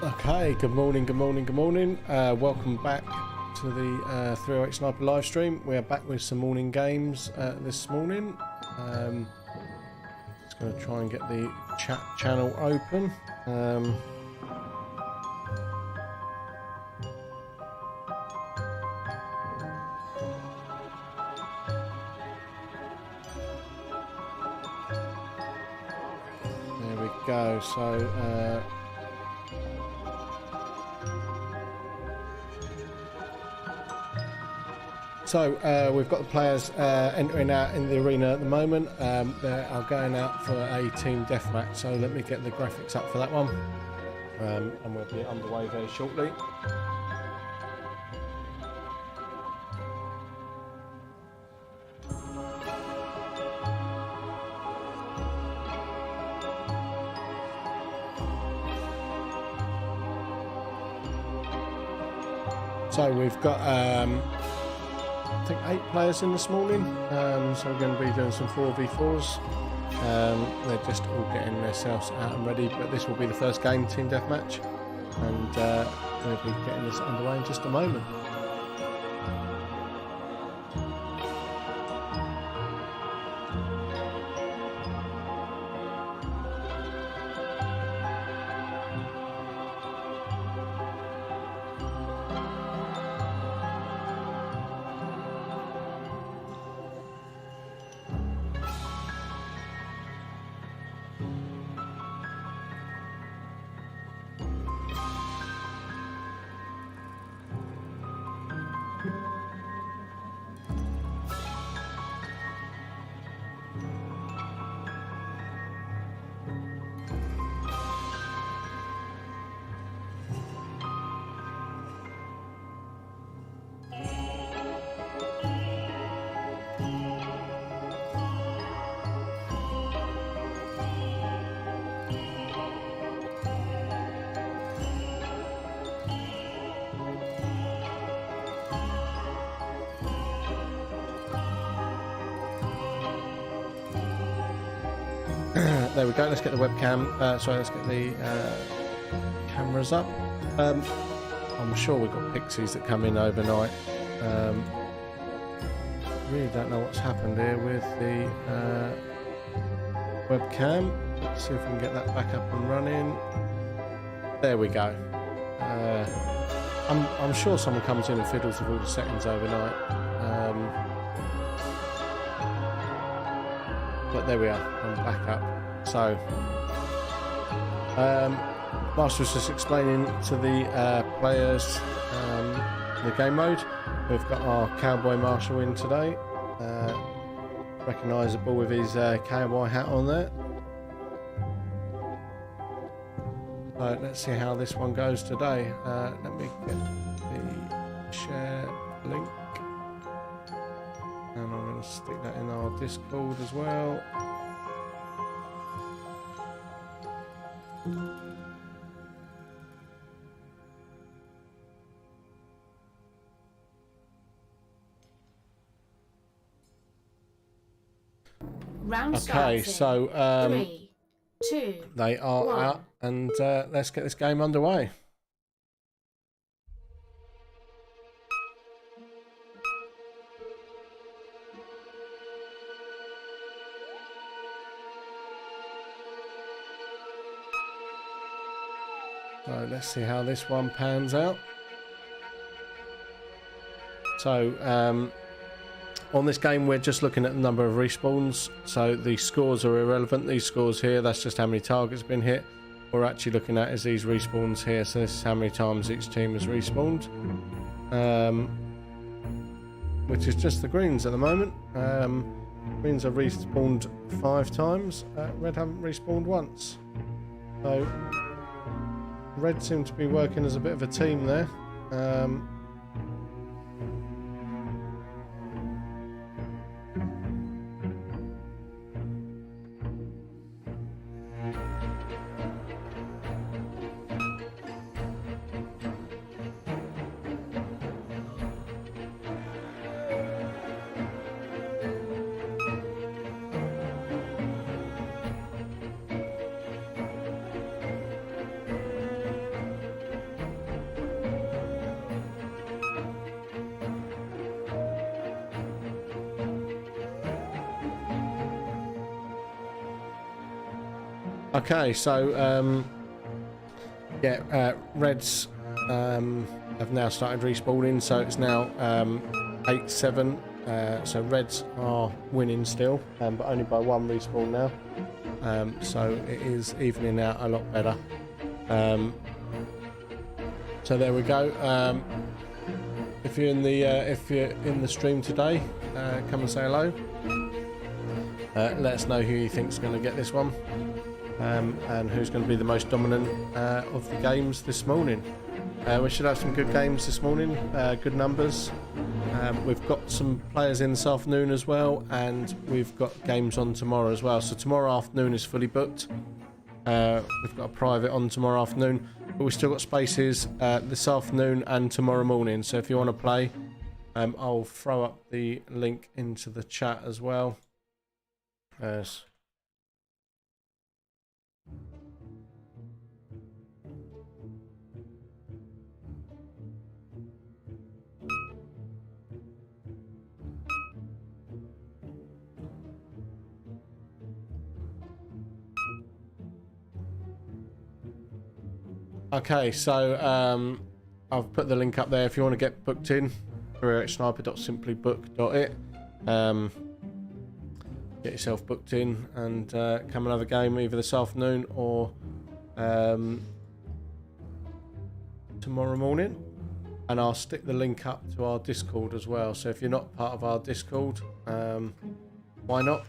Okay, good morning. Welcome back to the 308 Sniper live stream. We are back with some morning games this morning. Just going to try and get the chat channel open. There we go. So we've got the players entering out in the arena at the moment. They are going out for a team deathmatch, so let me get the graphics up for that one. And we'll be underway very shortly. So we've got I think 8 players in this morning, so we're going to be doing some 4v4s. They're just all getting themselves out and ready, but this will be the first game, team deathmatch, and we'll be getting this underway in just a moment. There we go, let's get the webcam, let's get the cameras up. I'm sure we've got pixies that come in overnight. Really don't know what's happened here with the webcam. Let's see if we can get that back up and running. There we go. I'm sure someone comes in and fiddles with all the settings overnight. But there we are, I'm back up. So, Master was just explaining to the players the game mode. We've got our Cowboy Marshal in today, recognisable with his cowboy hat on there. So let's see how this one goes today. Let me get the share link, and I'm going to stick that in our Discord as well. Okay, so 3, 2, they are 1. out, and let's get this game underway. So let's see how this one pans out. So on this game we're just looking at the number of respawns, so the scores are irrelevant. These scores here, that's just how many targets have been hit. What we're actually looking at is these respawns here, so this is how many times each team has respawned, which is just the greens at the moment. Greens have respawned 5 times, red haven't respawned once. So red seem to be working as a bit of a team there. Okay, so yeah, Reds have now started respawning, so it's now 8-7. So Reds are winning still, but only by 1 respawn now. So it is evening out a lot better. So there we go. If you're in the stream today, come and say hello. Let us know who you think's going to get this one, and who's going to be the most dominant of the games this morning. We should have some good games this morning, good numbers. We've got some players in this afternoon as well, and we've got games on tomorrow as well. So tomorrow afternoon is fully booked. We've got a private on tomorrow afternoon, but we've still got spaces this afternoon and tomorrow morning. So if you want to play, I'll throw up the link into the chat as well. Yes. Okay, so I've put the link up there if you want to get booked in. 308sniper.simplybook.it. Get yourself booked in and come and have a game either this afternoon or tomorrow morning. And I'll stick the link up to our Discord as well. So if you're not part of our Discord, why not?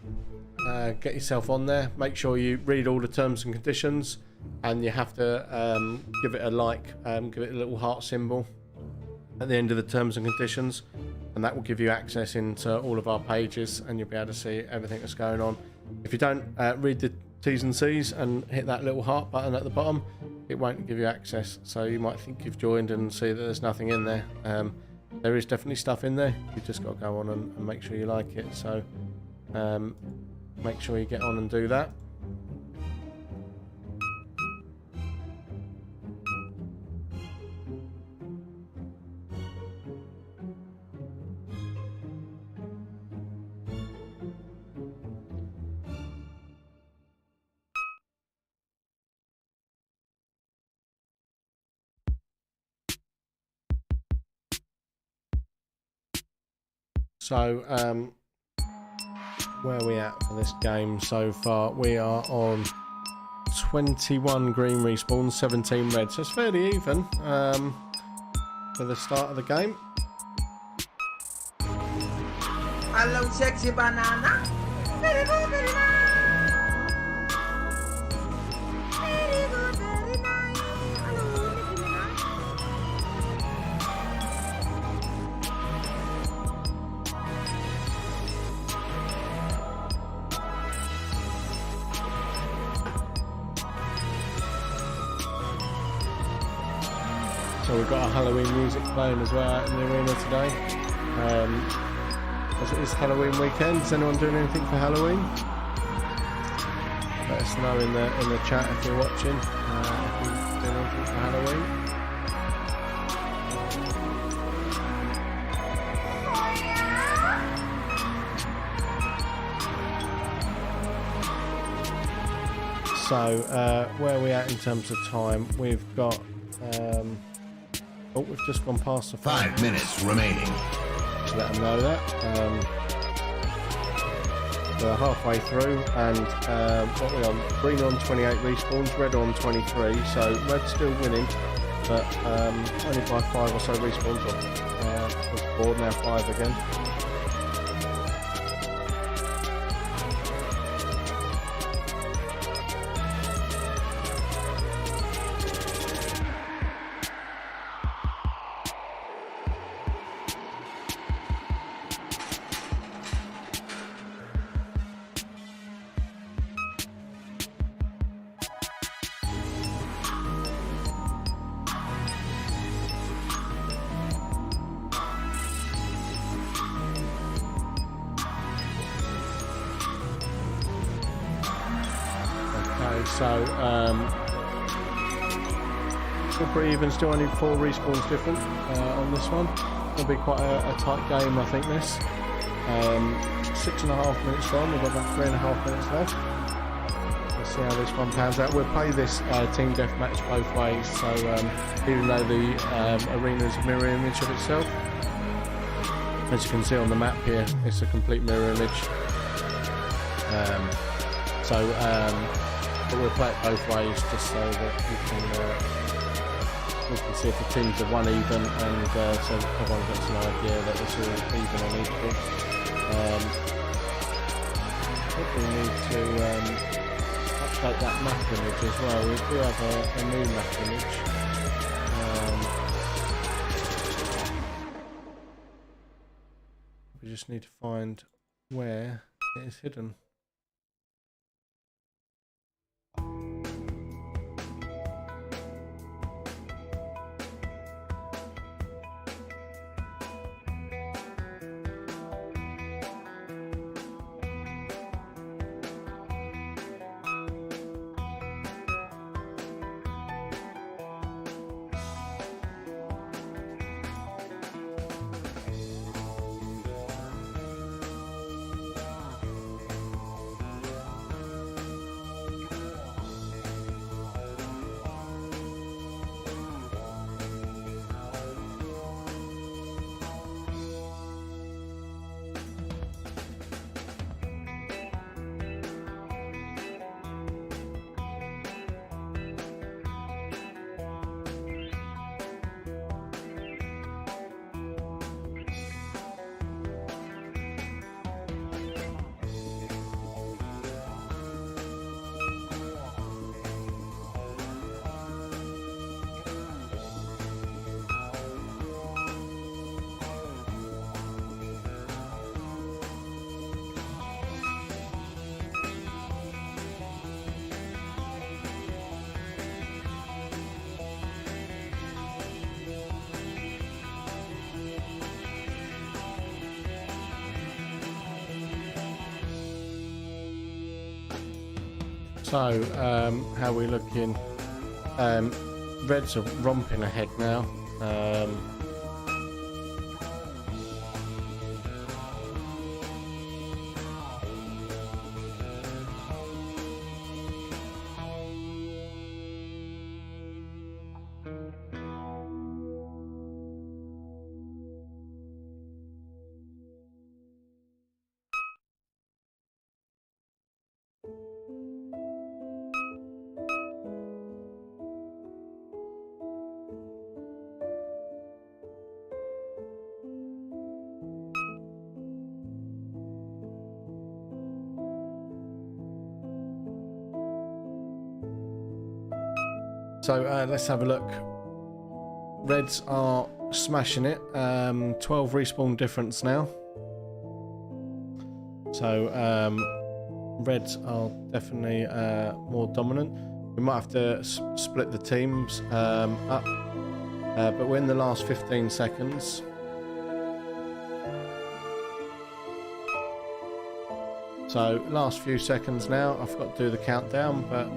Get yourself on there. Make sure you read all the terms and conditions. And you have to give it a like, give it a little heart symbol at the end of the terms and conditions, and that will give you access into all of our pages, and you'll be able to see everything that's going on. If you don't read the T's and C's and hit that little heart button at the bottom, it won't give you access. So you might think you've joined and see that there's nothing in there. There is definitely stuff in there. You've just got to go on and make sure you like it. So make sure you get on and do that. So, where are we at for this game so far? We are on 21 green respawns, 17 red. So it's fairly even for the start of the game. Hello, sexy banana. Very good, very nice. Very good, very nice. Hello, Nicki Minaj. So we've got our Halloween music playing as well out in the arena today. As it is Halloween weekend, is anyone doing anything for Halloween? Let us know in the chat if you're watching, if you're doing anything for Halloween. So where are we at in terms of time? We've got we've just gone past the 5 minutes remaining. To let them know that. We're halfway through, and what we're on, green on 28 respawns, red on 23, so red's still winning, but only by 5 or so respawns on board, now 5 again. So, still pretty even, still only 4 respawns different on this one. It'll be quite a tight game, I think, this. 6.5 minutes on, we've got about 3.5 minutes left. see how this one pans out. We'll play this team deathmatch both ways, so even though the arena is a mirror image of itself, as you can see on the map here, it's a complete mirror image. But we'll play it both ways just so that we can see if the teams are one even, and so everyone gets an idea that it's all even and equal. I think we need to update that map image as well. We do have a new map image. We just need to find where it is hidden. So, how are we looking? Reds are romping ahead now. So let's have a look. Reds are smashing it. 12 respawn difference now. So Reds are definitely more dominant. We might have to split the teams up, but we're in the last 15 seconds. So last few seconds now. I forgot to do the countdown, but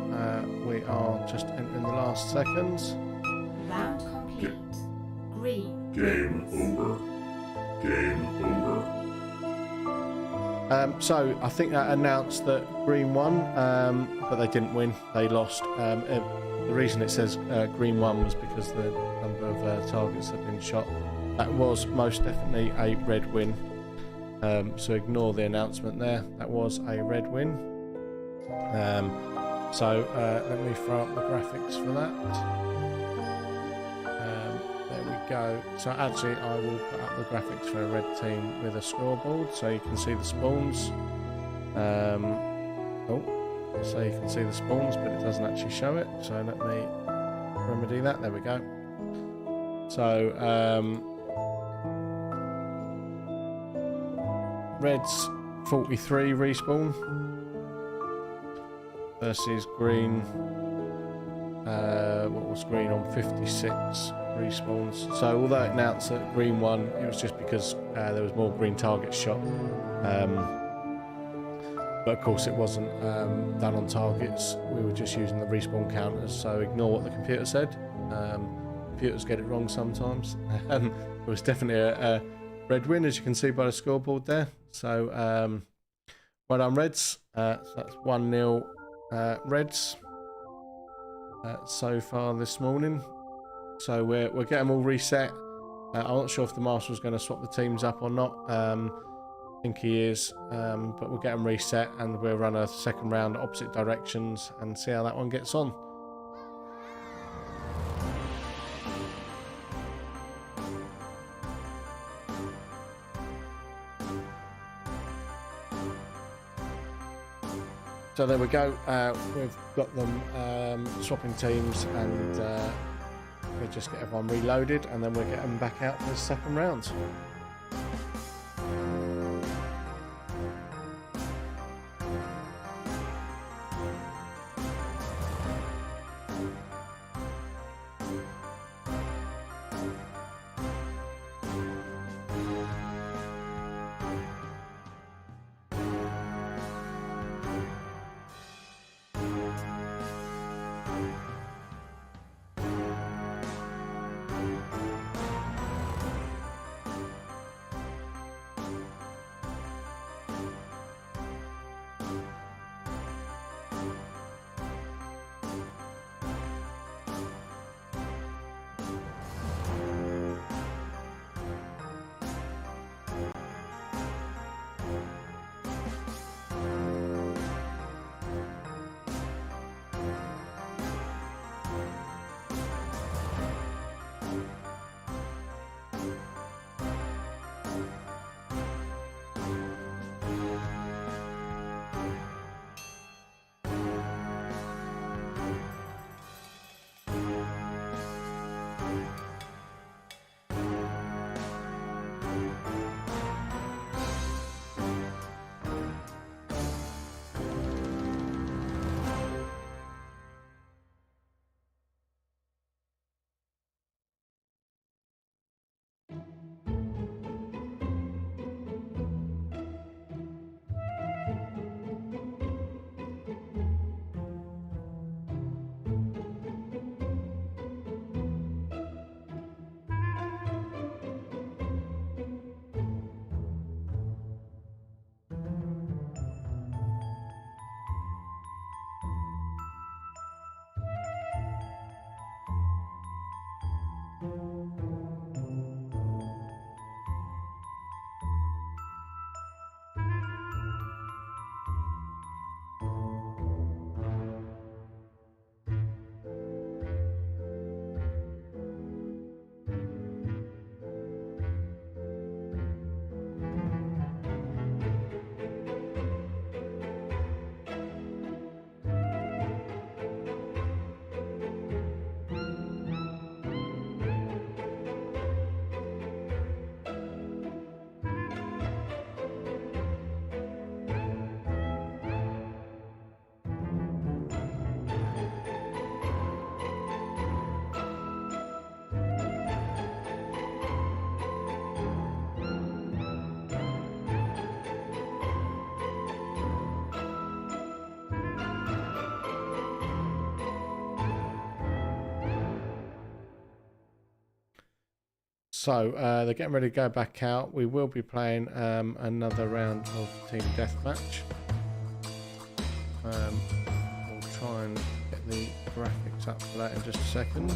we are just entering the last seconds. Round complete. Green. Game over. Game over. So I think that announced that Green won, but they didn't win. They lost. The reason it says Green won was because the number of targets have been shot. That was most definitely a red win. So ignore the announcement there. That was a red win. So let me throw up the graphics for that. There we go. So actually I will put up the graphics for a red team with a scoreboard so you can see the spawns. So you can see the spawns, but it doesn't actually show it. So let me remedy that. There we go. So Reds 43 respawn versus Green. What was Green on 56 respawns? So although it announced that Green won, it was just because there was more green targets shot. But of course it wasn't done on targets. We were just using the respawn counters. So ignore what the computer said. Computers get it wrong sometimes. It was definitely a red win, as you can see by the scoreboard there. So well done Reds. So that's 1-0 reds so far this morning. So we're getting them all reset. I'm not sure if the marshal's going to swap the teams up or not. I think he is, but we'll get them reset and we'll run a second round opposite directions and see how that one gets on. So there we go, we've got them swapping teams, and we'll just get everyone reloaded and then we'll get them back out for the second round. So they're getting ready to go back out. We will be playing another round of Team Deathmatch. We'll try and get the graphics up for that in just a second.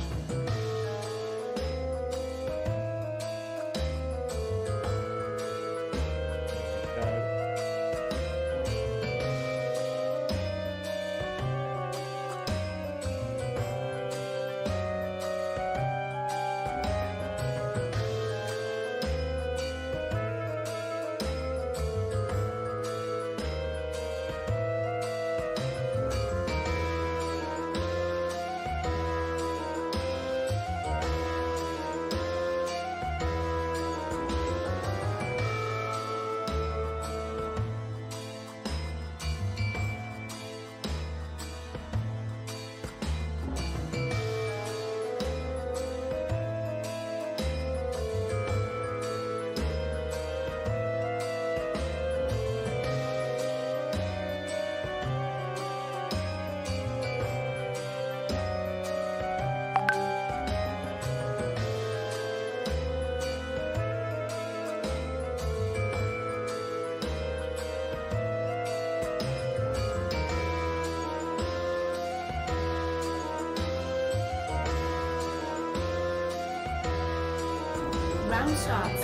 Round starting.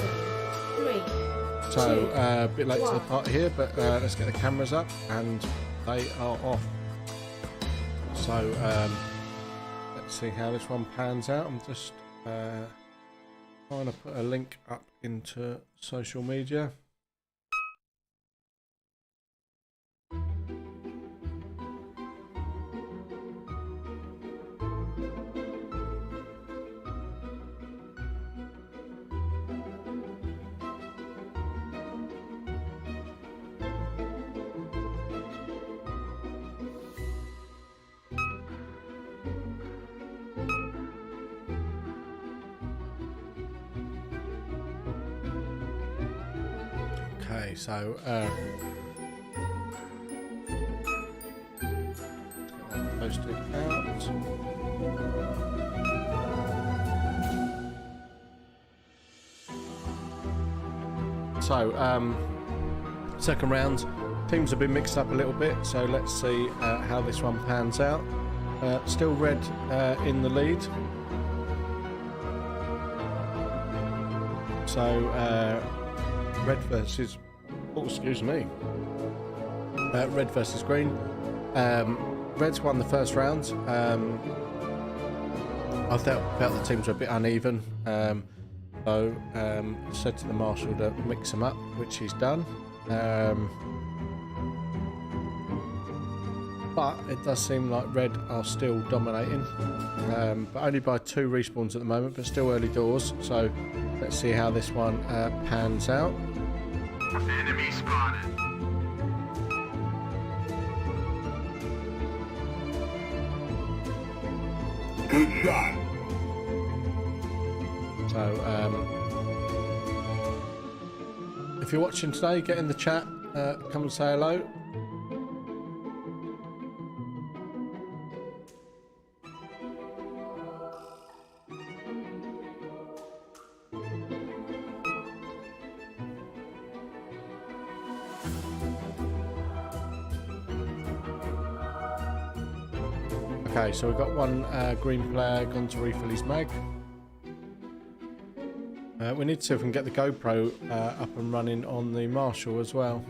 3. So 2, a bit late to the 1. party here, but let's get the cameras up and they are off. So let's see how this one pans out. I'm just trying to put a link up into social media. Okay, so posted out. So second round, teams have been mixed up a little bit, so let's see how this one pans out. Still red in the lead. So red versus, oh, excuse me, red versus green. Red's won the first round. I felt the teams were a bit uneven, so said to the marshal to mix them up, which he's done. But it does seem like red are still dominating, but only by 2 respawns at the moment, but still early doors. So let's see how this one pans out. Enemy spotted. Good shot. So if you're watching today, get in the chat, come and say hello. Okay, so we've got one green player gone to refill his mag. We need to see if we can get the GoPro up and running on the Marshall as well.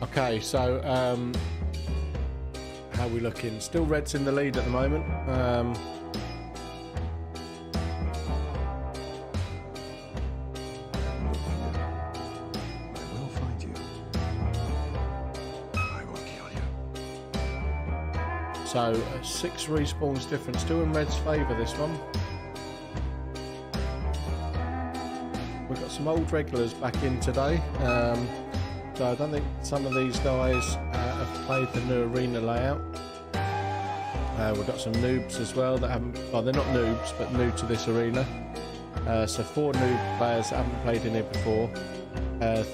Okay, so how are we looking? Still red's in the lead at the moment. I will find you. I will kill you. So 6 respawns difference, still in red's favour this one. We've got some old regulars back in today. So I don't think some of these guys have played the new arena layout. We've got some noobs as well that haven't, well, they're not noobs, but new to this arena. So 4 noob players that haven't played in here before.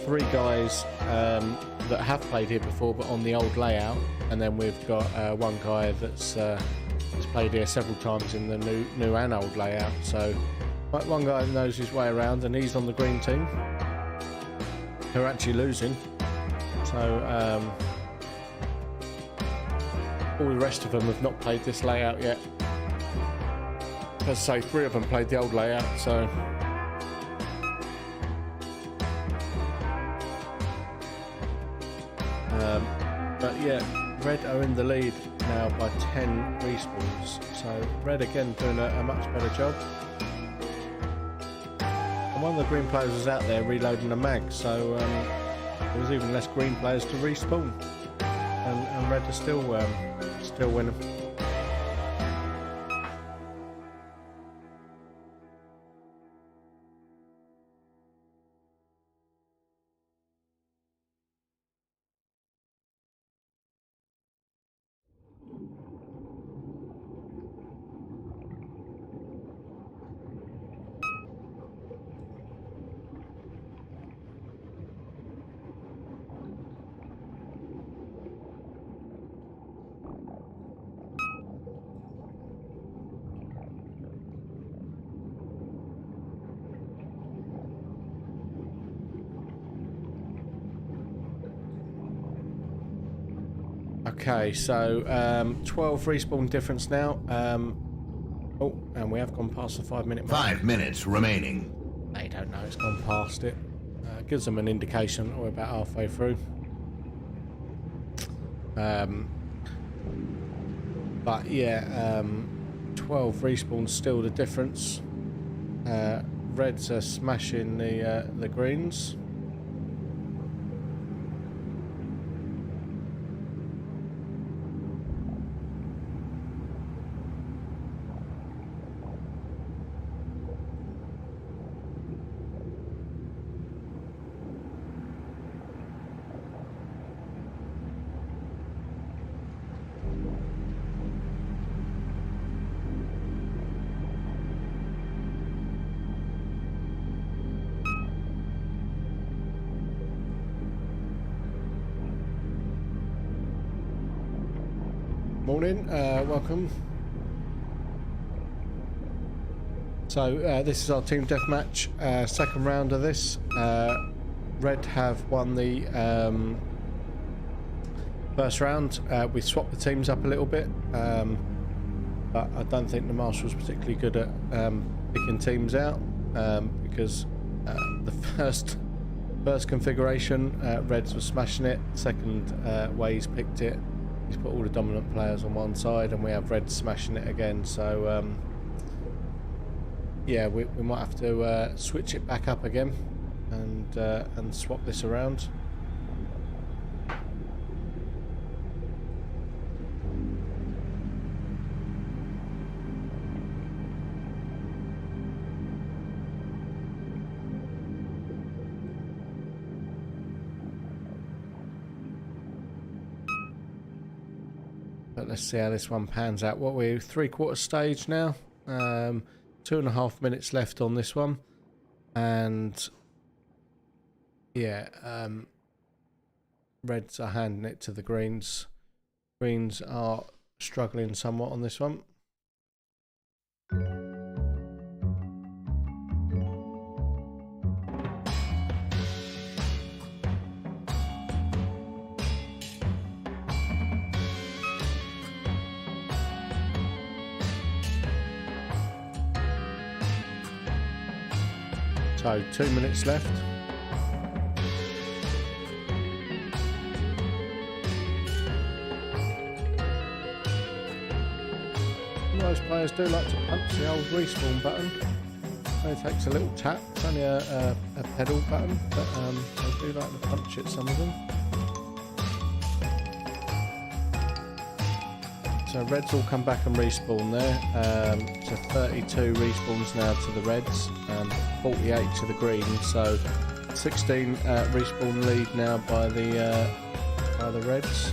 3 guys that have played here before, but on the old layout. And then we've got 1 guy that's played here several times in the new and old layout. So one guy knows his way around, and he's on the green team, who are actually losing. So all the rest of them have not played this layout yet. Let's say 3 of them played the old layout, so but yeah, red are in the lead now by 10 respawns, so red again doing a much better job. And one of the green players was out there reloading a mag, so there was even less green players to respawn, and red are still winning. Okay, so 12 respawn difference now. Oh, and we have gone past the 5-minute mark. 5 minutes remaining. They don't know it's gone past it. Gives them an indication that we're about halfway through. But yeah, 12 respawns still the difference. Reds are smashing the greens. Morning, welcome. So this is our team deathmatch, second round of this. Red have won the first round. We swapped the teams up a little bit, but I don't think the Marshal's particularly good at picking teams out, because the first configuration, Reds was smashing it. Second way he's picked it, he's put all the dominant players on one side, and we have Reds smashing it again. So yeah, we might have to switch it back up again and swap this around. But let's see how this one pans out. What we're 3/4 stage now. 2.5 minutes left on this one, and yeah, Reds are handing it to the Greens. Greens are struggling somewhat on this one. So 2 minutes left. Most players do like to punch the old respawn button. It takes a little tap. It's only a pedal button, but they do like to punch it, some of them. So Reds will come back and respawn there. So 32 respawns now to the Reds, 48 to the Greens. So 16 respawn lead now by the Reds.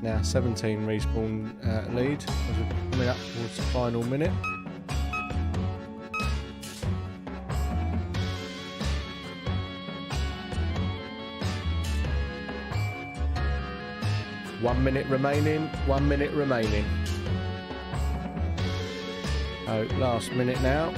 Now 17 respawn lead as we're coming up towards the final minute. One minute remaining. Oh, last minute now.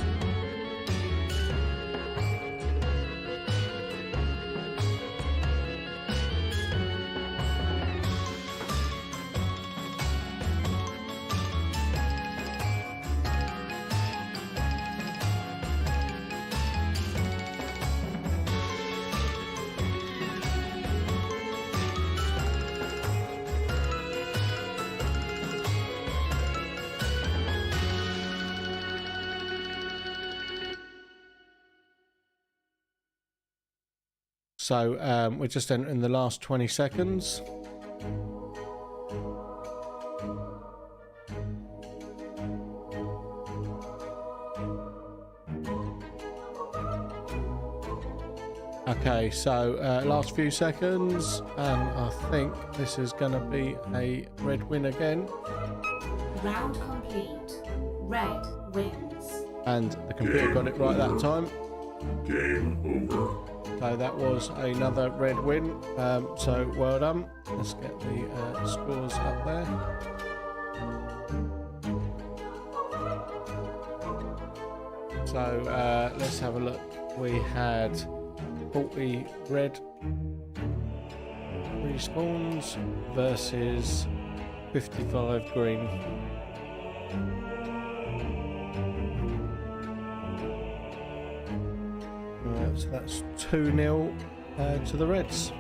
So we're just entering the last 20 seconds. Okay, so last few seconds, and I think this is going to be a Red win again. Round complete. Red wins. And the computer got it right that time. Game over. So that was another Red win. So well done. Let's get the scores up there. So let's have a look. we had 40 red respawns versus 55 green. Right, so that's 2-0 to the Reds.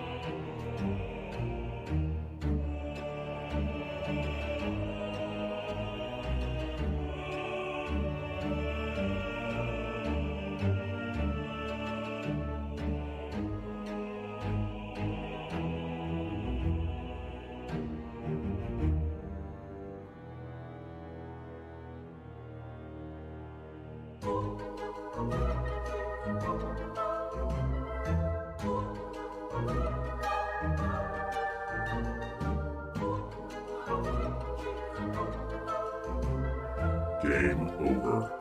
Game over.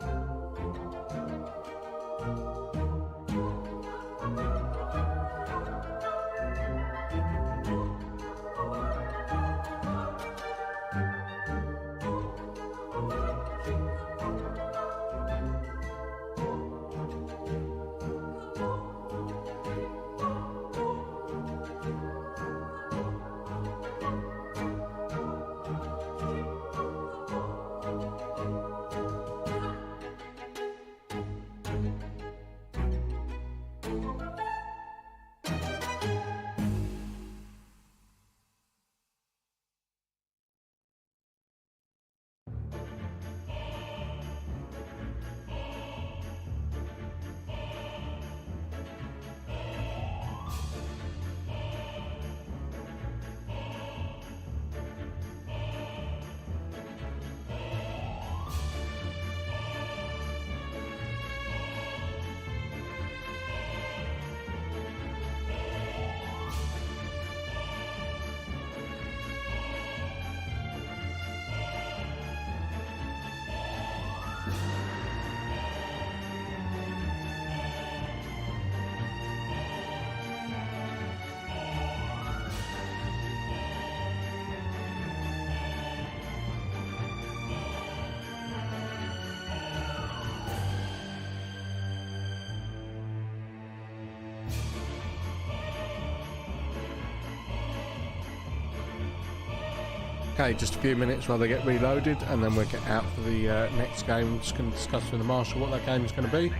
Okay, just a few minutes while they get reloaded, and then we'll get out for the next game. I'm just going to discuss with the Marshal what that game is going to be.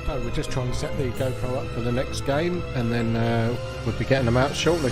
So we're just trying to set the GoPro up for the next game, and then we'll be getting them out shortly.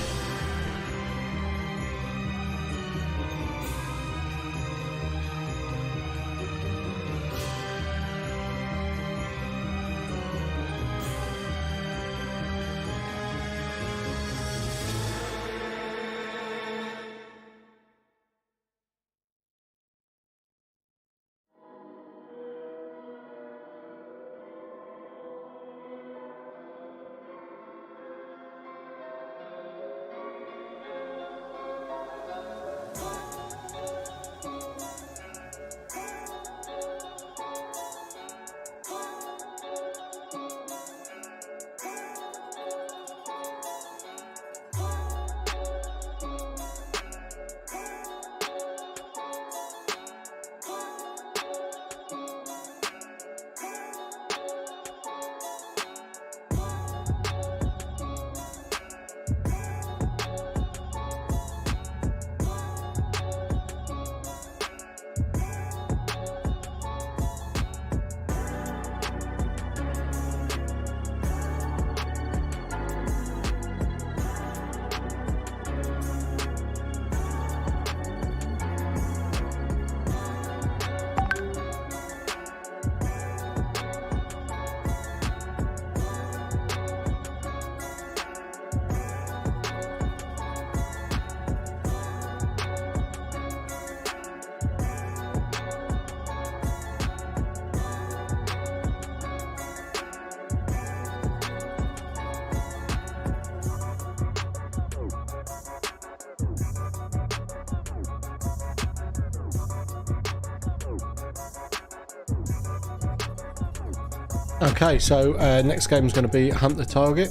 Okay, so next game is going to be Hunt the Target.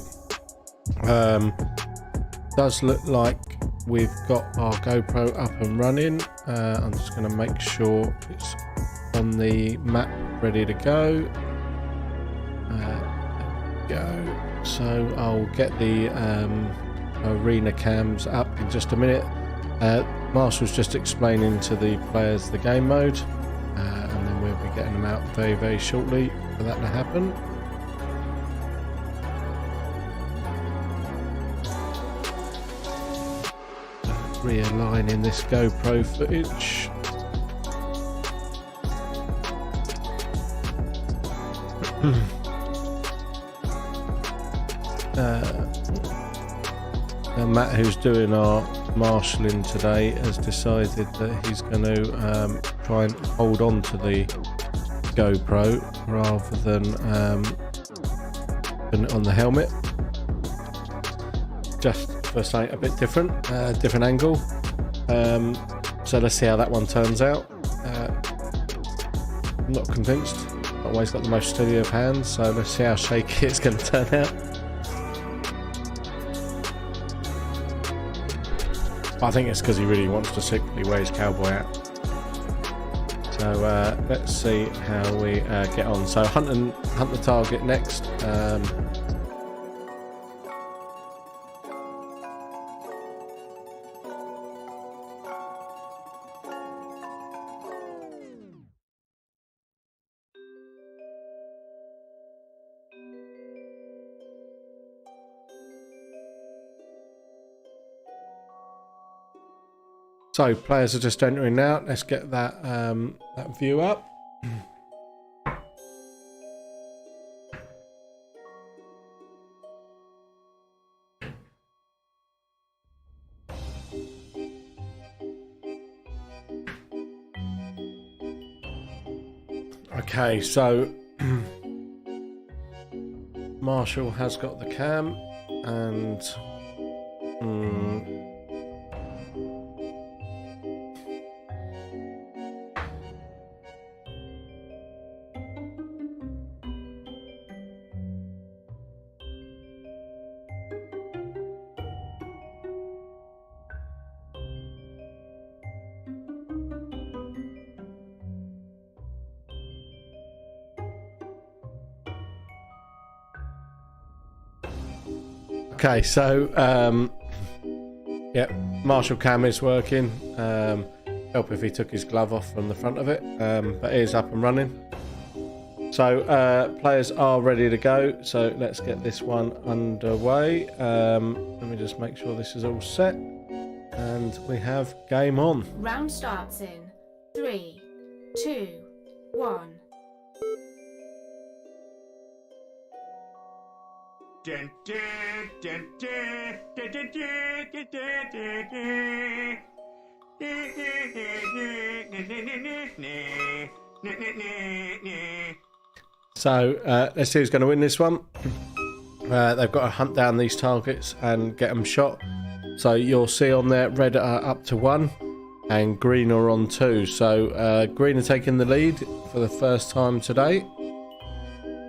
Does look like we've got our GoPro up and running. I'm just going to make sure it's on the map ready to go. There we go. So I'll get the arena cams up in just a minute. Marshall's just explaining to the players the game mode, and then we'll be getting them out very, very shortly for that to happen. Realigning this GoPro footage. Matt, who's doing our marshalling today, has decided that he's going to try and hold on to the GoPro rather than putting it on the helmet, just for something a bit different, different angle. So let's see how that one turns out. I'm not convinced. I've always got the most steady of hands, so let's see how shaky it's going to turn out. I think it's because he really wants to secretly wear his cowboy hat. So let's see how we get on. So hunt the target next. So players are just entering now. Let's get that that view up. Okay, so Marshall has got the cam, and okay, so yeah, Marshall cam is working. Help if he took his glove off from the front of it, but it is up and running. So players are ready to go. So let's get this one underway. Let me just make sure this is all set. And we have game on. Round starts in 3, 2, 1. Dun, dun, dun, dun, dun, dun, dun, dun, dun, dun. So let's see who's going to win this one. They've got to hunt down these targets and get them shot. So you'll see on there, red are up to 1 and green are on 2. So green are taking the lead for the first time today.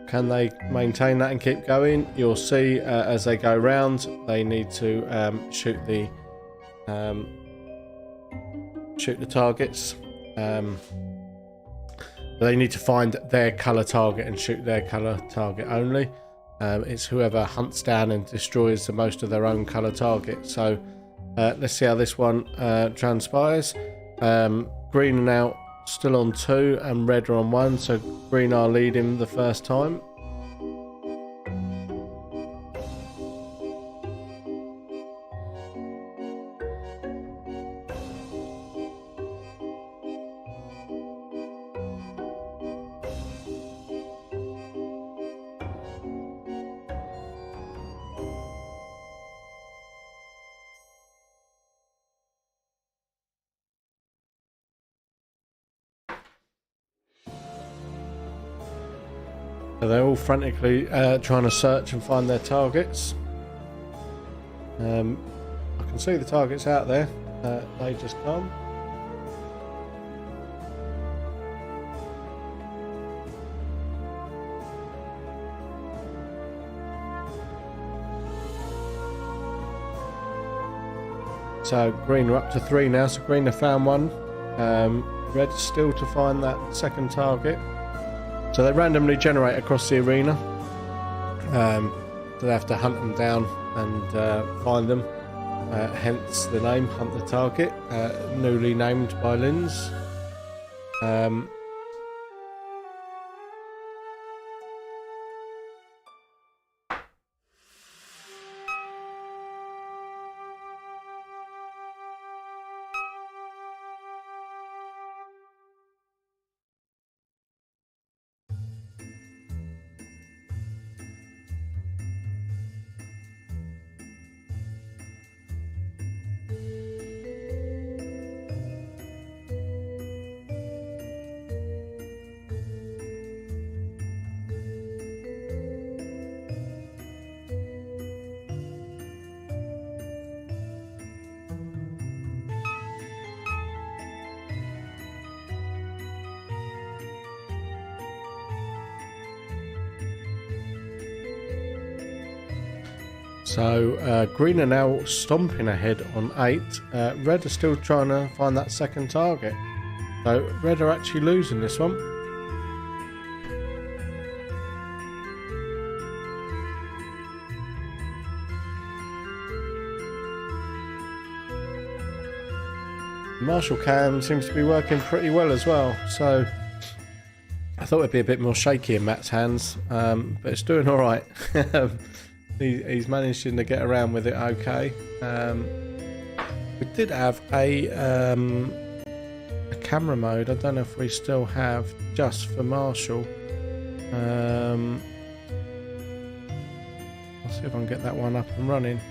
Can they maintain that and keep going? You'll see as they go round, they need to shoot the targets. They need to find their colour target and shoot their colour target only. It's whoever hunts down and destroys the most of their own colour target. So let's see how this one transpires. Green are now still on 2 and red are on 1, so green are leading the first time. So they're all frantically trying to search and find their targets. I can see the targets out there. They just can't. So green are up to 3 now. So green have found one. Red still to find that second target. So they randomly generate across the arena. So they have to hunt them down and find them. Hence the name, Hunt the Target, newly named by Linz. So green are now stomping ahead on 8. Red are still trying to find that second target. So red are actually losing this one. Marshall cam seems to be working pretty well as well. So I thought it'd be a bit more shaky in Matt's hands, but it's doing all right. He's managing to get around with it okay. We did have a camera mode. I don't know if we still have just for Marshall. I'll see if I can get that one up and running.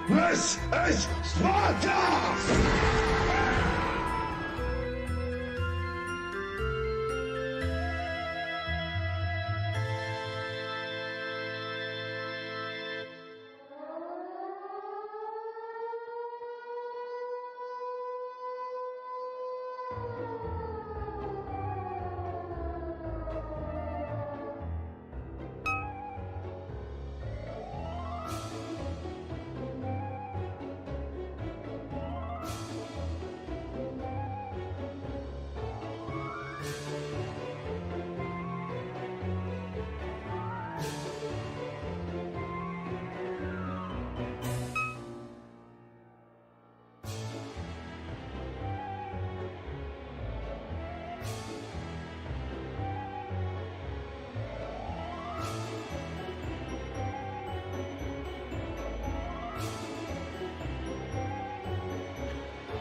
This is Sparta!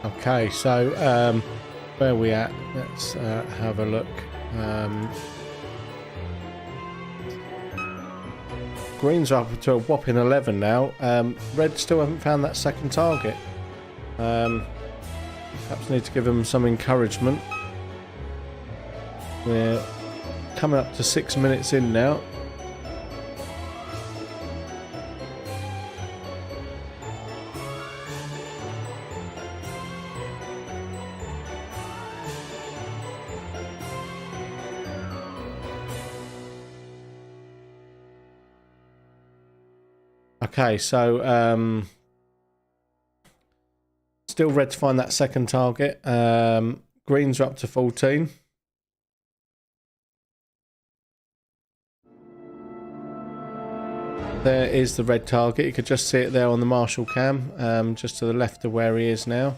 Okay, so where are we at? Let's have a look. Green's are up to a whopping 11 now. Red still haven't found that second target. Perhaps need to give them some encouragement. We're coming up to 6 minutes in now. Okay, so still red to find that second target. Greens are up to 14. There is the red target. You could just see it there on the Marshall cam, just to the left of where he is now.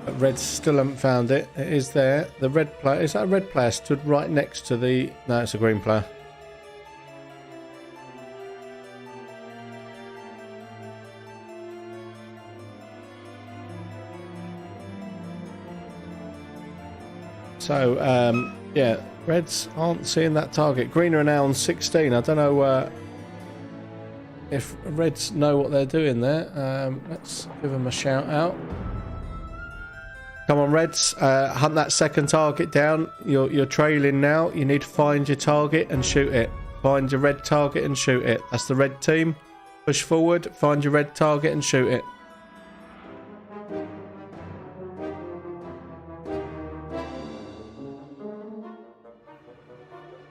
But Reds still haven't found it. It is there. The red player, is that a red player stood right next to the... No, it's a green player. So, yeah, Reds aren't seeing that target. Green are now on 16. I don't know if Reds know what they're doing there. Let's give them a shout out. Come on, Reds, hunt that second target down. You're trailing now. You need to find your target and shoot it. Find your red target and shoot it. That's the red team. Push forward, find your red target and shoot it.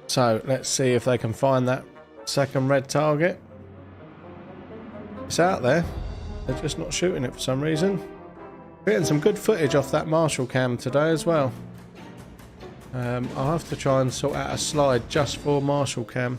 So, let's see if they can find that second red target. It's out there. They're just not shooting it for some reason. Getting some good footage off that Marshall cam today as well. I'll have to try and sort out a slide just for Marshall cam.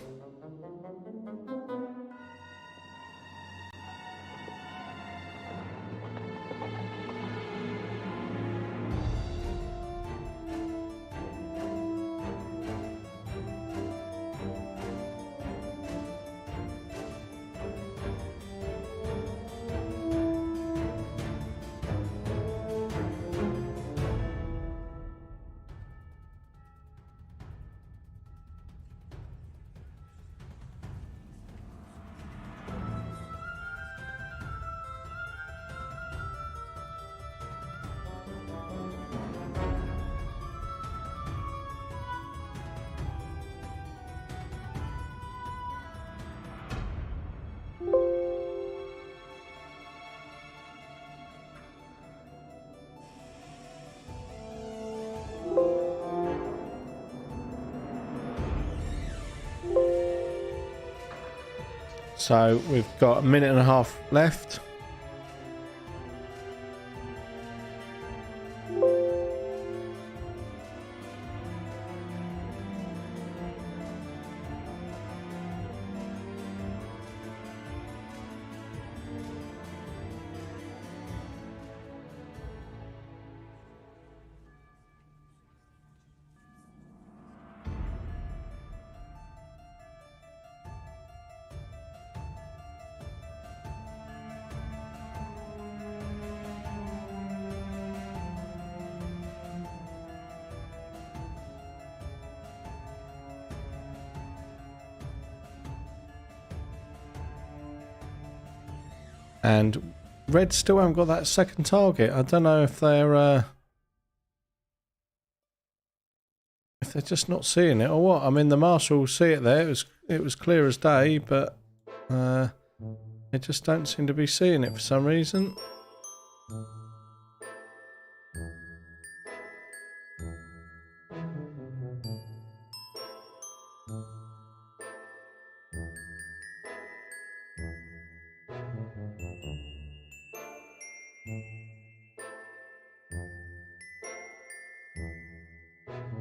So we've got a minute and a half left. And Red still haven't got that second target. I don't know if they're just not seeing it or what. I mean, the marshals see it there. It was clear as day, but they just don't seem to be seeing it for some reason.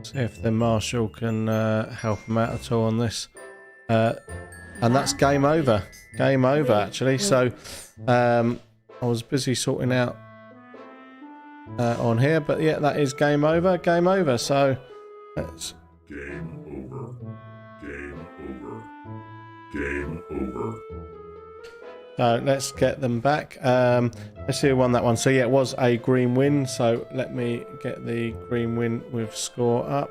See if the marshal can help them out at all on this. And that's game over. Game over, actually. So I was busy sorting out on here, but yeah, that is game over. Game over. So let's. Game over. Game over. Game over. So let's get them back. Let's see who won that one. So yeah, it was a green win. So let me get the green win with score up.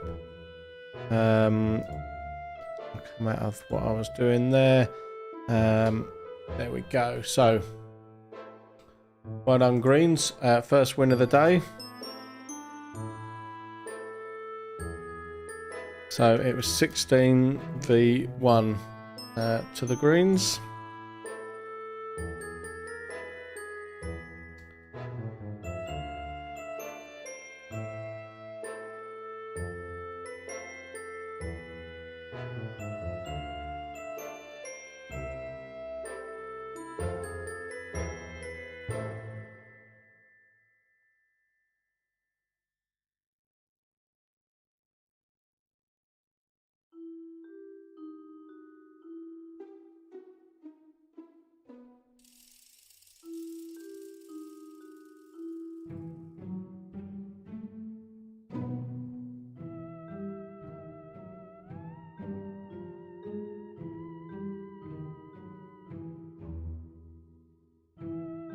I'll come out of what I was doing there. There we go. So well done, Greens. First win of the day. So it was 16 v 1 to the Greens.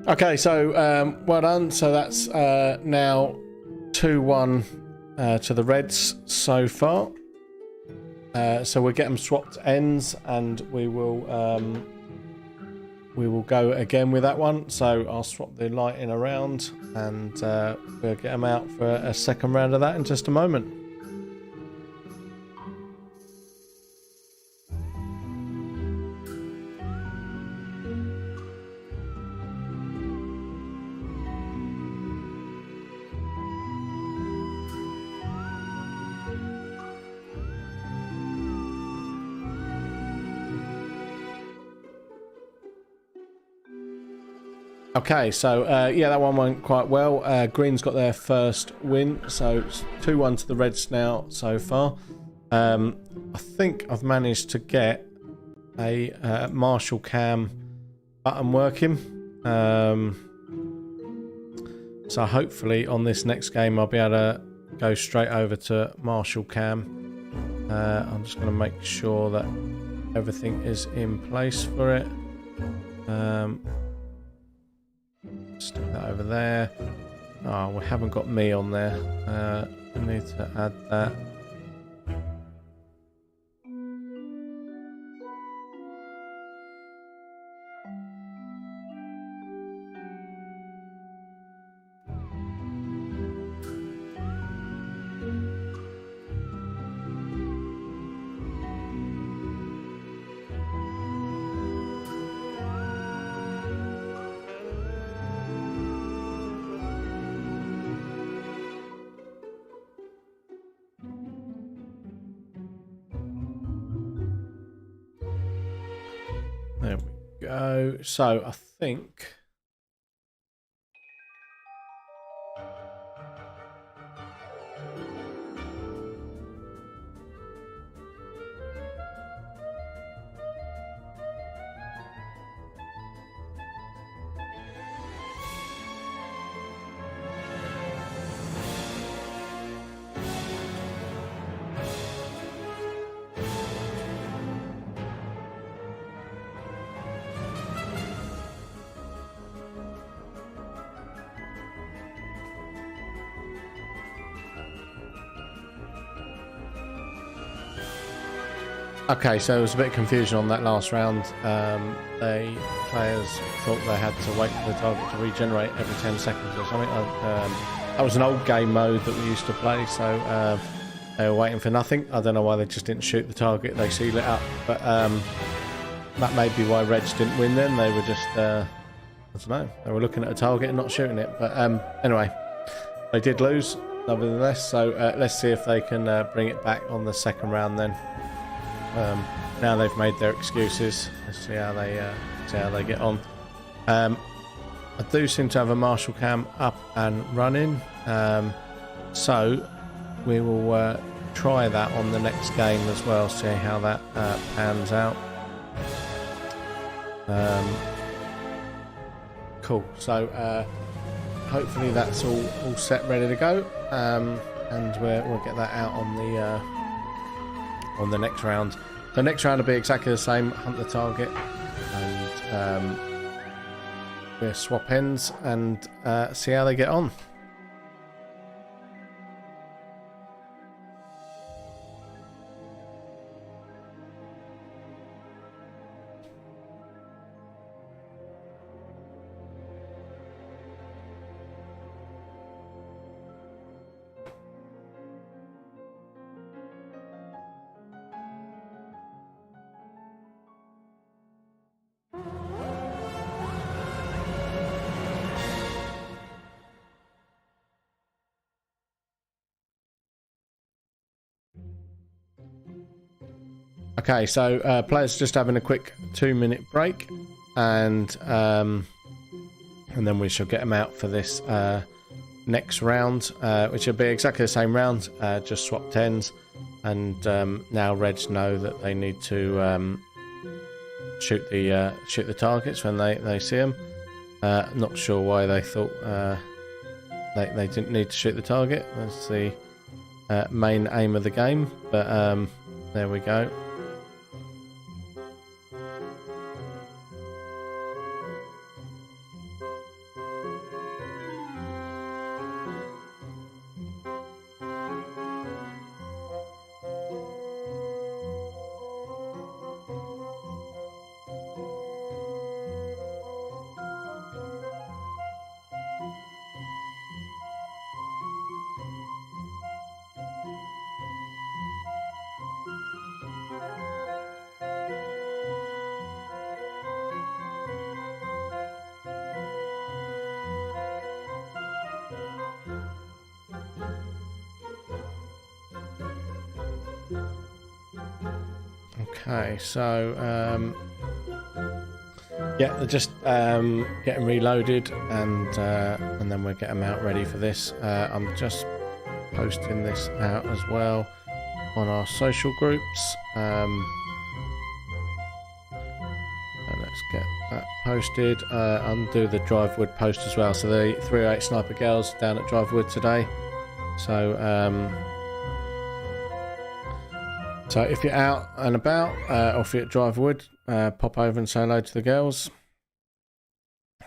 Okay, so well done. So that's now 2-1 to the Reds so far. So we'll get them swapped ends, and we will go again with that one. So I'll swap the lighting around, and we'll get them out for a second round of that in just a moment. Okay, so yeah, that one went quite well. Green's got their first win, so it's 2-1 to the Reds now so far. I think I've managed to get a Marshall cam button working. So hopefully on this next game I'll be able to go straight over to Marshall cam. I'm just going to make sure that everything is in place for it. Stick that over there. Oh, we haven't got me on there. I need to add that. There we go. So I think okay, so there was a bit of confusion on that last round. The players thought they had to wait for the target to regenerate every 10 seconds or something. That was an old game mode that we used to play, so they were waiting for nothing. I don't know why they just didn't shoot the target, they seal it up. But that may be why Reds didn't win then. They were just, I don't know, they were looking at a target and not shooting it. But anyway, they did lose, nevertheless. So let's see if they can bring it back on the second round then. Now they've made their excuses. Let's see how they get on. I do seem to have a Marshall cam up and running, so we will try that on the next game as well. See how that pans out. Cool. So hopefully that's all set, ready to go, and we'll get that out on the next round. The next round will be exactly the same, hunt the target, and we'll swap ends and see how they get on. Okay, so players just having a quick 2-minute break, and then we shall get them out for this next round, which will be exactly the same round, just swap ends, and now Reds know that they need to shoot the targets when they see them. Not sure why they thought they didn't need to shoot the target. That's the main aim of the game, but there we go. Okay, so yeah, they're just getting reloaded, and then we'll get them out ready for this. I'm just posting this out as well on our social groups. So let's get that posted. I'll do the Drivewood post as well. So the 308 Sniper girls down at Drivewood today. So if you're out and about, or if you're at Drivewood, pop over and say hello to the girls.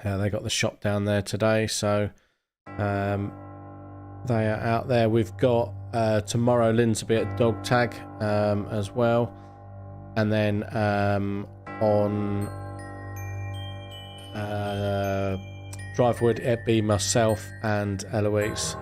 They got the shop down there today, so they are out there. We've got tomorrow Lynn's will be at Dog Tag as well, and then on Drivewood it'd be myself and Eloise.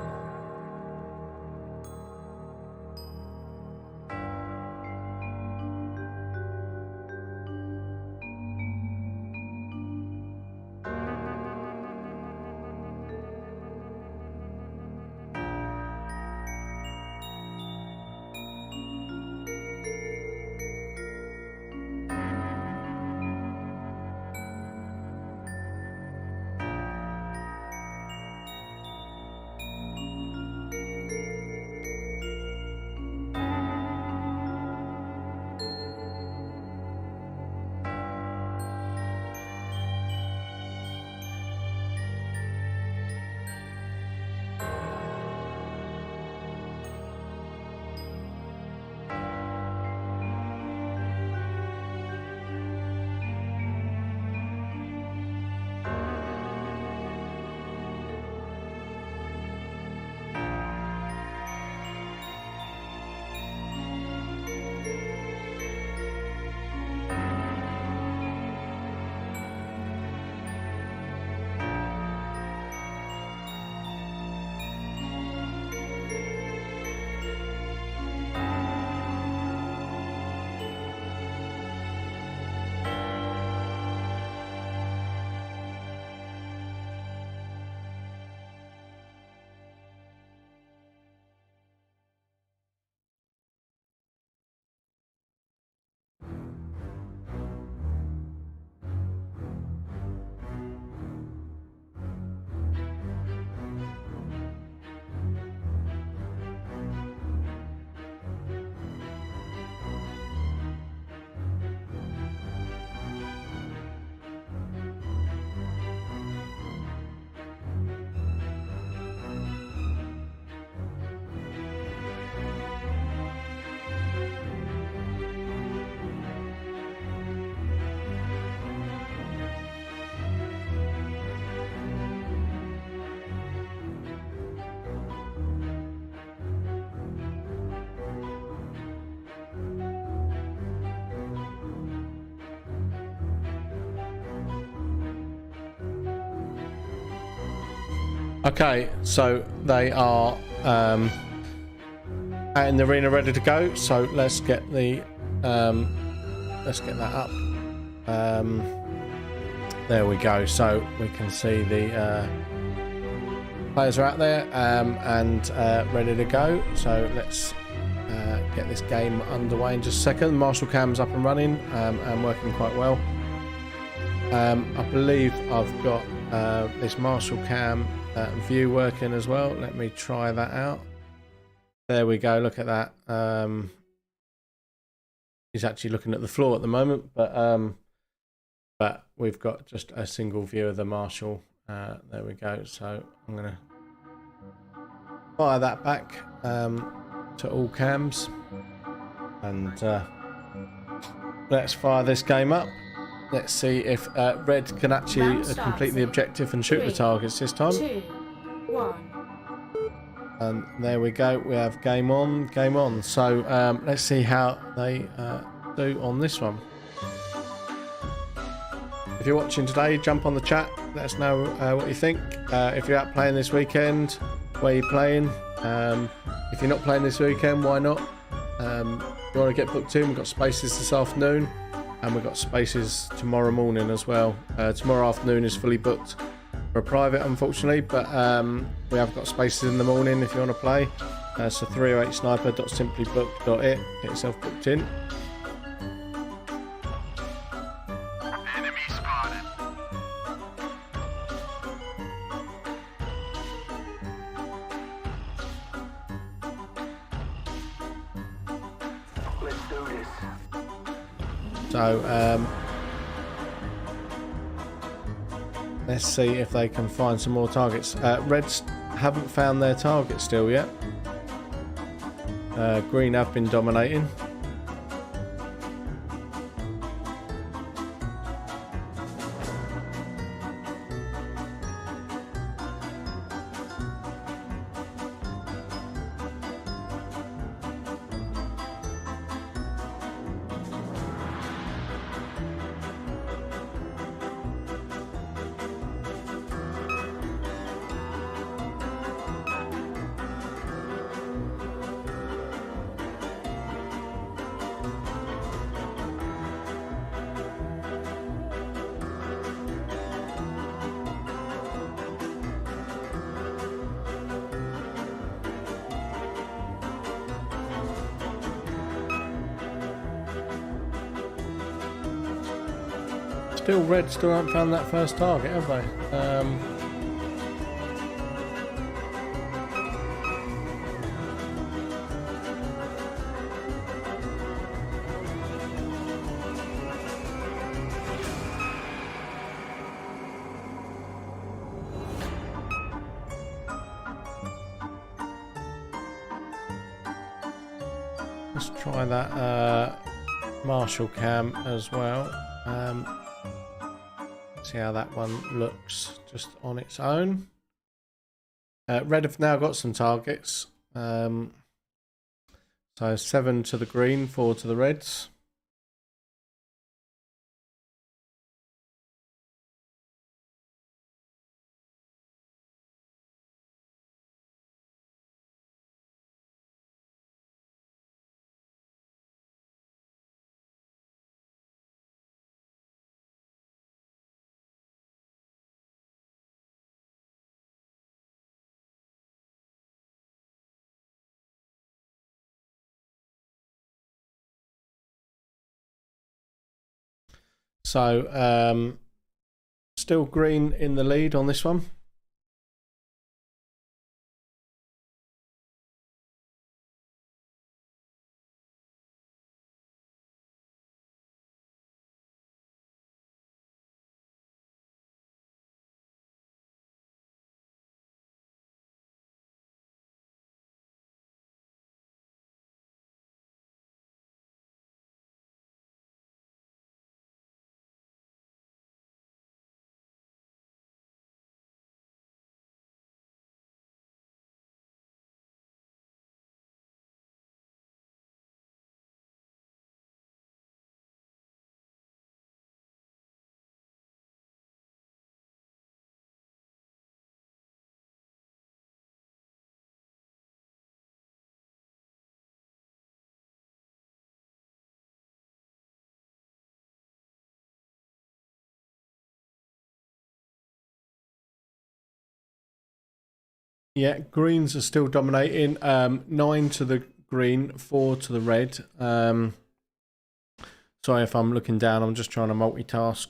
Okay, so they are out in the arena ready to go. So let's get the let's get that up. There we go. So we can see the players are out there and ready to go. So let's get this game underway in just a second. Marshall cam's up and running and working quite well. I believe I've got this Marshall cam view working as well. Let me try that out. There we go. Look at that. He's actually looking at the floor at the moment, but we've got just a single view of the Marshall. There we go. So I'm going to fire that back to all cams, and let's fire this game up. Let's see if Red can actually complete the objective and shoot the targets this time. 2, 1. And there we go. We have game on, game on. So let's see how they do on this one. If you're watching today, jump on the chat. Let us know what you think. If you're out playing this weekend, where you're playing. If you're not playing this weekend, why not? If you want to get booked in, we've got spaces this afternoon. And we've got spaces tomorrow morning as well. Tomorrow afternoon is fully booked for a private, unfortunately, but we have got spaces in the morning if you want to play. So 308sniper.simplybook.it. Get yourself booked in. Enemy spotted. Let's do this. So let's see if they can find some more targets. Reds haven't found their target still yet. Green have been dominating. Still Red still haven't found that first target, have they? Let's try that Marshall cam as well. See how that one looks just on its own. Red have now got some targets. So 7 to the green, 4 to the Reds. So still green in the lead on this one. Yeah, greens are still dominating. 9 to the green, 4 to the red. Sorry if I'm looking down. I'm just trying to multitask.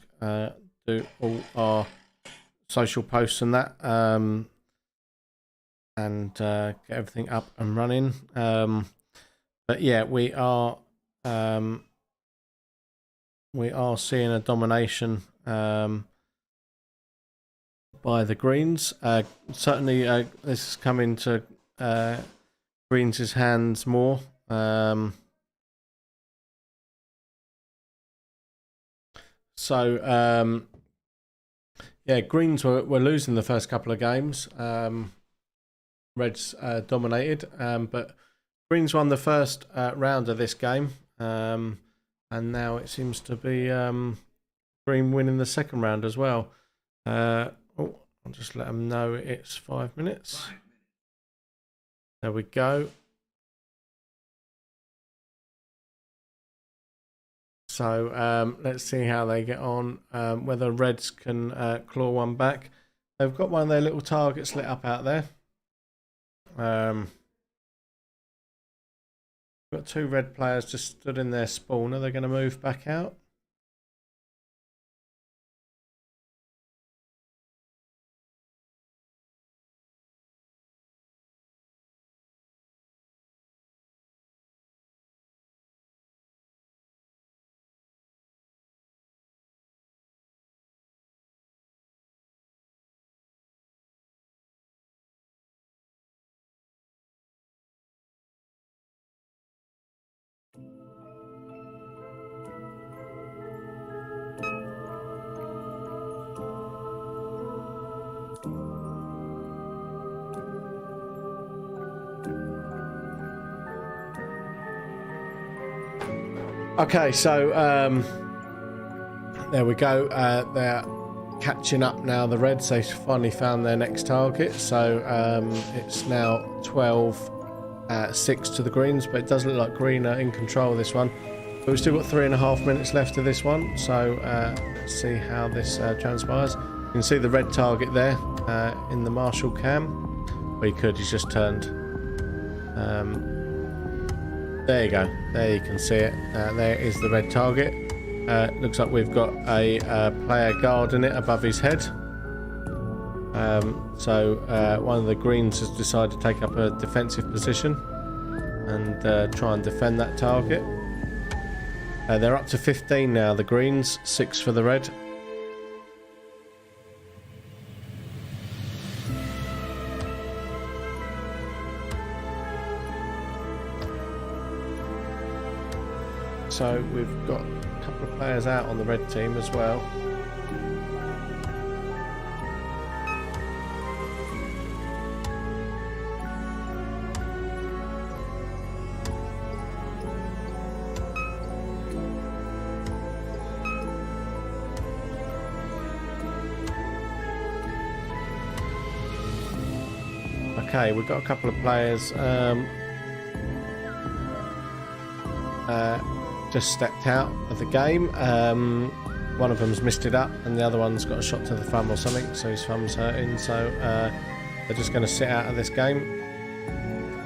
Do all our social posts and that. And get everything up and running. But yeah, we are seeing a domination by the greens. Certainly, this is coming to greens' hands more. Yeah, greens were losing the first couple of games. Reds dominated, but greens won the first round of this game, and now it seems to be green winning the second round as well. I'll just let them know it's 5 minutes. There we go. So let's see how they get on, whether Reds can claw one back. They've got one of their little targets lit up out there. Got 2 red players just stood in their spawn. Are they going to move back out? Okay, so there we go. They're catching up now. The Reds, they finally found their next target. So it's now 12-6 to the greens, but it does look like green are in control of this one. But we've still got 3.5 minutes left of this one. So let's see how this transpires. You can see the red target there in the Marshall cam. Well, he's just turned. There you go. There you can see it. There is the red target. Looks like we've got a player guarding it above his head. So one of the greens has decided to take up a defensive position and try and defend that target. They're up to 15 now, the greens, 6 for the red. So we've got a couple of players out on the red team as well. Okay, we've got a couple of players just stepped out of the game. One of them's missed it up and the other one's got a shot to the thumb or something, so his thumb's hurting, so they're just going to sit out of this game.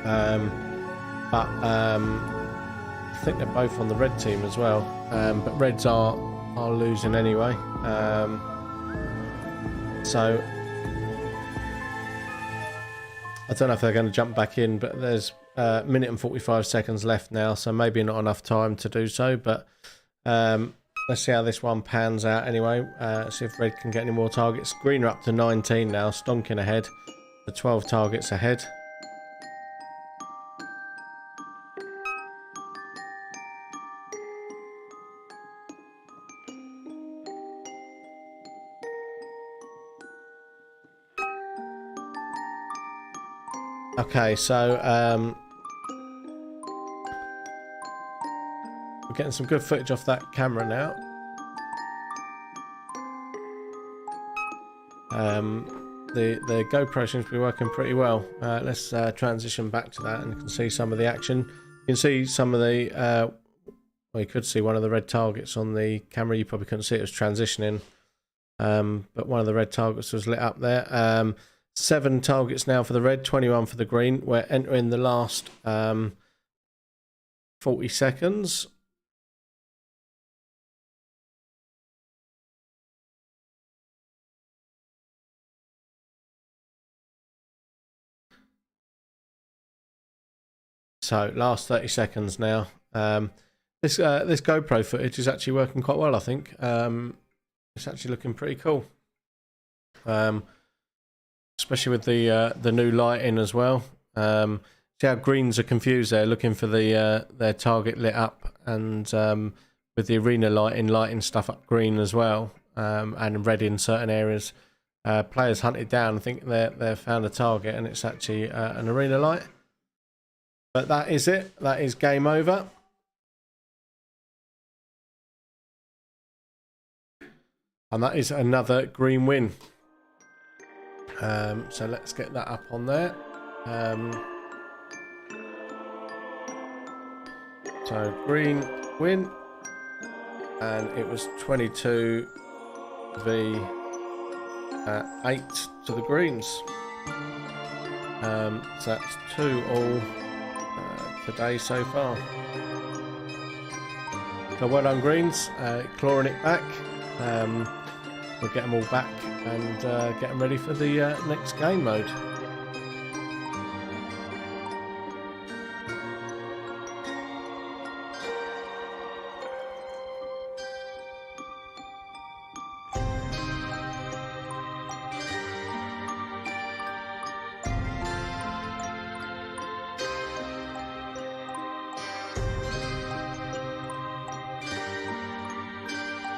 But I think they're both on the red team as well, but Reds are losing anyway. So I don't know if they're going to jump back in, but there's a minute and 45 seconds left now, so maybe not enough time to do so, but let's see how this one pans out anyway. See if red can get any more targets. Green are up to 19 now, stonking ahead, the 12 targets ahead. Okay, so we're getting some good footage off that camera now. The GoPro seems to be working pretty well. Let's transition back to that, and you can see some of the action. You can see some of the well, you could see one of the red targets on the camera. You probably couldn't see it was transitioning, but one of the red targets was lit up there. 7 targets now for the red, 21 for the green. We're entering the last 40 seconds. So last 30 seconds now. This GoPro footage is actually working quite well, I think. It's actually looking pretty cool. Especially with the new lighting as well. See how greens are confused there, looking for their target lit up, and with the arena lighting stuff up green as well, and red in certain areas. Players hunted down, I think they've found a target, and it's actually an arena light. But that is it. That is game over. And that is another green win. So let's get that up on there. So green win. And it was 22 v 8 to the greens. So that's 2-all today so far. So well done greens, clawing it back. We'll get them all back and get them ready for the next game mode.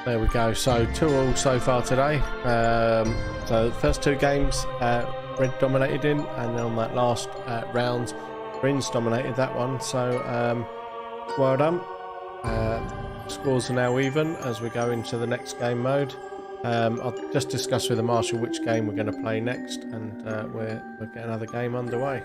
There we go, so 2-all so far today. So the first 2 games red dominated in, and then on that last round greens dominated that one, so well done. Scores are now even as we go into the next game mode. I'll just discuss with the marshal which game we're going to play next, and we'll get another game underway.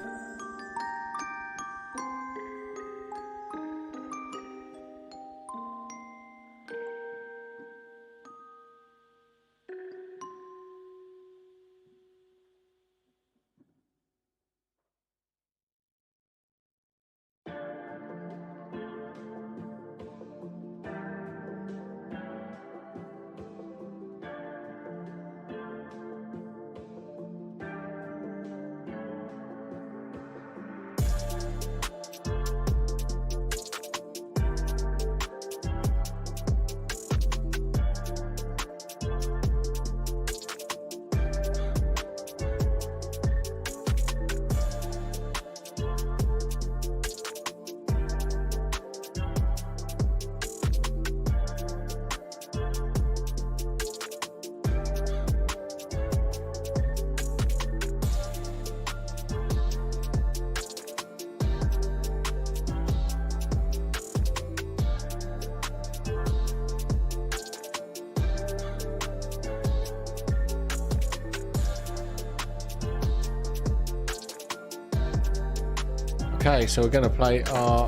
Okay, so we're going to play our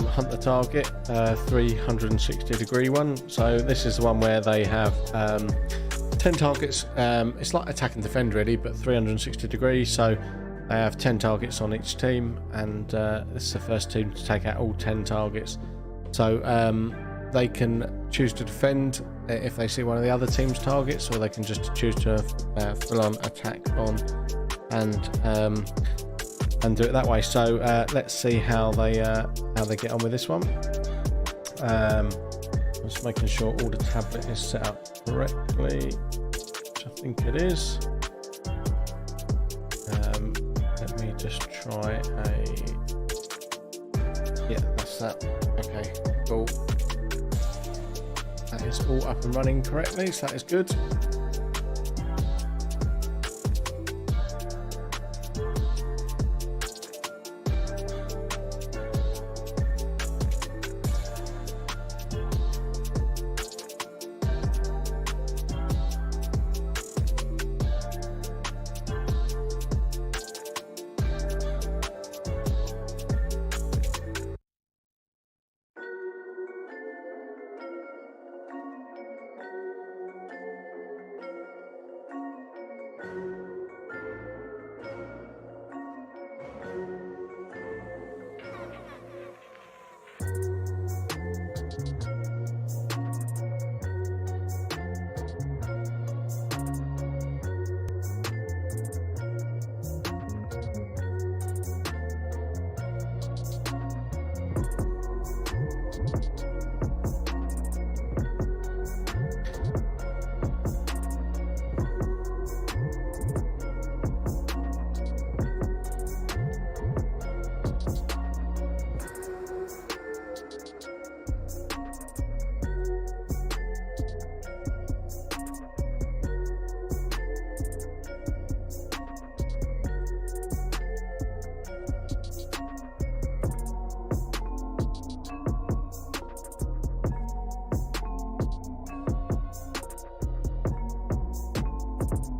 hunt the target 360 degree one. So this is the one where they have 10 targets. It's like attack and defend really, but 360 degrees. So they have 10 targets on each team, and this is the first team to take out all 10 targets. So they can choose to defend if they see one of the other team's targets, or they can just choose to full on attack on and do it that way. So let's see how they get on with this one. Just making sure all the tablet is set up correctly, which I think it is. Let me just try yeah, that's that. Okay, cool. That is all up and running correctly, so that is good.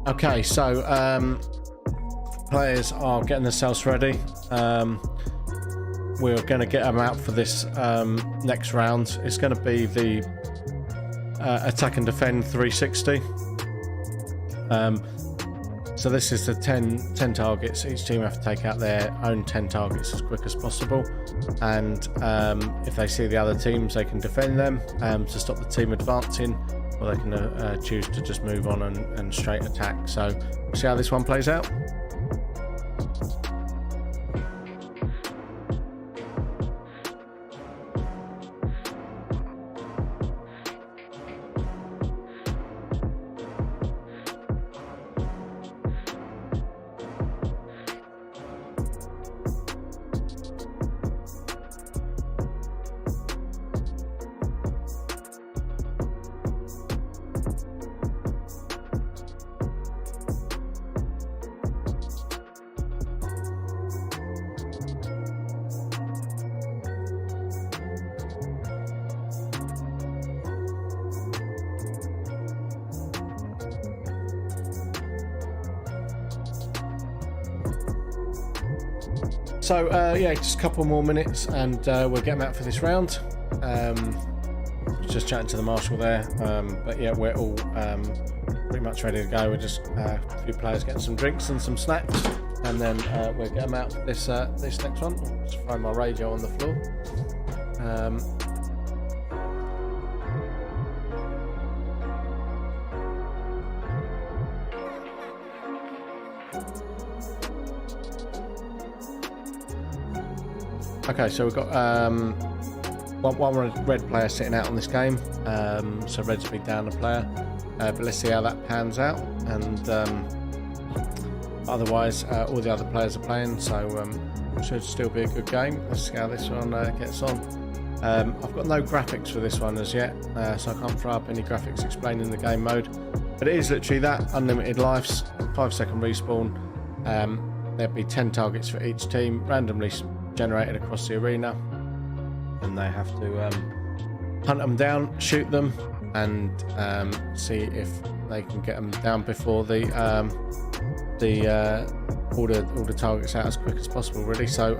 Okay, so players are getting themselves ready. We're going to get them out for this next round. It's going to be the attack and defend 360. So this is the 10 targets. Each team have to take out their own 10 targets as quick as possible. And if they see the other teams, they can defend them to stop the team advancing, or they can choose to just move on and straight attack. So we'll see how this one plays out. So yeah, just a couple more minutes and we'll get them out for this round. Just chatting to the marshal there, but yeah, we're all pretty much ready to go. We're just a few players getting some drinks and some snacks, and then we'll get them out for this next one. Just throw my radio on the floor. Okay, so we've got one red player sitting out on this game, so red's be down a player, but let's see how that pans out. And otherwise, all the other players are playing, so should still be a good game. Let's see how this one gets on. I've got no graphics for this one as yet, so I can't throw up any graphics explaining the game mode, but it is literally that: unlimited lives, 5-second respawn. There'll be 10 targets for each team, randomly generated across the arena, and they have to hunt them down, shoot them, and see if they can get them down before all the targets out as quick as possible, really. So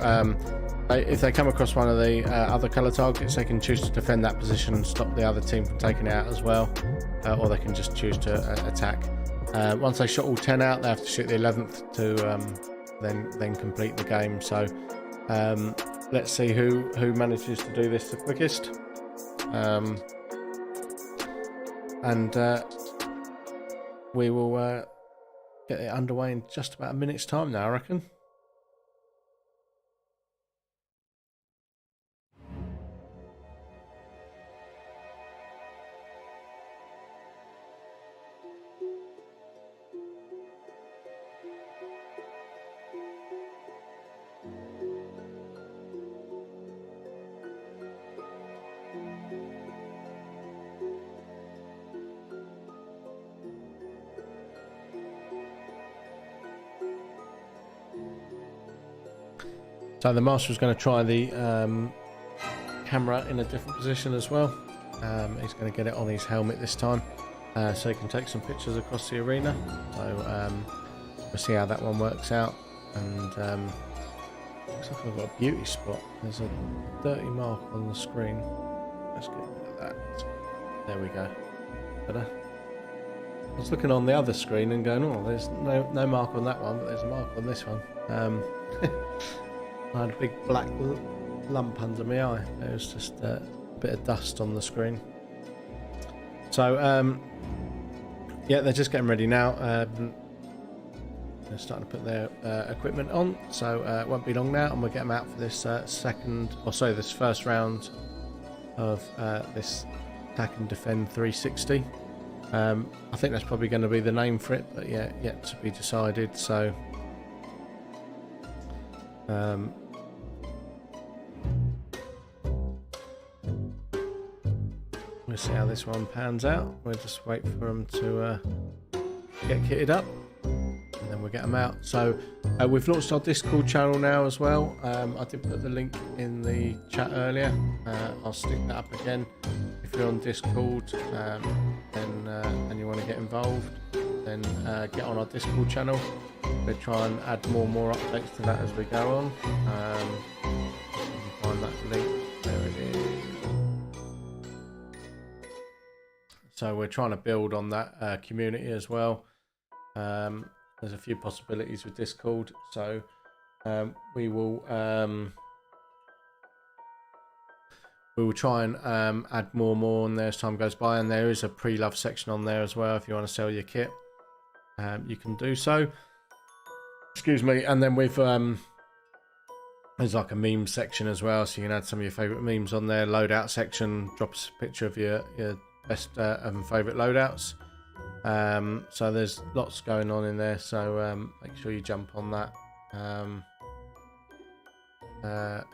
if they come across one of the other colour targets, they can choose to defend that position and stop the other team from taking it out as well, or they can just choose to attack. Once they shot all 10 out, they have to shoot the 11th to then complete the game. So let's see who manages to do this the quickest, and we will get it underway in just about a minute's time now, I reckon. So the marshal's going to try the camera in a different position as well. He's going to get it on his helmet this time, so he can take some pictures across the arena. So we'll see how that one works out. And looks like I've got a beauty spot. There's a dirty mark on the screen. Let's get rid of that. There we go. Better. I was looking on the other screen and going, oh, there's no mark on that one, but there's a mark on this one. I had a big black lump under my eye. It was just a bit of dust on the screen. So yeah, they're just getting ready now. They're starting to put their equipment on, so it won't be long now, and we'll get them out for this this first round of this attack and defend 360. I think that's probably going to be the name for it, but yeah, yet to be decided. So we'll see how this one pans out. We'll just wait for them to get kitted up, and then we'll get them out. So we've launched our Discord channel now as well. I did put the link in the chat earlier. I'll stick that up again. If you're on Discord and you want to get involved, then get on our Discord channel. We'll try and add more and more updates to that as we go on. You can find that link. There it is. So we're trying to build on that community as well. There's a few possibilities with Discord, so we will try and add more and more on there as time goes by, and there is a pre-love section on there as well. If you want to sell your kit, you can do so. Excuse me. And then we've there's like a meme section as well, so you can add some of your favorite memes on there. Loadout section, drop us a picture of your best and favorite loadouts. So there's lots going on in there, so make sure you jump on that.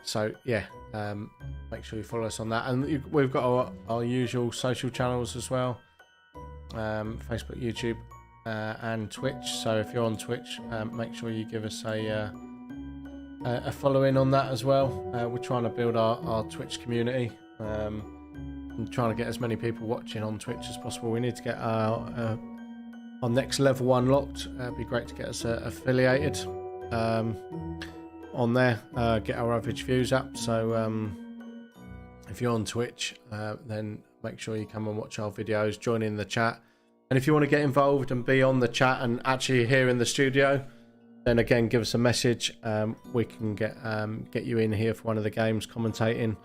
So yeah, make sure you follow us on that, and we've got our usual social channels as well, Facebook, YouTube, and Twitch. So if you're on Twitch, make sure you give us a following on that as well. We're trying to build our Twitch community, and trying to get as many people watching on Twitch as possible. We need to get our next level unlocked. It'd be great to get us affiliated on there, get our average views up. So if you're on Twitch, then make sure you come and watch our videos, join in the chat, and if you want to get involved and be on the chat and actually here in the studio, then again give us a message. We can get you in here for one of the games, commentating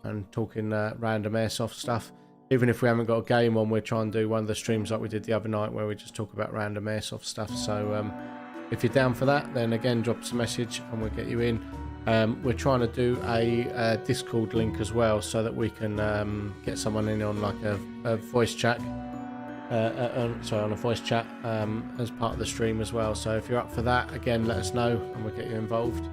and talking random airsoft stuff. Even if we haven't got a game on, we'll try and do one of the streams like we did the other night where we just talk about random airsoft stuff. So if you're down for that, then again drop us a message and we'll get you in. We're trying to do a Discord link as well, so that we can get someone in on like a voice chat, on a voice chat as part of the stream as well. So if you're up for that, again let us know and we'll get you involved.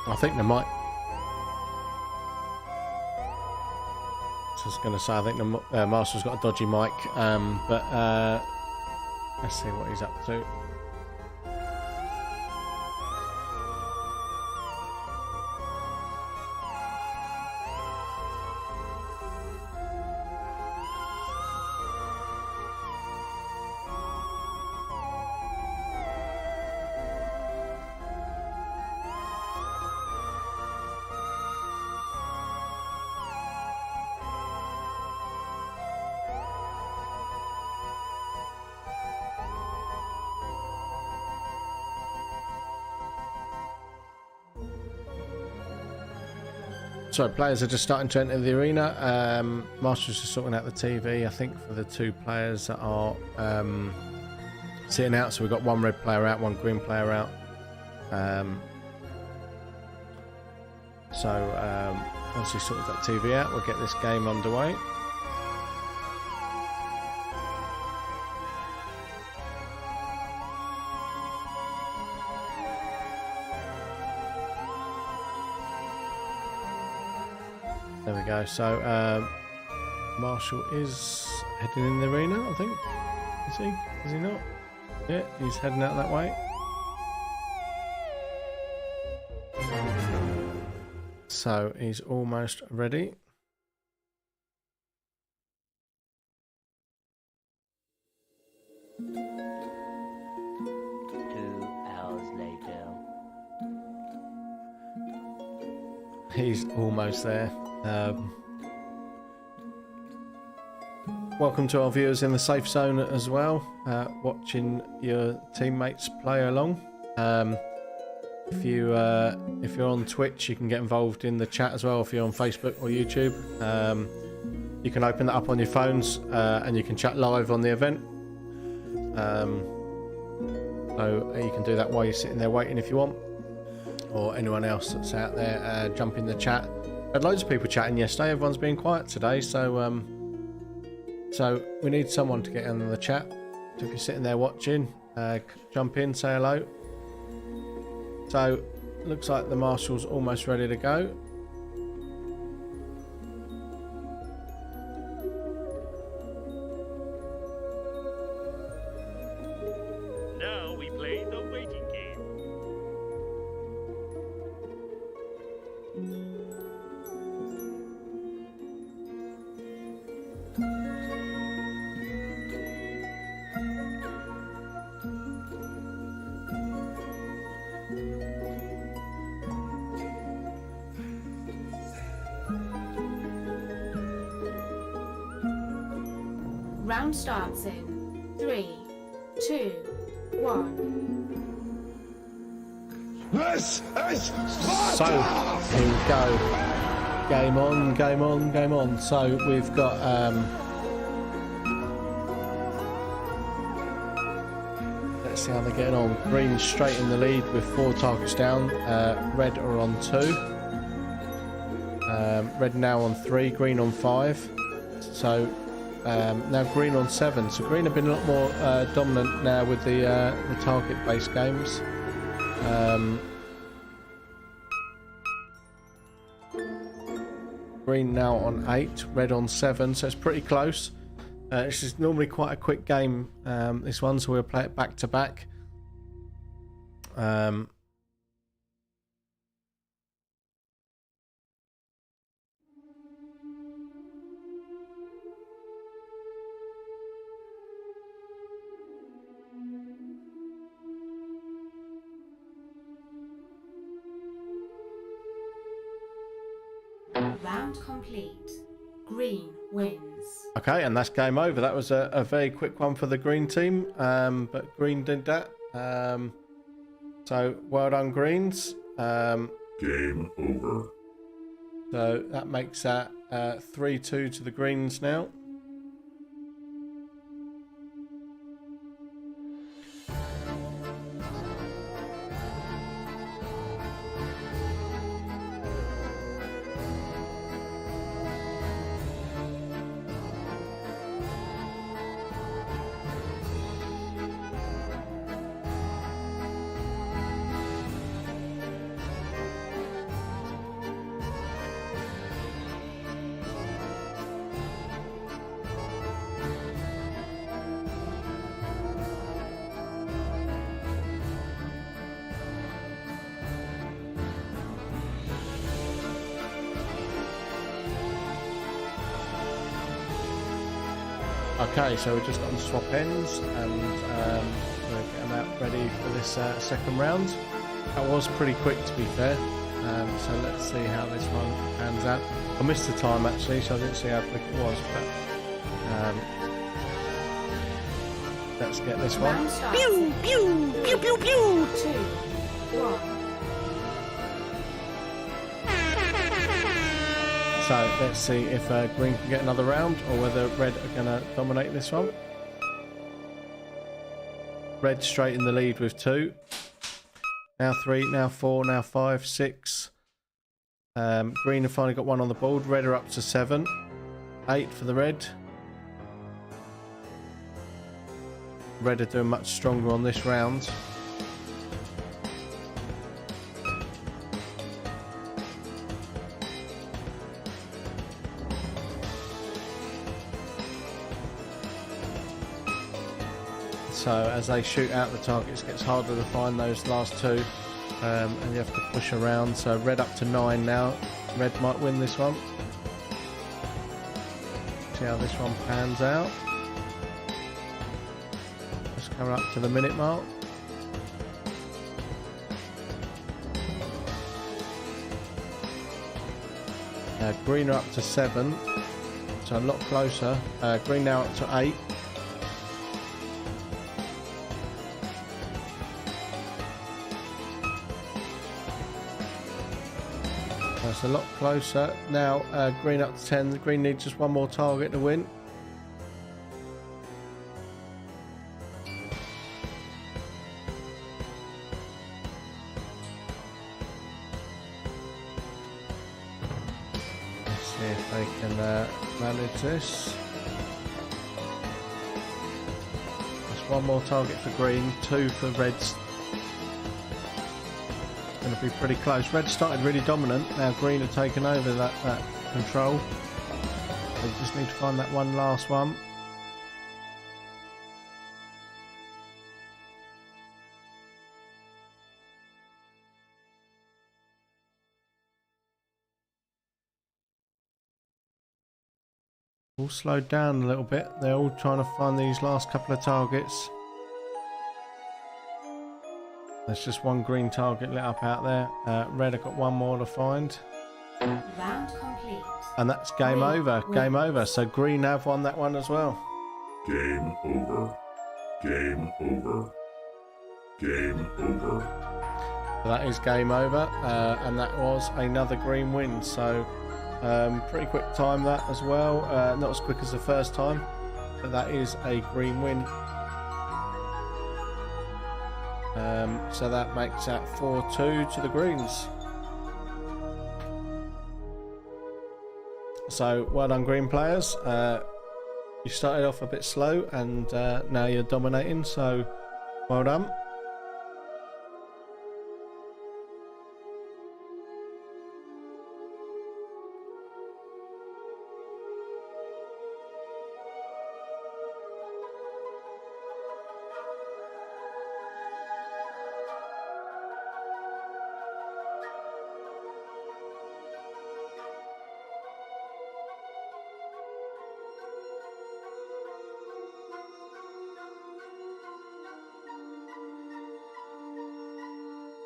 I think they might. So I was going to say, I think the Master's got a dodgy mic, but let's see what he's up to. So players are just starting to enter the arena. Master's just sorting out the TV, I think, for the two players that are sitting out. So we've got one red player out, one green player out. Once he sorted that TV out, we'll get this game underway. There we go. So Marshall is heading in the arena, I think. Is he? Is he not? Yeah, he's heading out that way. So he's almost ready. He's almost there. welcome to our viewers in the safe zone as well, watching your teammates play along. If you're on Twitch, you can get involved in the chat as well. If you're on Facebook or YouTube, you can open that up on your phones and you can chat live on the event. So you can do that while you're sitting there waiting if you want, or anyone else that's out there, jump in the chat. I had loads of people chatting yesterday. Everyone's been quiet today, so we need someone to get in the chat. So if you're sitting there watching, jump in, say hello. So looks like the marshal's almost ready to go. Now we play the waiting game. Round starts in 3, 2, 1. This is So here we go. Game on, game on, game on. So we've got let's see how they're getting on. Green straight in the lead with 4 targets down. Red are on 2. Red now on 3, green on 5. So now green on 7. So green have been a lot more dominant now with the target-based games. Green now on 8, red on 7, so it's pretty close. This is normally quite a quick game, this one, so we'll play it back to back. Round complete. Green wins. Okay, and that's game over. That was a very quick one for the green team, but green did that. So well done, greens. game over. So that makes that 3-2 to the greens now. Okay, so we're just on swap ends and we're getting out ready for this second round. That was pretty quick, to be fair. So let's see how this one pans out. I missed the time actually, so I didn't see how quick it was, but let's get this one. Round starts in Pew, pew, pew, pew. 2, 1. So let's see if green can get another round or whether red are going to dominate this one. Red straight in the lead with 2. Now 3, now 4, now 5, 6. Green have finally got 1 on the board. Red are up to 7. 8 for the red. Red are doing much stronger on this round. So as they shoot out the targets, it gets harder to find those last 2, and you have to push around. So red up to 9 now. Red might win this one. See how this one pans out. Just coming up to the minute mark. Green are up to 7. so a lot closer. Green now up to 8. That's a lot closer. Now green up to 10. Green needs just one more target to win. See if they can manage this. Just one more target for green, 2 for reds. Going to be pretty close. Red started really dominant. Now green have taken over that control. They just need to find that one last one. All slowed down a little bit. They're all trying to find these last couple of targets. There's just one green target lit up out there. Red have got one more to find. Round complete. And that's game over. Game over. So green have won that one as well. Game over. Game over. Game over. So that is game over. And that was another green win. So pretty quick time that as well. Not as quick as the first time, but that is a green win. So that makes that 4-2 to the greens. So well done, green players. You started off a bit slow and now you're dominating, so well done.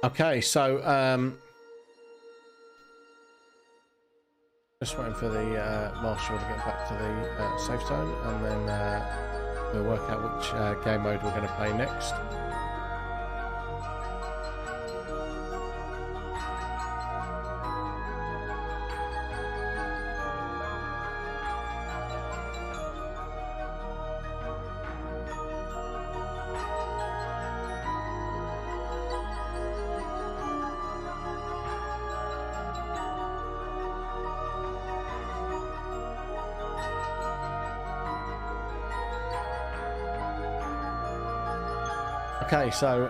Okay, so just waiting for the marshal to get back to the safe zone, and then we'll work out which game mode we're going to play next. Okay, so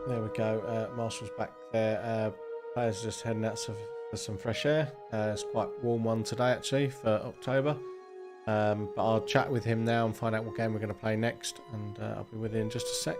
there we go. Marshall's back there. Players are just heading out for some fresh air. It's quite a warm one today, actually, for October. But I'll chat with him now and find out what game we're going to play next, and I'll be with you in just a sec.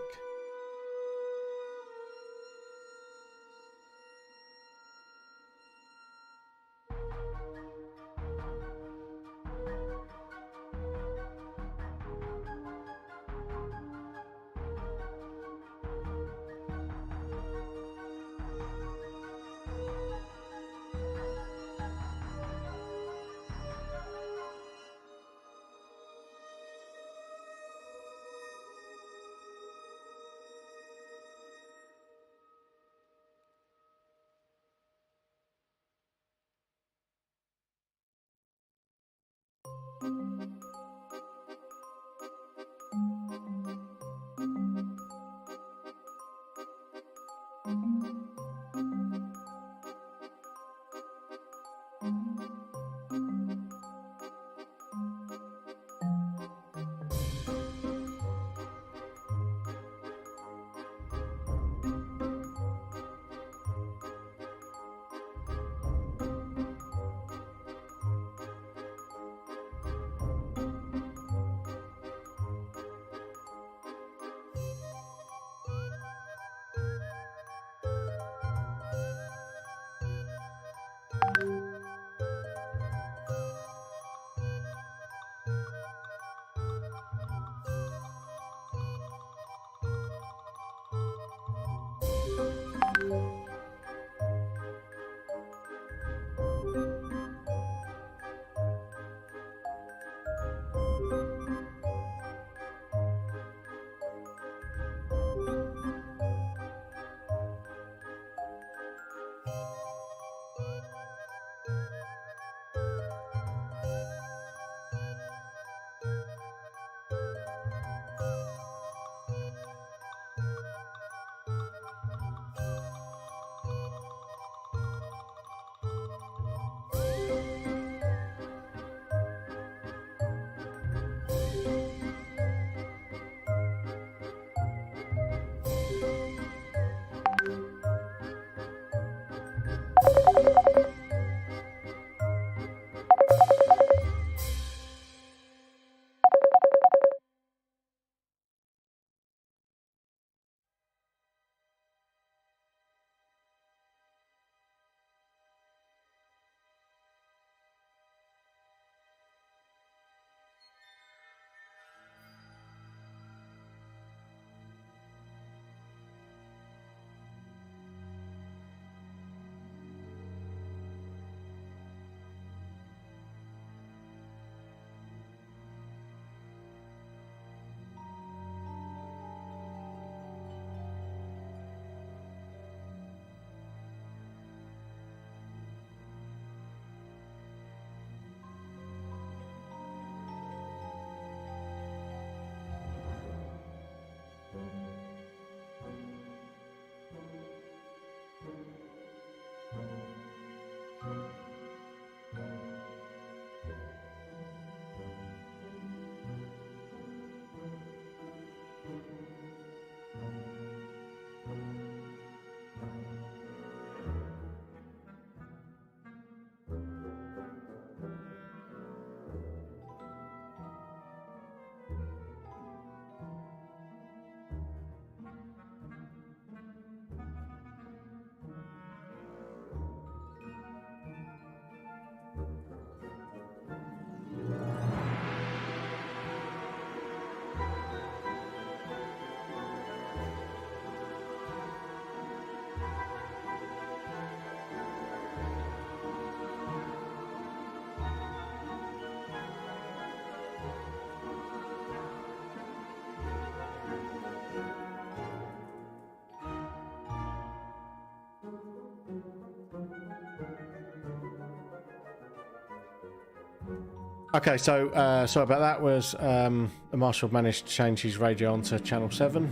Okay, so sorry about that. Was the marshal managed to change his radio on to channel 7,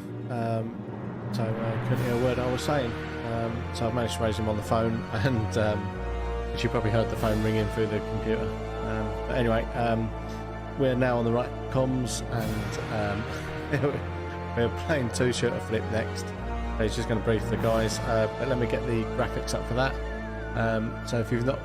so couldn't hear a word I was saying. So I've managed to raise him on the phone, and you probably heard the phone ringing through the computer. But anyway, we're now on the right comms, and we're playing two-shooter flip next. So he's just going to brief the guys, but let me get the graphics up for that. So if you've not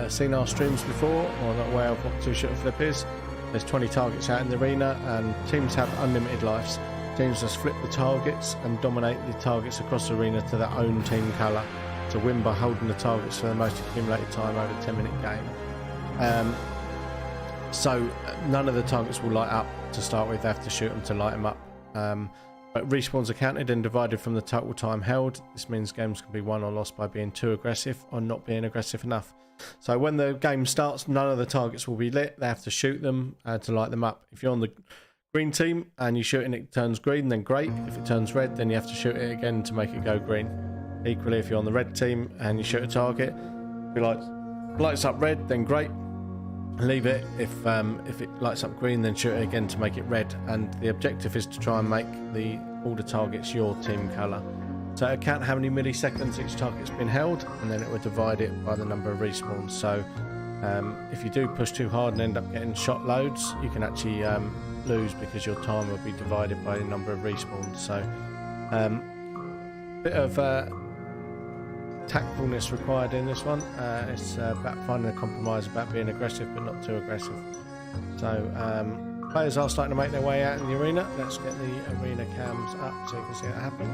seen our streams before or not aware of what two-shooter flip is, there's 20 targets out in the arena, and teams have unlimited lives. Teams just flip the targets and dominate the targets across the arena to their own team colour to win by holding the targets for the most accumulated time over a 10-minute game. So none of the targets will light up to start with. They have to shoot them to light them up. But respawns are counted and divided from the total time held. This means games can be won or lost by being too aggressive or not being aggressive enough. So when the game starts, none of the targets will be lit. They have to shoot them to light them up. If you're on the green team and you shoot and it turns green, then great. If it turns red, then you have to shoot it again to make it go green. Equally, if you're on the red team and you shoot a target, if it lights up red, then great. Leave it. If it lights up green, then shoot it again to make it red. And the objective is to try and make all the targets your team colour. So it'll count how many milliseconds each target's been held, and then it will divide it by the number of respawns. So if you do push too hard and end up getting shot loads, you can actually lose because your time will be divided by the number of respawns. So bit of tactfulness required in this one. It's about finding a compromise, about being aggressive but not too aggressive. So players are starting to make their way out in the arena. Let's get the arena cams up so you can see it happen.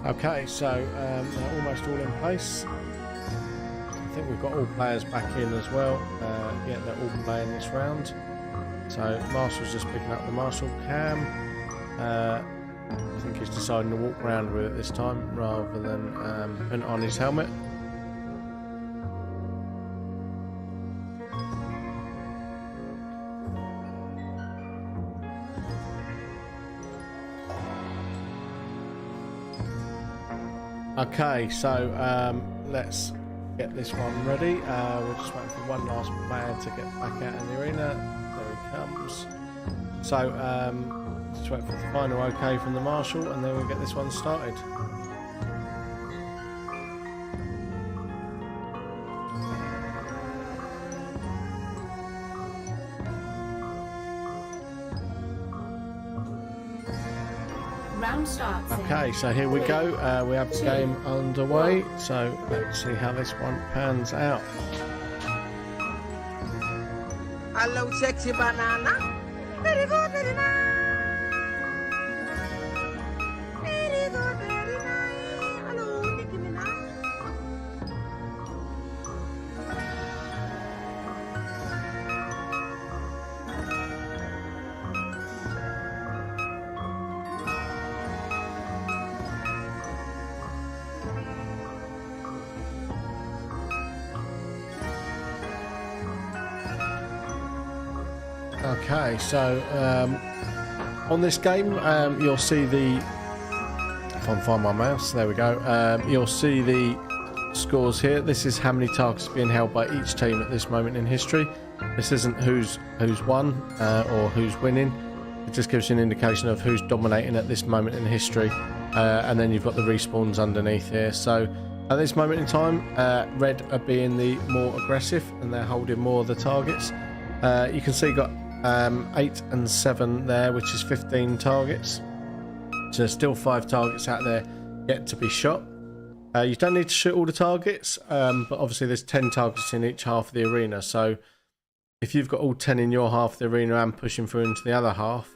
Okay, so they're almost all in place. I think we've got all players back in as well. Yeah, they're all playing this round. So Marshall's just picking up the Marshall cam. I think he's deciding to walk around with it this time rather than putting on his helmet. Okay, so let's get this one ready. We're just waiting for one last player to get back out in the arena. There he comes. So just wait for the final okay from the Marshal, and then we'll get this one started. Round starts. Okay, so here we go. We have the game underway. So let's see how this one pans out. Hello, sexy banana. Very good, very nice. Very good, very nice. Hello, Nicki Minaj. Okay, so on this game, you'll see the, if I can find my mouse, there we go, you'll see the scores here. This is how many targets are being held by each team at this moment in history. This isn't who's won or who's winning. It just gives you an indication of who's dominating at this moment in history, and then you've got the respawns underneath here. So at this moment in time, red are being the more aggressive and they're holding more of the targets. You can see got 8 and 7 there, which is 15 targets. So there's still 5 targets out there yet to be shot. You don't need to shoot all the targets, but obviously there's 10 targets in each half of the arena. So if you've got all 10 in your half of the arena and pushing through into the other half,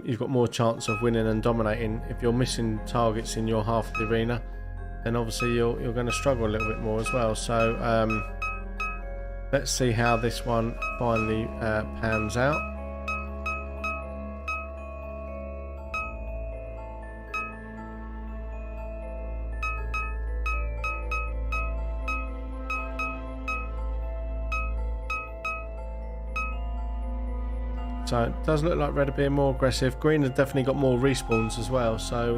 you've got more chance of winning and dominating. If you're missing targets in your half of the arena, then obviously you're going to struggle a little bit more as well. So let's see how this one finally pans out. So it does look like red are being more aggressive. Green has definitely got more respawns as well. So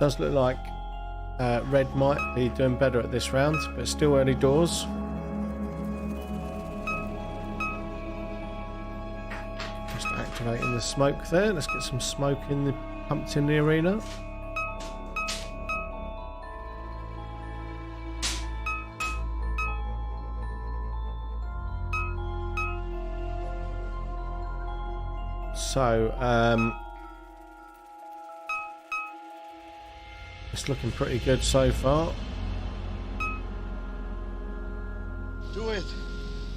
does look like red might be doing better at this round, but it's still early doors. Just activating the smoke there. Let's get some smoke in the pumped in the arena. So, it's looking pretty good so far. Do it!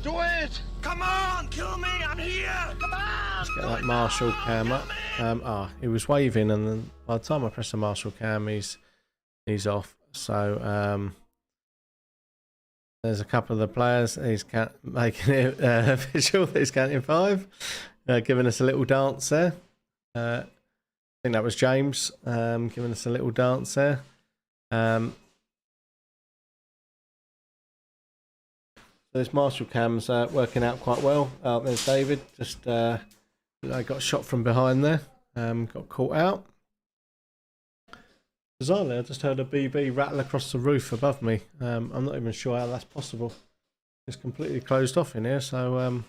Do it! Come on! Kill me! I'm here! Come on! Let's get that Marshall cam up. He was waving, and then by the time I press the Marshall cam, he's off. So, there's a couple of the players. He's making it official. He's counting 5. Giving us a little dance there. I think that was James giving us a little dance there. So this Marshall cam's working out quite well. There's David, just got shot from behind there, got caught out. Bizarrely, I just heard a BB rattle across the roof above me. I'm not even sure how that's possible. It's completely closed off in here, so I'm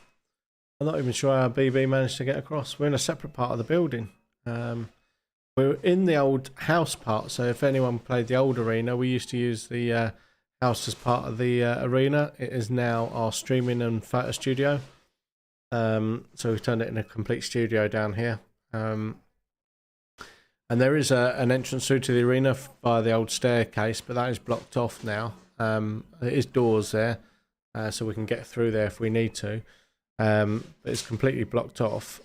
not even sure how BB managed to get across. We're in a separate part of the building. We're in the old house part, so if anyone played the old arena, we used to use the house as part of the arena. It is now our streaming and photo studio. So we've turned it into a complete studio down here. And there is an entrance through to the arena via the old staircase, but that is blocked off now. There is doors there, so we can get through there if we need to. But it's completely blocked off.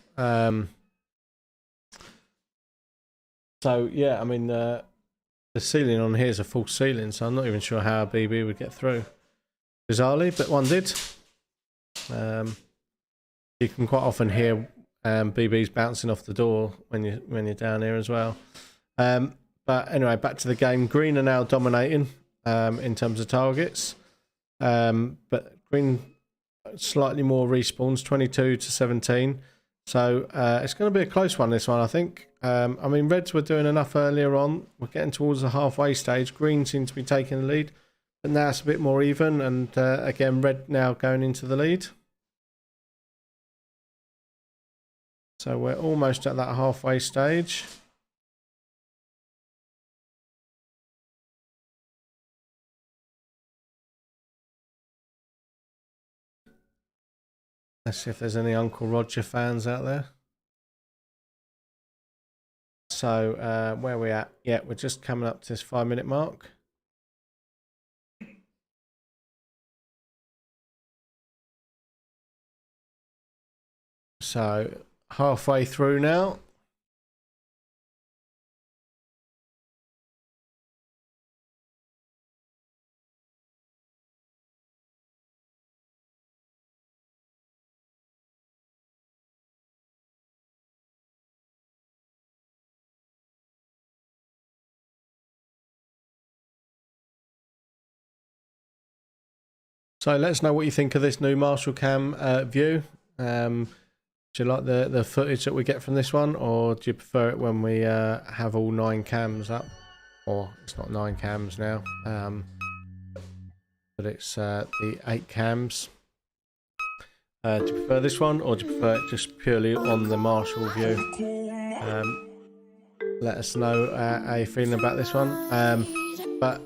So yeah, I mean the ceiling on here is a full ceiling, so I'm not even sure how a BB would get through. Bizarrely, but one did. You can quite often hear BBs bouncing off the door when you're down here as well. But anyway, back to the game. Green are now dominating in terms of targets, but green slightly more respawns, 22 to 17. So it's going to be a close one, this one, I think. I mean, reds were doing enough earlier on. We're getting towards the halfway stage. Green seems to be taking the lead, but now it's a bit more even. And again, red now going into the lead. So we're almost at that halfway stage. Let's see if there's any Uncle Roger fans out there. So where are we at? Yeah, we're just coming up to this 5-minute mark. So halfway through now. So let us know what you think of this new Marshall Cam view. Do you like the footage that we get from this one, or do you prefer it when we have all 9 cams up? Or it's not 9 cams now, but it's the 8 cams. Do you prefer this one, or do you prefer it just purely on the Marshall view? Let us know how you're feeling about this one. But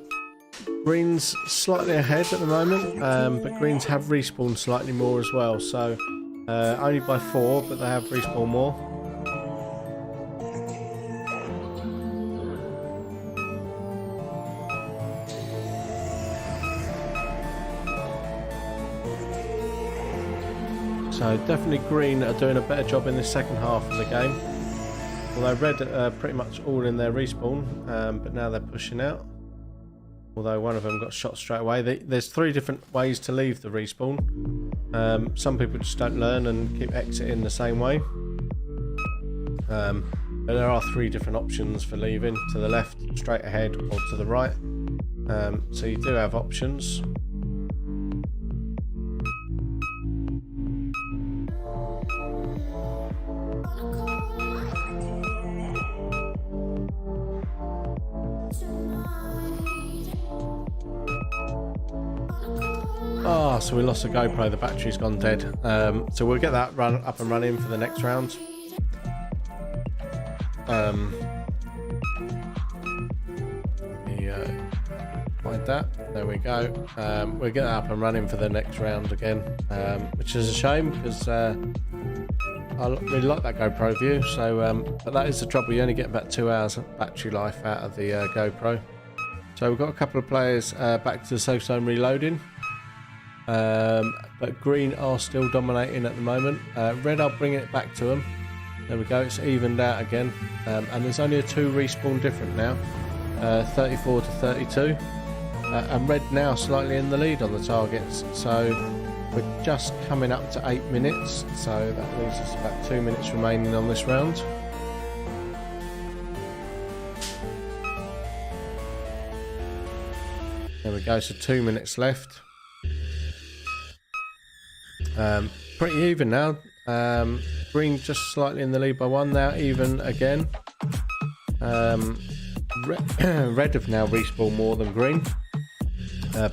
green's slightly ahead at the moment, but greens have respawned slightly more as well, so only by 4, but they have respawned more. So definitely green are doing a better job in the second half of the game. Although red are pretty much all in their respawn, but now they're pushing out. Although one of them got shot straight away. There's 3 different ways to leave the respawn. Some people just don't learn and keep exiting the same way. But there are 3 different options for leaving: to the left, straight ahead, or to the right. So you do have options. So we lost the GoPro, the battery's gone dead. So we'll get that up and running for the next round. Find that. There we go. We'll get that up and running for the next round again, which is a shame because I really like that GoPro view. So, but that is the trouble. You only get about 2 hours of battery life out of the GoPro. So we've got a couple of players back to the safe zone reloading. But green are still dominating at the moment. Red are bringing it back to them. There we go, it's evened out again. And there's only a 2 respawn different now, 34 to 32. And red now slightly in the lead on the targets. So we're just coming up to 8 minutes. So that leaves us about 2 minutes remaining on this round. There we go, so 2 minutes left. Pretty even now. Green just slightly in the lead by 1 now, even again. Red have now respawned more than green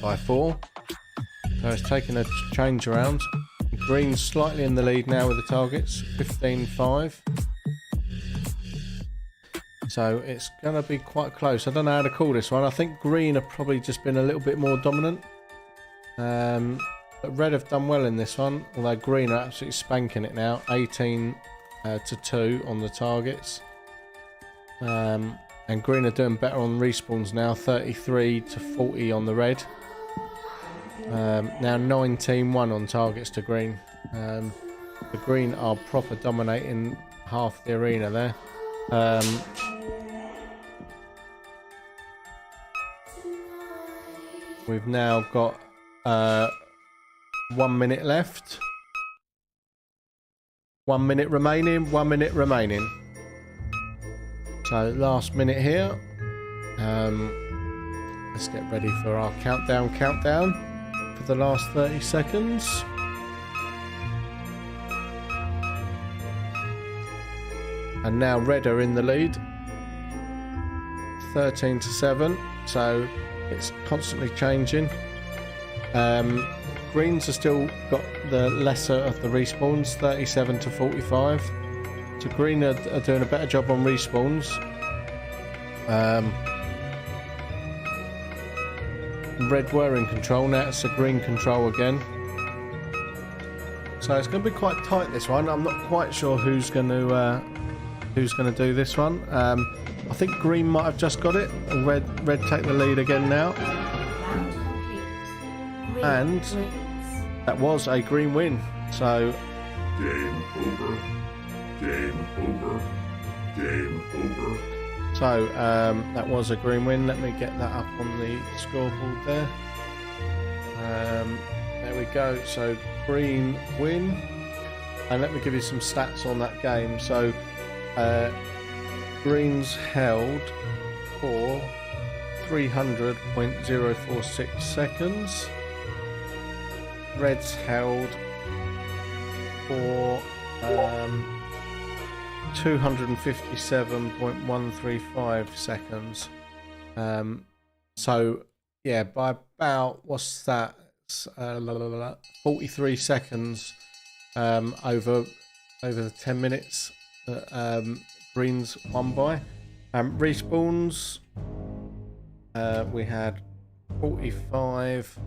by 4. So it's taken a change around. Green's slightly in the lead now with the targets, 15-5. So it's going to be quite close. I don't know how to call this one. I think green have probably just been a little bit more dominant. But red have done well in this one, although green are absolutely spanking it now, 18 to 2 on the targets. And green are doing better on respawns now, 33 to 40 on the red. Now 19-1 on targets to green. The green are proper dominating half the arena there. We've now got 1 minute left. 1 minute remaining. 1 minute remaining. So last minute here. Let's get ready for our countdown for the last 30 seconds. And now red are in the lead. 13 to 7. So it's constantly changing. Greens have still got the lesser of the respawns, 37 to 45. So green are doing a better job on respawns. Red were in control, now it's a green control again. So it's going to be quite tight, this one. I'm not quite sure who's going to do this one. I think green might have just got it. Red take the lead again now. And that was a green win. So Game over. Game over. Game over. So that was a green win. Let me get that up on the scoreboard there. There we go. So green win. And let me give you some stats on that game. So greens held for 300.046 seconds. Reds held for 257.135 seconds. So yeah, by about, what's that, 43 seconds over the 10 minutes that greens won by. Respawns, we had 45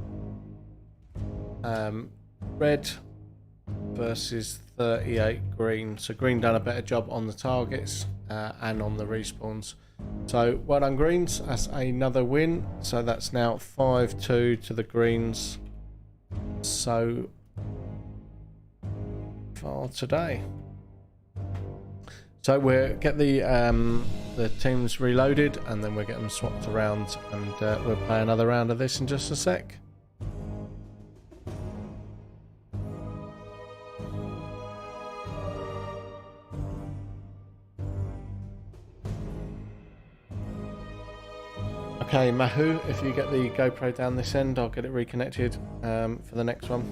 red versus 38 green. So green done a better job on the targets and on the respawns. So well done greens, that's another win. So that's now 5-2 to the greens. So for today. So we'll get the teams reloaded, and then we'll get them swapped around, and we'll play another round of this in just a sec. Okay, Mahu, if you get the GoPro down this end, I'll get it reconnected for the next one.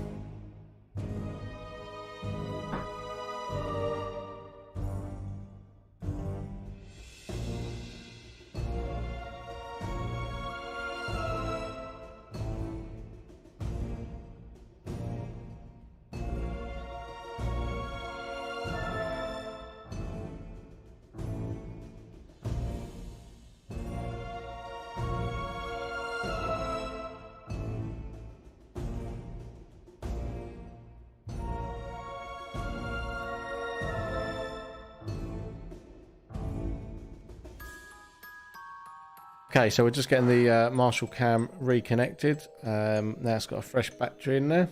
Okay, so we're just getting the Marshall cam reconnected. Now it's got a fresh battery in there.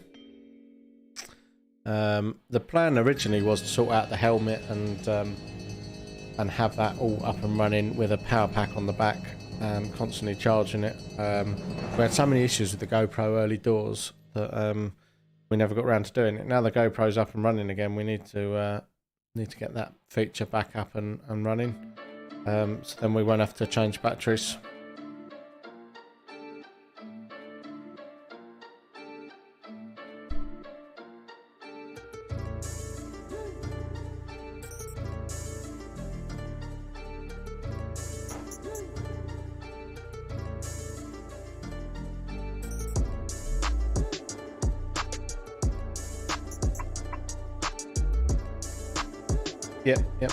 The plan originally was to sort out the helmet and have that all up and running with a power pack on the back, constantly charging it. We had so many issues with the GoPro early doors that we never got around to doing it. Now the GoPro's up and running again, we need to get that feature back up and running. So then we won't have to change batteries. Yep.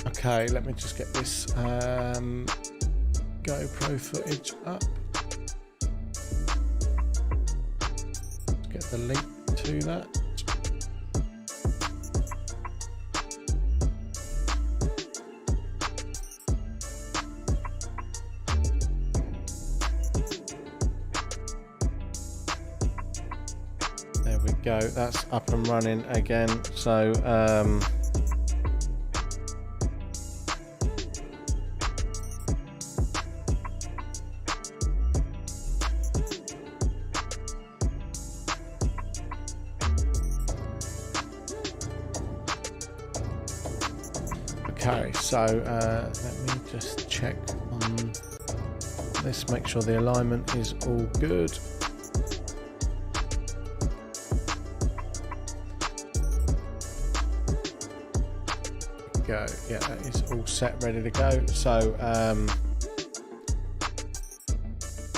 Okay, let me just get this GoPro footage up. Let's get the link to that. There we go, that's up and running again. So okay, so let me just check on this, make sure the alignment is all good. Go, yeah, that is all set, ready to go. So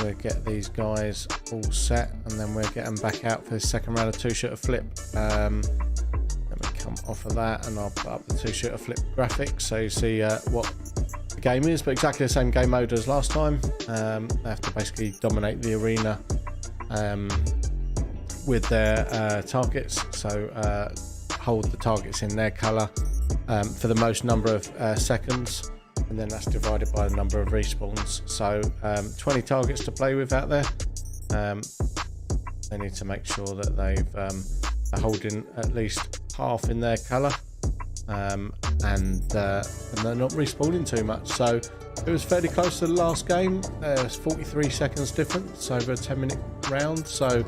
we'll get these guys all set, and then we'll get them back out for the second round of two-shooter flip. Let me come off of that, and I'll put up the two-shooter flip graphics so you see what the game is, but exactly the same game mode as last time. They have to basically dominate the arena with their targets, so hold the targets in their colour for the most number of seconds, and then that's divided by the number of respawns. So 20 targets to play with out there. They need to make sure that they're holding at least half in their colour, and they're not respawning too much. So it was fairly close to the last game. It was 43 seconds difference over a 10-minute round, so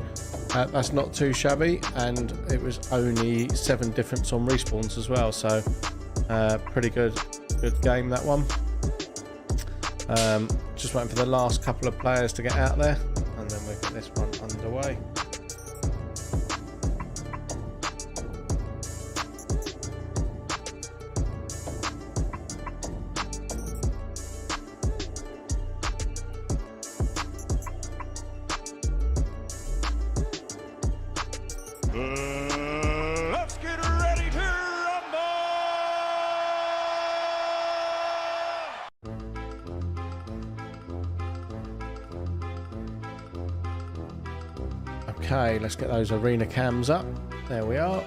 that's not too shabby, and it was only 7 difference on respawns as well, so pretty good game, that one. Just waiting for the last couple of players to get out there, and then we'll get this one underway. Let's get ready to rumble! Okay, let's get those arena cams up. There we are.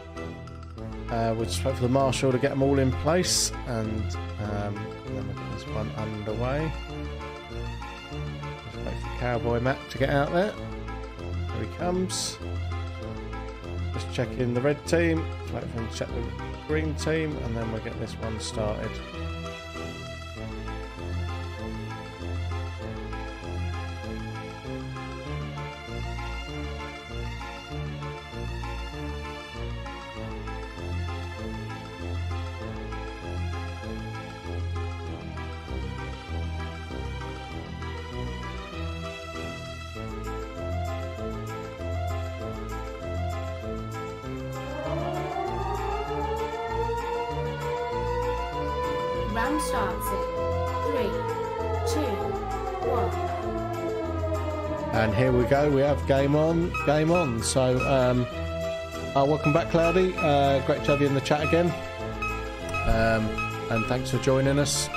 We'll just wait for the marshal to get them all in place, and then we'll get this one underway. Just wait for Cowboy Matt to get out there. Here he comes. Just check in the red team. Just wait for him to check the green team, and then we'll get this one started. Round starts in 3, 2, 1. And here we go. We have game on, game on. So, welcome back, Cloudy. Great to have you in the chat again. And thanks for joining us.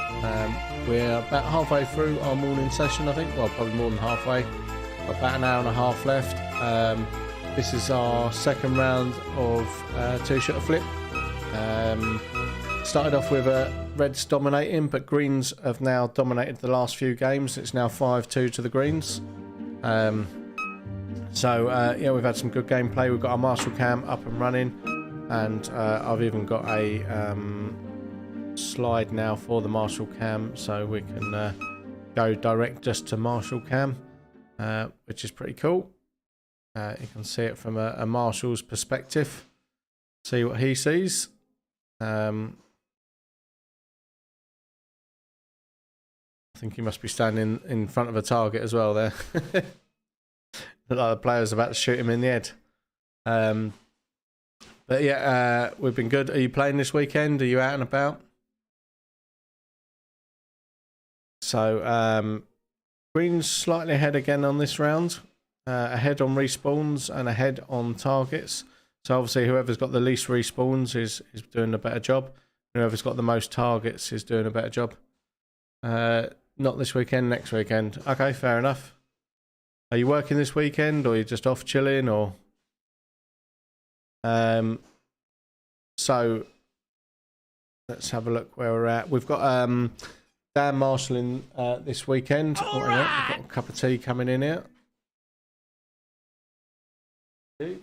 We're about halfway through our morning session, I think. Well, probably more than halfway. About an hour and a half left. This is our second round of two-shooter flip. Started off with reds dominating, but greens have now dominated the last few games. It's now 5-2 to the greens. Yeah, we've had some good gameplay. We've got our martial cam up and running, and I've even got a slide now for the martial cam, so we can go direct just to martial cam, which is pretty cool. You can see it from a marshal's perspective, see what he sees. I think he must be standing in front of a target as well there. Look like the player's about to shoot him in the head. But yeah, we've been good. Are you playing this weekend? Are you out and about? So, green's slightly ahead again on this round. Ahead on respawns and ahead on targets. So obviously whoever's got the least respawns is doing a better job. Whoever's got the most targets is doing a better job. Not this weekend, next weekend. Okay, fair enough. Are you working this weekend, or are you just off chilling, or? So let's have a look where we're at. We've got Dan marshalling this weekend. Oh, we've got a cup of tea coming in here. There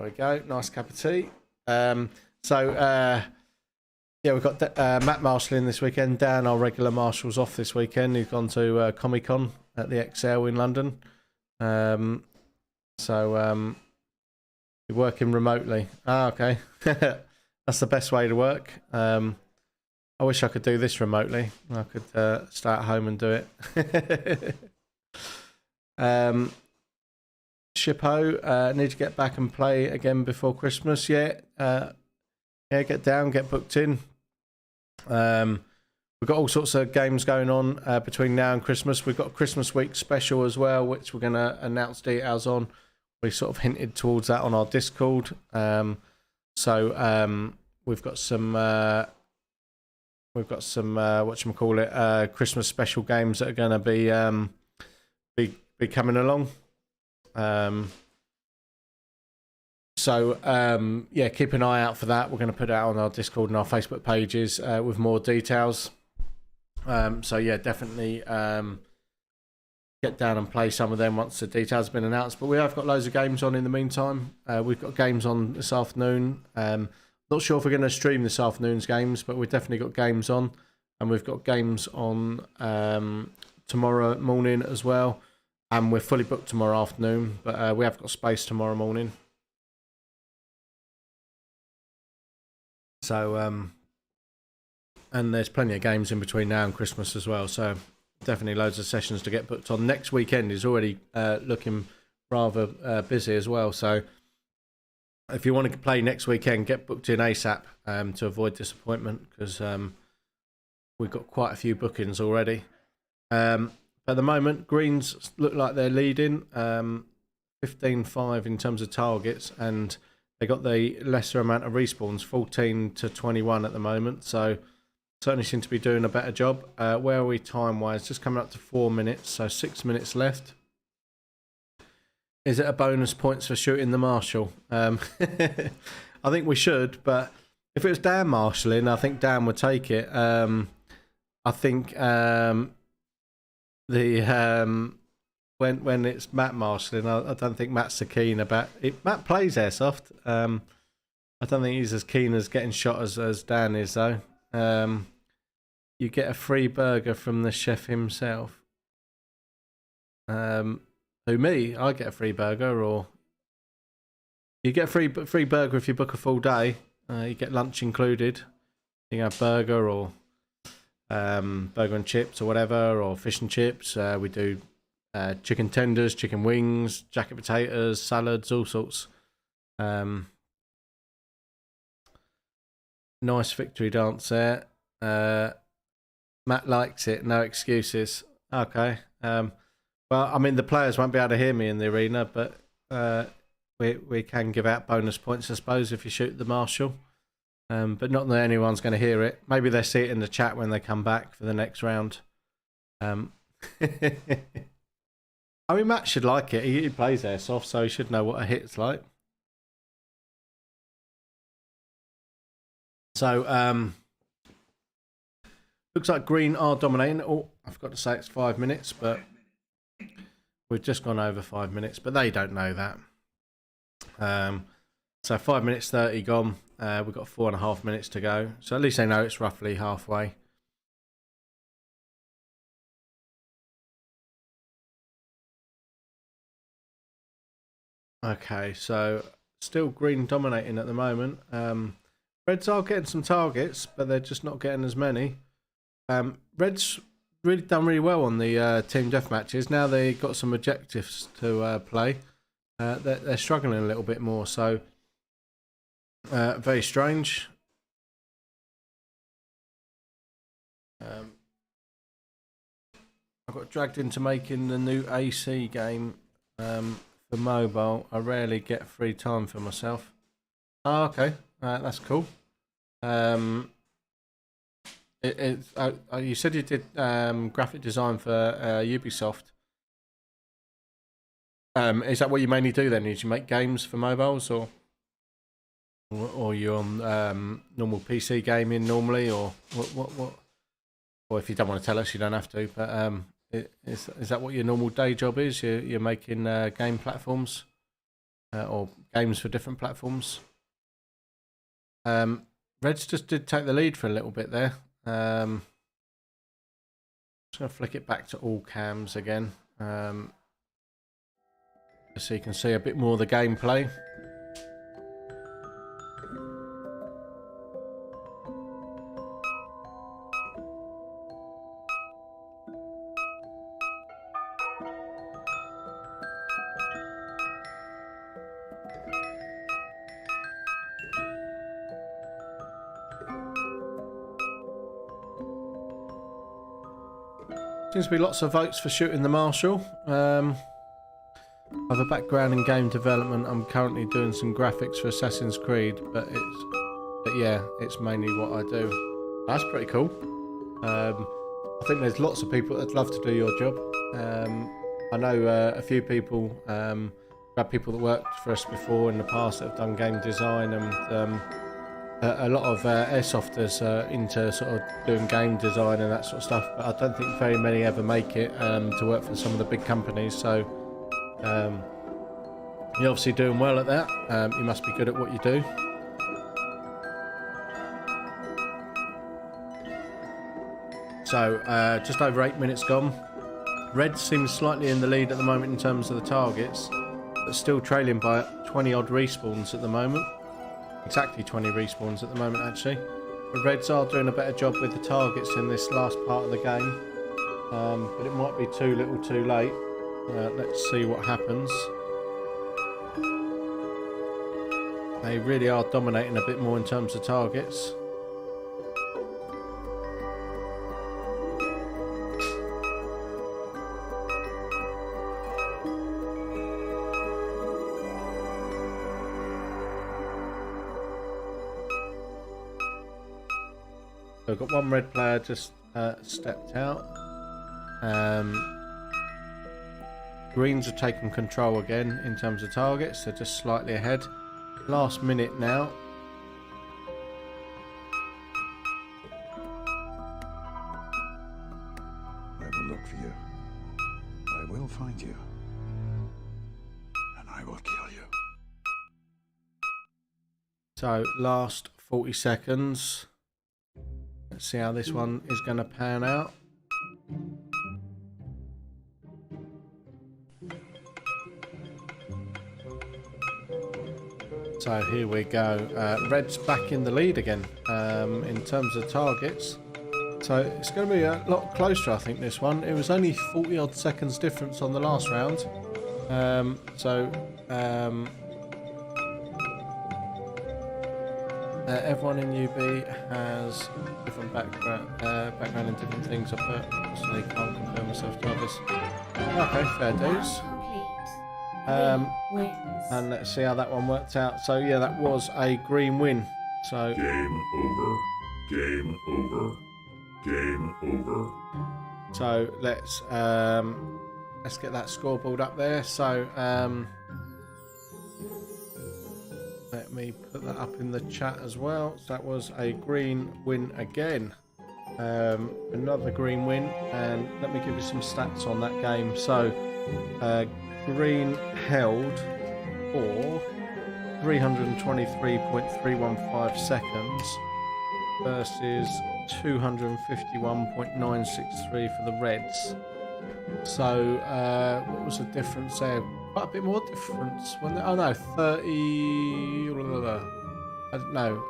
we go. Nice cup of tea. Yeah, we've got Matt marshalling this weekend. Dan, our regular marshal's off this weekend. He's gone to Comic-Con at the XL in London. You're working remotely. Ah, okay. That's the best way to work. I wish I could do this remotely. I could stay at home and do it. Shippo, need to get back and play again before Christmas. Yeah, get down, get booked in. We've got all sorts of games going on between now and Christmas. We've got a Christmas week special as well, which we're going to announce details on. We sort of hinted towards that on our Discord. We've got some whatchamacallit, Christmas special games that are going to be coming along. Yeah, keep an eye out for that. We're going to put it out on our Discord and our Facebook pages with more details. Yeah, definitely get down and play some of them once the details have been announced. But we have got loads of games on in the meantime. We've got games on this afternoon. Not sure if we're going to stream this afternoon's games, but we've definitely got games on. And we've got games on tomorrow morning as well. And we're fully booked tomorrow afternoon, but we have got space tomorrow morning. So, and there's plenty of games in between now and Christmas as well. So definitely loads of sessions to get booked on. Next weekend is already looking rather busy as well. So if you want to play next weekend, get booked in ASAP to avoid disappointment, because we've got quite a few bookings already. At the moment, greens look like they're leading 15-5 in terms of targets, and they got the lesser amount of respawns, 14 to 21 at the moment. So certainly seem to be doing a better job. Where are we time-wise? Just coming up to 4 minutes, so 6 minutes left. Is it a bonus points for shooting the marshal? I think we should, but if it was Dan marshalling, I think Dan would take it. I think when it's Matt marshalling, I don't think Matt's so keen about it. Matt plays Airsoft. I don't think he's as keen as getting shot as Dan is, though. You get a free burger from the chef himself. Who, me? I get a free burger, or you get a free burger if you book a full day. You get lunch included. You can have burger or burger and chips or whatever, or fish and chips. We do chicken tenders, chicken wings, jacket potatoes, salads, all sorts. Nice victory dance there. Matt likes it. No excuses. Okay. Well, I mean, the players won't be able to hear me in the arena, but we can give out bonus points, I suppose, if you shoot the marshal. But not that anyone's going to hear it. Maybe they see it in the chat when they come back for the next round. I mean, Matt should like it. He plays Airsoft, so he should know what a hit's like. So, looks like green are dominating. Oh, I forgot to say it's 5 minutes, but we've just gone over 5 minutes, but they don't know that. So 5 minutes 30 gone. We've got 4.5 minutes to go. So at least they know it's roughly halfway. Okay, so still green dominating at the moment. Reds are getting some targets, but they're just not getting as many. Reds really done really well on the team death matches. Now they've got some objectives to play. They're struggling a little bit more, so very strange. I got dragged into making the new AC game for mobile. I rarely get free time for myself. Oh, okay. That's cool. You said you did graphic design for Ubisoft. Is that what you mainly do then? Is you make games for mobiles, or you're on normal PC gaming normally, or what? Or if you don't want to tell us, you don't have to. But is that what your normal day job is? You're making game platforms or games for different platforms. Reds just did take the lead for a little bit there. Just going to flick it back to all cams again, so you can see a bit more of the gameplay. Seems to be lots of votes for shooting the marshal. I have a background in game development. I'm currently doing some graphics for Assassin's Creed, but yeah, it's mainly what I do. That's pretty cool. I think there's lots of people that'd love to do your job. I know a few people, we had people that worked for us before in the past that have done game design, and a lot of airsofters are into sort of doing game design and that sort of stuff, but I don't think very many ever make it to work for some of the big companies. So you're obviously doing well at that. You must be good at what you do. So just over 8 minutes gone. Red seems slightly in the lead at the moment in terms of the targets, but still trailing by 20 odd respawns at the moment. Exactly 20 respawns at the moment, actually. The Reds are doing a better job with the targets in this last part of the game, but it might be too little too late. Let's see what happens. They really are dominating a bit more in terms of targets. So I've got one red player just stepped out. Greens have taken control again in terms of targets. They're just slightly ahead. Last minute now. will find you. And I will kill you. So, last 40 seconds. Let's see how this one is going to pan out. So here we go. Red's back in the lead again in terms of targets. So it's going to be a lot closer, I think, this one. It was only 40 odd seconds difference on the last round. Everyone in UB has different background and different things. I put, so they can't compare myself to others. Okay, fair dues. And let's see how that one worked out. So yeah, that was a green win. So Game over. Game over. Game over. So let's get that scoreboard up there. So let me put that up in the chat as well. So that was a green win again. Another green win, and let me give you some stats on that game. So green held for 323.315 seconds versus 251.963 for the Reds. So what was the difference there? Quite a bit more difference. Oh no, 30. I don't know.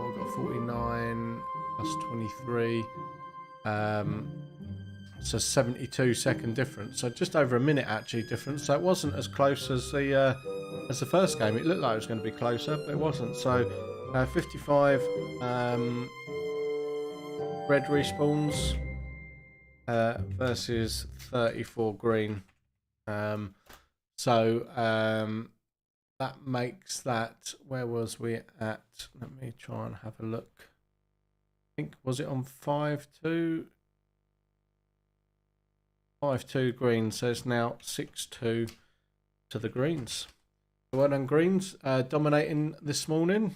We've got 49 plus 23. So 72-second difference. So just over a minute actually difference. So it wasn't as close as the first game. It looked like it was going to be closer, but it wasn't. So 55 red respawns versus 34 green. That makes that, where was we at? Let me try and have a look. I think, was it on 5-2? 5-2 greens, so it's now 6-2 to the greens. Well done, greens, dominating this morning.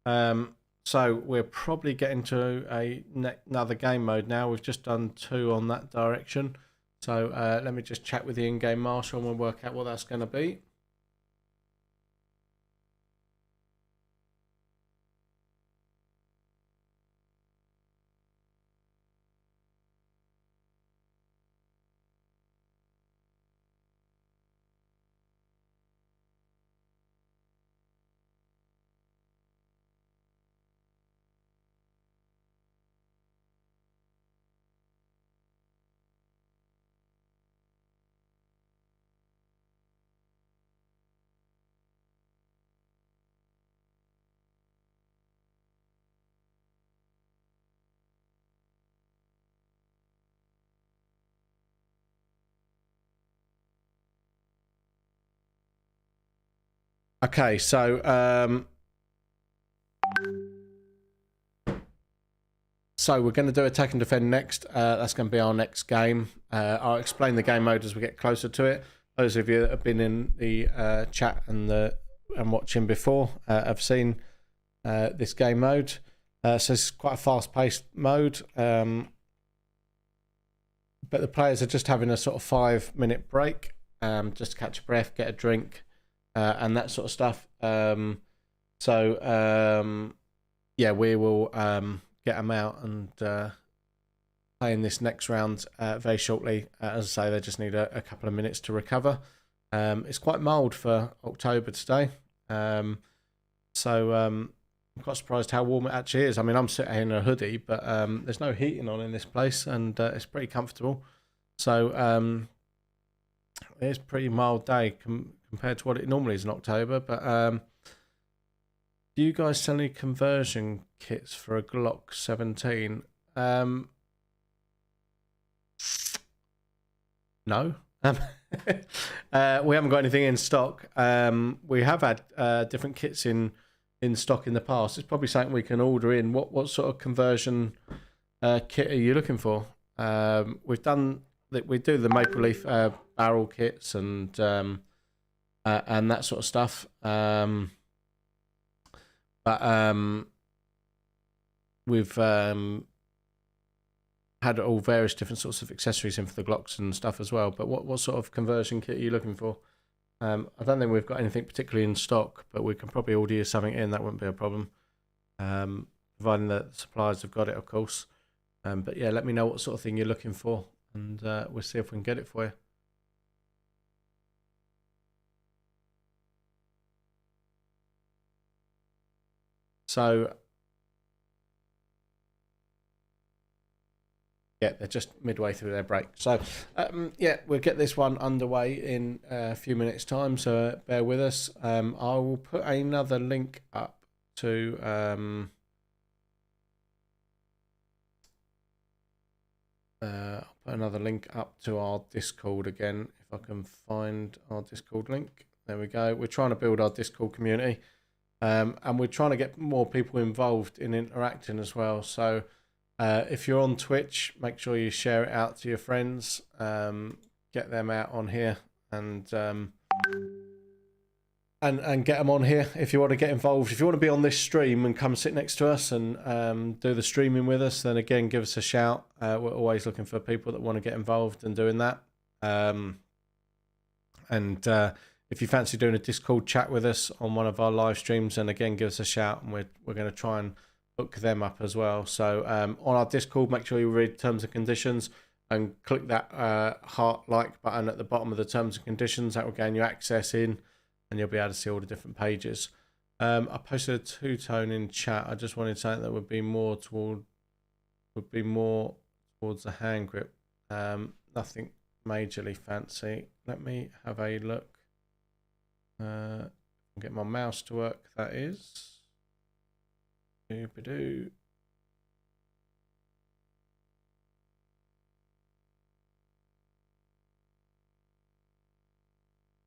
So we're probably getting to another game mode now. We've just done 2 on that direction. So let me just chat with the in-game marshal and we'll work out what that's going to be. Okay, so we're going to do attack and defend next. That's going to be our next game. I'll explain the game mode as we get closer to it. Those of you that have been in the chat and watching before have seen this game mode. So it's quite a fast-paced mode, but the players are just having a sort of 5-minute break, just to catch a breath, get a drink. And that sort of stuff. Yeah, we will get them out and play in this next round very shortly. As I say, they just need a couple of minutes to recover. It's quite mild for October today. I'm quite surprised how warm it actually is. I mean, I'm sitting in a hoodie, but there's no heating on in this place, and it's pretty comfortable. So it's a pretty mild day compared to what it normally is in October. But do you guys sell any conversion kits for a Glock 17? No. We haven't got anything in stock. We have had different kits in stock in the past. It's probably something we can order in. What sort of conversion kit are you looking for? We do the Maple Leaf barrel kits and that sort of stuff. We've had all various different sorts of accessories in for the Glocks and stuff as well. But what sort of conversion kit are you looking for? I don't think we've got anything particularly in stock, but we can probably order you something in. That wouldn't be a problem, providing that suppliers have got it, of course. But yeah, let me know what sort of thing you're looking for, and we'll see if we can get it for you. So yeah, they're just midway through their break. So yeah, we'll get this one underway in a few minutes' time, so bear with us. I will put another link up to I'll put another link up to our Discord again, if I can find our Discord link. There we go. We're trying to build our Discord community, and we're trying to get more people involved in interacting as well. So if you're on Twitch, make sure you share it out to your friends, get them out on here, and get them on here if you want to get involved. If you want to be on this stream and come sit next to us and do the streaming with us, then again, give us a shout. We're always looking for people that want to get involved and doing that. If you fancy doing a Discord chat with us on one of our live streams, then again, give us a shout, and we're going to try and hook them up as well. So on our Discord, make sure you read terms and conditions and click that heart like button at the bottom of the terms and conditions. That will gain you access in, and you'll be able to see all the different pages. I posted a two-tone in chat. I just wanted something that would be more towards the hand grip. Nothing majorly fancy. Let me have a look. Get my mouse to work. That is. Doop-a-doo.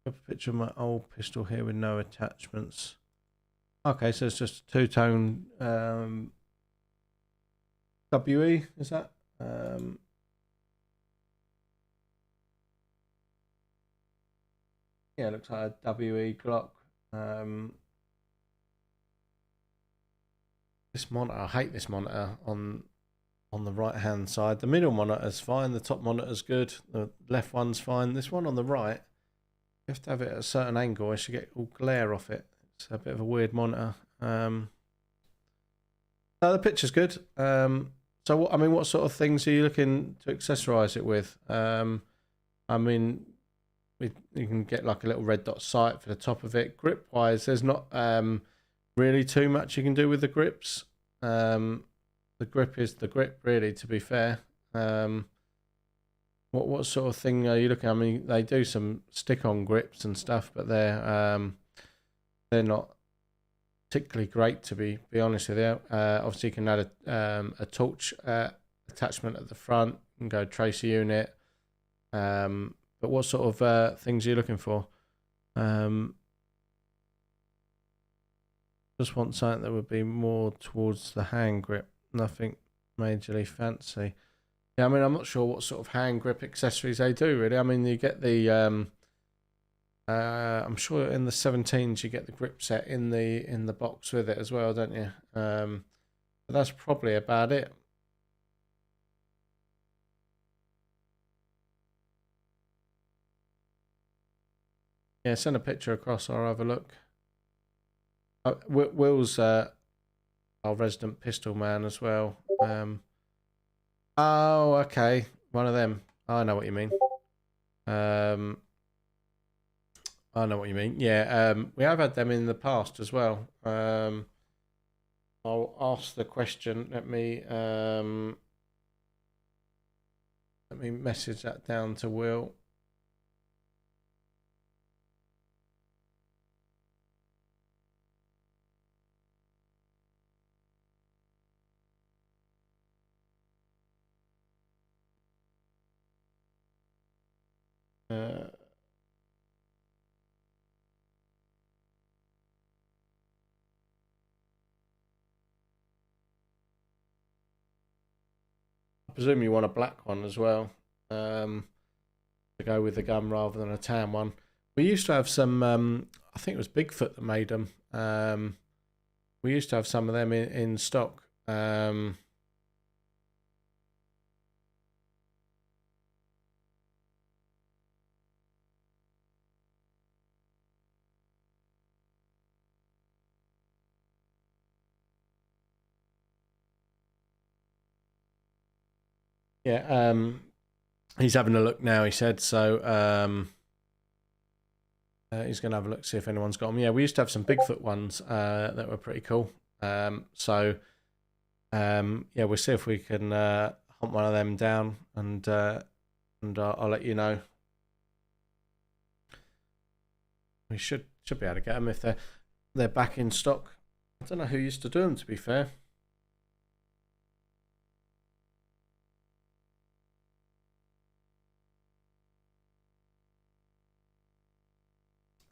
A picture of my old pistol here with no attachments. Okay, so it's just a two-tone WE, is that? Yeah, it looks like a WE Glock. This monitor, I hate this monitor on the right hand side. The middle monitor is fine, the top monitor is good, the left one's fine. This one on the right, you have to have it at a certain angle, I should get all glare off it. It's a bit of a weird monitor. So the picture's good. So what sort of things are you looking to accessorize it with? You can get like a little red dot sight for the top of it. Grip wise, there's not really too much you can do with the grips. The grip is the grip, really, to be fair. What sort of thing are you looking at? I mean, they do some stick-on grips and stuff, but they're not particularly great, to be honest with you. Obviously, you can add a torch attachment at the front and go tracer unit. But what sort of things are you looking for? Just want something that would be more towards the hand grip. Nothing majorly fancy. Yeah, I mean, I'm not sure what sort of hand grip accessories they do, really. I mean, you get the I'm sure in the 17s you get the grip set in the box with it as well, don't you? But that's probably about it. Yeah, send a picture across. I'll have a look. Will's our resident pistol man as well. Oh, okay, one of them. I know what you mean. I know what you mean. Yeah, we have had them in the past as well. I'll ask the question. Let me message that down to Will. I presume you want a black one as well, to go with the gun rather than a tan one. We used to have some, I think it was Bigfoot that made them. We used to have some of them in stock. yeah, he's having a look now, he said, so he's going to have a look, see if anyone's got them. Yeah, we used to have some Bigfoot ones that were pretty cool. Yeah, we'll see if we can hunt one of them down, and I'll let you know. We should be able to get them if they're back in stock. I don't know who used to do them, to be fair.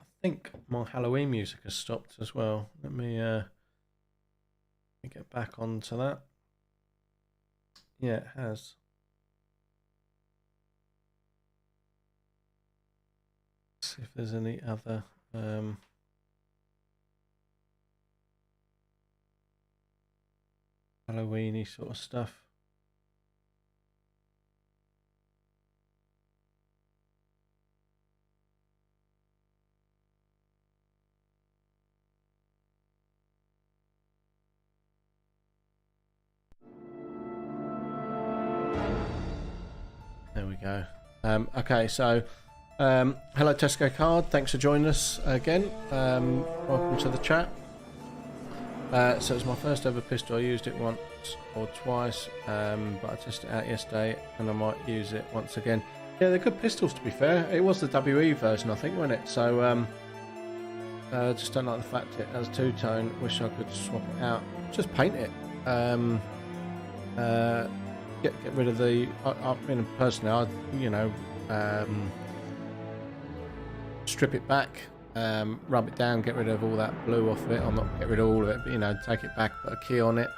I think my Halloween music has stopped as well. Let me get back onto that. Yeah, it has. Let's see if there's any other Halloweeny sort of stuff. There we go. Okay, so hello Tesco Card, thanks for joining us again. Welcome to the chat. So it's my first ever pistol. I used it once or twice, but I tested it out yesterday and I might use it once again. Yeah, they're good pistols, to be fair. It was the WE version, I think, wasn't it? So just don't like the fact it has two-tone. Wish I could swap it out. Just paint it. Get rid of the. I mean, personally, strip it back, rub it down, get rid of all that blue off it. I'll not get rid of all of it, but take it back, put a key on it,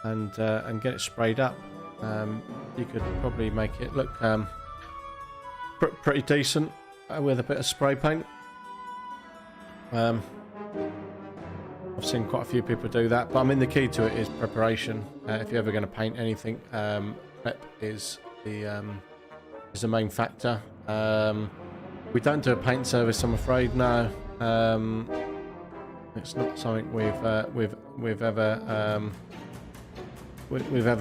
and get it sprayed up. You could probably make it look pretty decent with a bit of spray paint. I've seen quite a few people do that, but I mean the key to it is preparation. If you're ever going to paint anything, prep is the main factor. We don't do a paint service, I'm afraid. No, it's not something we've ever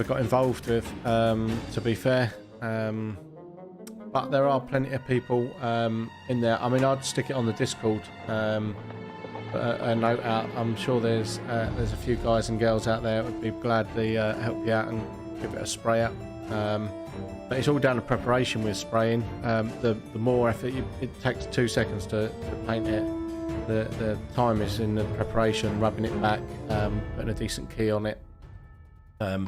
got involved with. To be fair, but there are plenty of people in there. I mean, I'd stick it on the Discord. A note out. I'm sure there's a few guys and girls out there that would be glad to help you out and give it a spray up. But it's all down to preparation with spraying. The more effort it takes 2 seconds to paint it. The time is in the preparation, rubbing it back, putting a decent key on it, and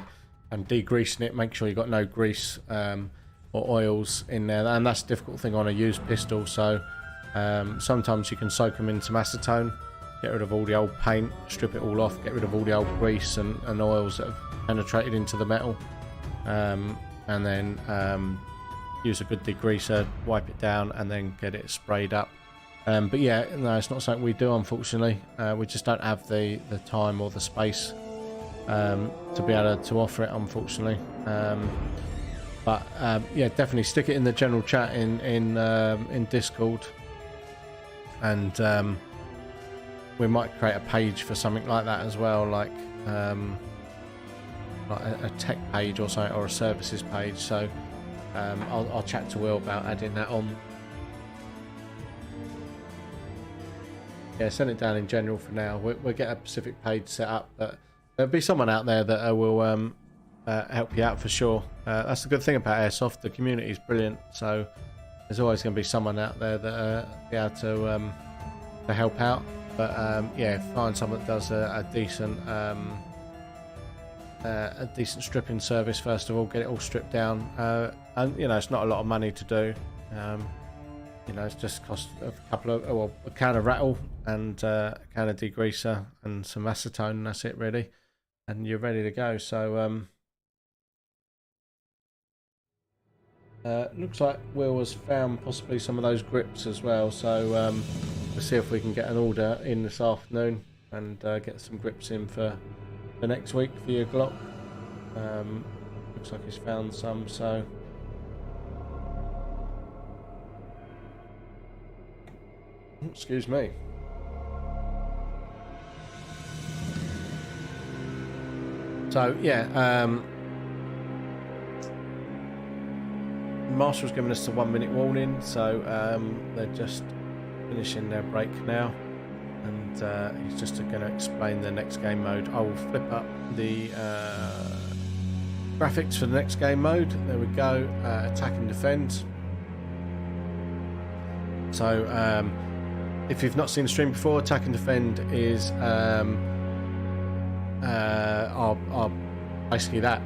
degreasing it. Make sure you've got no grease or oils in there, and that's the difficult thing on a used pistol. So sometimes you can soak them in some acetone, get rid of all the old paint, strip it all off, get rid of all the old grease and oils that have penetrated into the metal, and then use a good degreaser, wipe it down, and then get it sprayed up. But yeah, no, it's not something we do, unfortunately. We just don't have the time or the space to be able to offer it, unfortunately. But yeah, definitely stick it in the general chat in Discord, and we might create a page for something like that as well, like a tech page or something, or a services page. So I'll chat to Will about adding that on. Yeah, send it down in general for now. We'll get a specific page set up, but there'll be someone out there that will help you out for sure. That's the good thing about Airsoft. The community is brilliant, so there's always going to be someone out there that be able to help out. But yeah, find someone that does a decent stripping service first of all. Get it all stripped down, and it's not a lot of money to do. It's just cost a couple of a can of rattle and a can of degreaser and some acetone, and that's it really, and you're ready to go. So looks like Will has found possibly some of those grips as well, so we'll see if we can get an order in this afternoon and get some grips in for next week for your Glock. Looks like he's found some, so excuse me. So yeah, Marshal's given us the 1 minute warning, so they're just finishing their break now, and he's just going to explain the next game mode. I will flip up the graphics for the next game mode. There we go. Attack and defend. So if you've not seen the stream before, attack and defend is are basically that.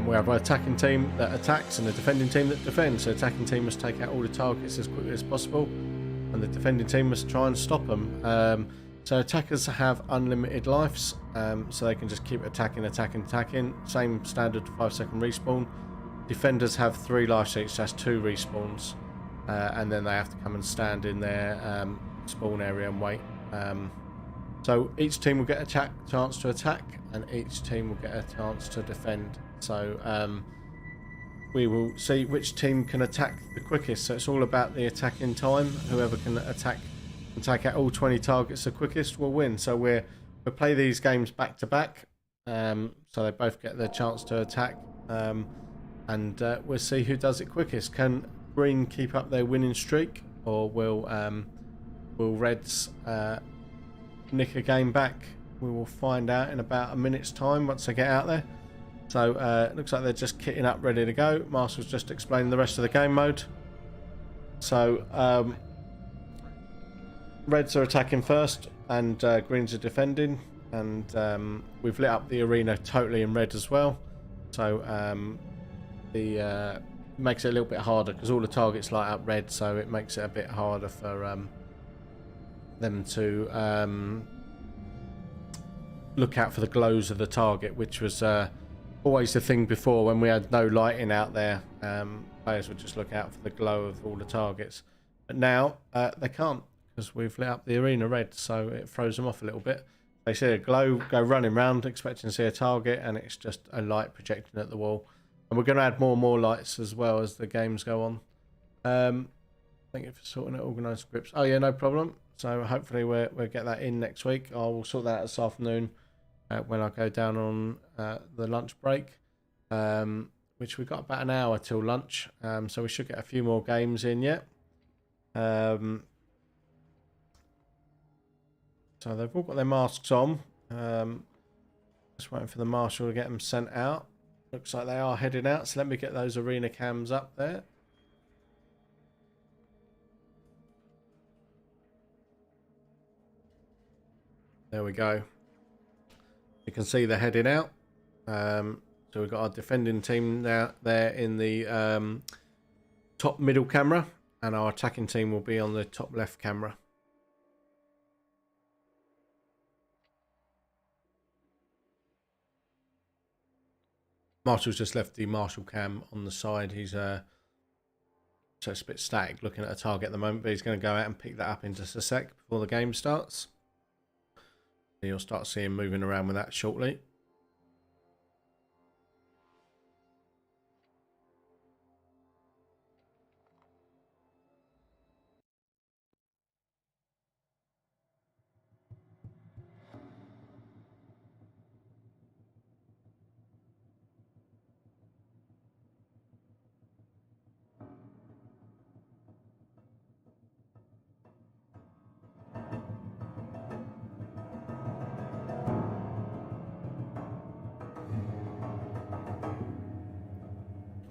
We have an attacking team that attacks and a defending team that defends. So the attacking team must take out all the targets as quickly as possible, and the defending team must try and stop them. So attackers have unlimited lives, so they can just keep attacking. Same standard 5-second respawn. Defenders have 3 lives each, that's 2 respawns, and then they have to come and stand in their spawn area and wait. So each team will get a chance to attack, and each team will get a chance to defend. So we will see which team can attack the quickest. So it's all about the attacking time. Whoever can attack and take out all 20 targets the quickest will win. So we'll play these games back to back, so they both get their chance to attack, and we'll see who does it quickest. Can Green keep up their winning streak, or will Reds nick a game back? We will find out in about a minute's time once they get out there. So it looks like they're just kitting up, ready to go. Marshall's just explaining the rest of the game mode. So Reds are attacking first, and Greens are defending, and we've lit up the arena totally in red as well. So makes it a little bit harder because all the targets light up red, so it makes it a bit harder for them to look out for the glows of the target, which was always the thing before. When we had no lighting out there, players would just look out for the glow of all the targets, but now they can't, because we've lit up the arena red, so it throws them off a little bit. They see a glow, go running around expecting to see a target, and it's just a light projecting at the wall. And we're going to add more and more lights as well as the games go on. Thank you for sorting out organised scripts. Oh yeah, no problem. So hopefully we'll get that in next week. I will sort that out this afternoon when I go down on the lunch break, which we've got about an hour till lunch. So we should get a few more games in yet. So they've all got their masks on. Just waiting for the marshal to get them sent out. Looks like they are heading out, so let me get those arena cams up there. There we go. You can see they're heading out. So we've got our defending team now there in the top middle camera, and our attacking team will be on the top left camera. Marshall's just left the Marshall cam on the side. He's so it's a bit static looking at a target at the moment, but he's going to go out and pick that up in just a sec before the game starts. You'll start seeing him moving around with that shortly.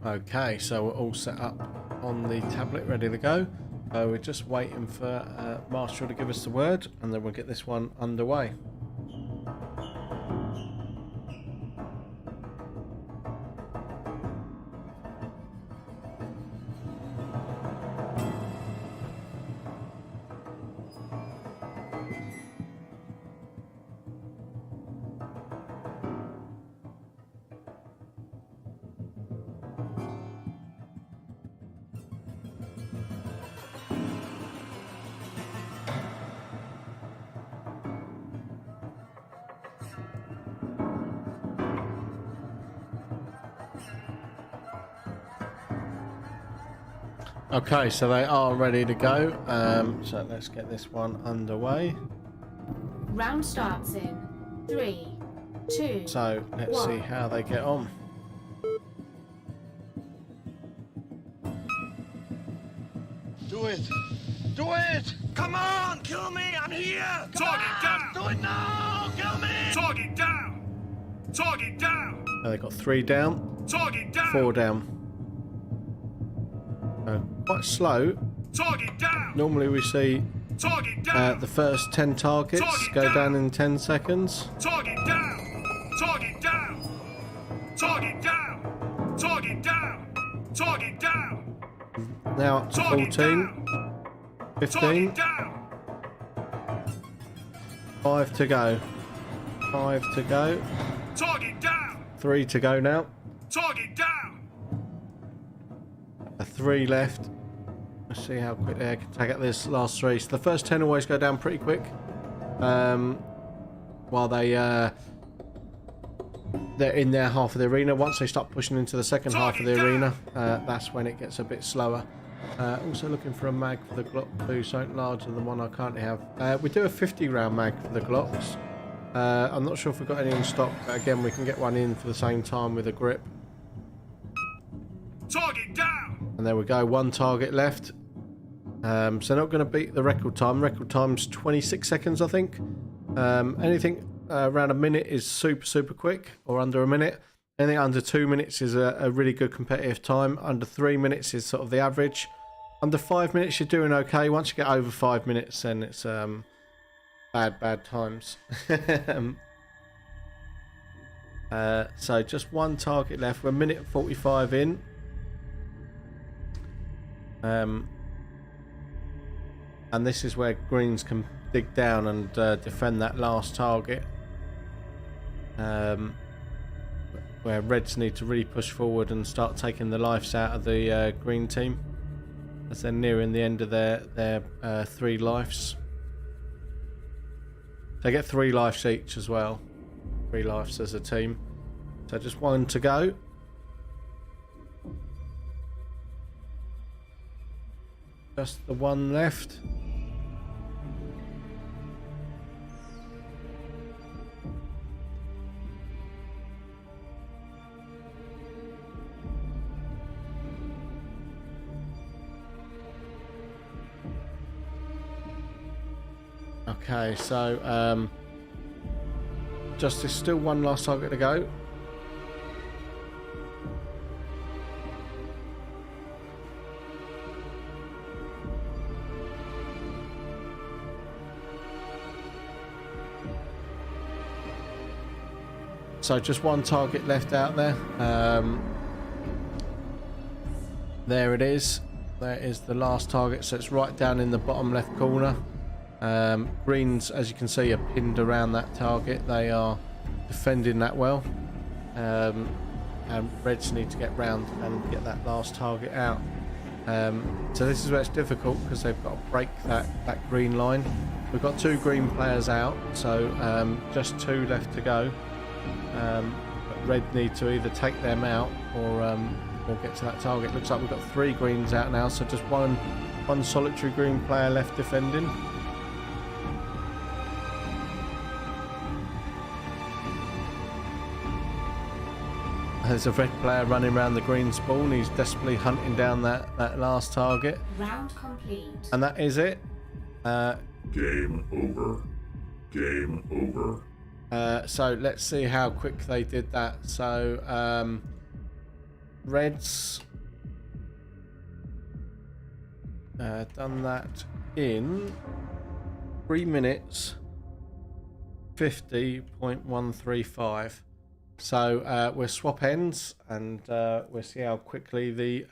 Okay, so we're all set up on the tablet, ready to go. We're just waiting for Marshall to give us the word, and then we'll get this one underway. Okay, so they are ready to go. So let's get this one underway. Round starts in 3, 2. So let's see how they get on. Do it! Do it! Come on! Kill me! I'm here! Target down! Do it now! Kill me! Target down! Target down! They got 3 down. Target down! 4 down. Quite slow. Target down! Normally we see Target down! the first 10 targets go down in 10 seconds. Target down! Target down! Target down! Target down! Target down! Now up to 14. 15. 5 to go. 5 to go. Target down! 3 to go now. Target down! 3 left. Let's see how quick they can take out this last 3. So the first 10 always go down pretty quick. While they're in their half of the arena. Once they start pushing into the second half of the arena, that's when it gets a bit slower. Also looking for a mag for the Glock 2, something larger than one I currently have. We do a 50 round mag for the Glocks. I'm not sure if we've got any in stock, but again we can get one in for the same time with a grip. Target down! And there we go, 1 target left. So not going to beat the record time. Record time's 26 seconds, I think. Anything around a minute is super quick, or under a minute. Anything under 2 minutes is a really good competitive time. Under 3 minutes is sort of the average. Under 5 minutes you're doing okay. Once you get over 5 minutes, then it's bad times. So just 1 target left. We're 1:45 in. And this is where greens can dig down and defend that last target. Where reds need to really push forward and start taking the lives out of the green team as they're nearing the end of their 3 lives. They get 3 lives each as well. 3 lives as a team. So just 1 to go. Just the 1 left. Okay, so just there's still 1 last target to go. So just 1 target left out there. There it is. There is the last target. So it's right down in the bottom left corner. Greens, as you can see, are pinned around that target. They are defending that well. And reds need to get round and get that last target out. So this is where it's difficult because they've got to break that green line. We've got 2 green players out, so just 2 left to go. But red need to either take them out or get to that target. Looks like we've got 3 greens out now, so just one solitary green player left defending. There's a red player running around the green spawn. He's desperately hunting down that last target. Round complete. And that is it. Game over. Game over. So let's see how quick they did that. So reds done that in 3 minutes 50.135. So we'll swap ends and we'll see how quickly the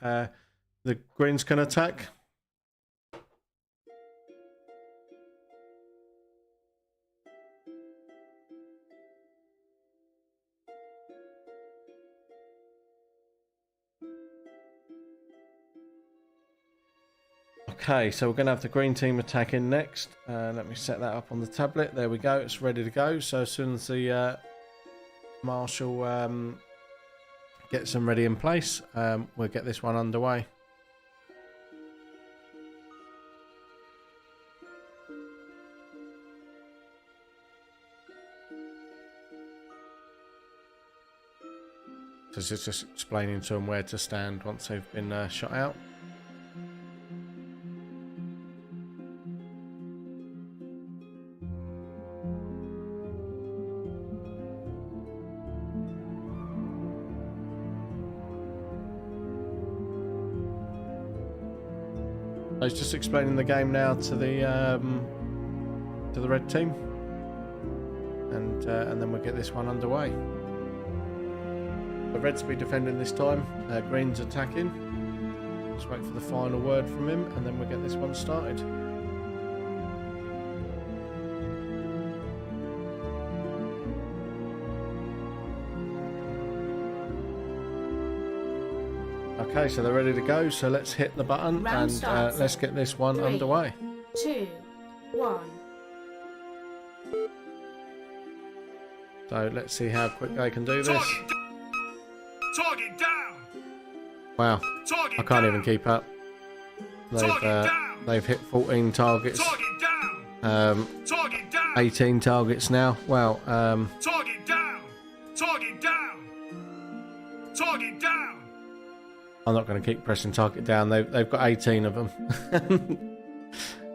greens can attack. Okay, so we're going to have the green team attacking next. Let me set that up on the tablet. There we go. It's ready to go. So as soon as the marshal gets them ready in place, we'll get this one underway. So it's just explaining to them where to stand once they've been shot out. I was just explaining the game now to the red team, and then we'll get this one underway. The Reds will be defending this time. Green's attacking. Just wait for the final word from him, and then we'll get this one started. Okay, so they're ready to go. So let's hit the button and let's get this one underway. 2, 1. So let's see how quick they can do this. Target down. Wow, Target I can't even keep up. They've hit 14 targets. Target down. Target down. 18 targets now. Wow. Target down. Target down. Target down. I'm not going to keep pressing target down. They've got 18 of them.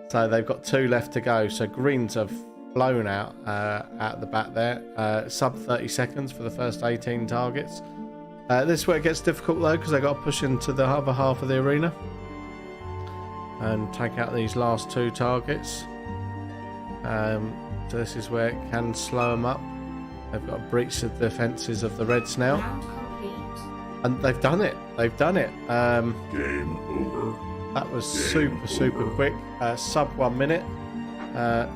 So they've got 2 left to go. So Greens have blown out the bat there. Sub 30 seconds for the first 18 targets. This is where it gets difficult though, because they've got to push into the other half of the arena and take out these last 2 targets. So this is where it can slow them up. They've got to breach the defences of the Reds now. Round complete. And they've done it. They've done it. Game over. That was super quick. Sub 1 minute.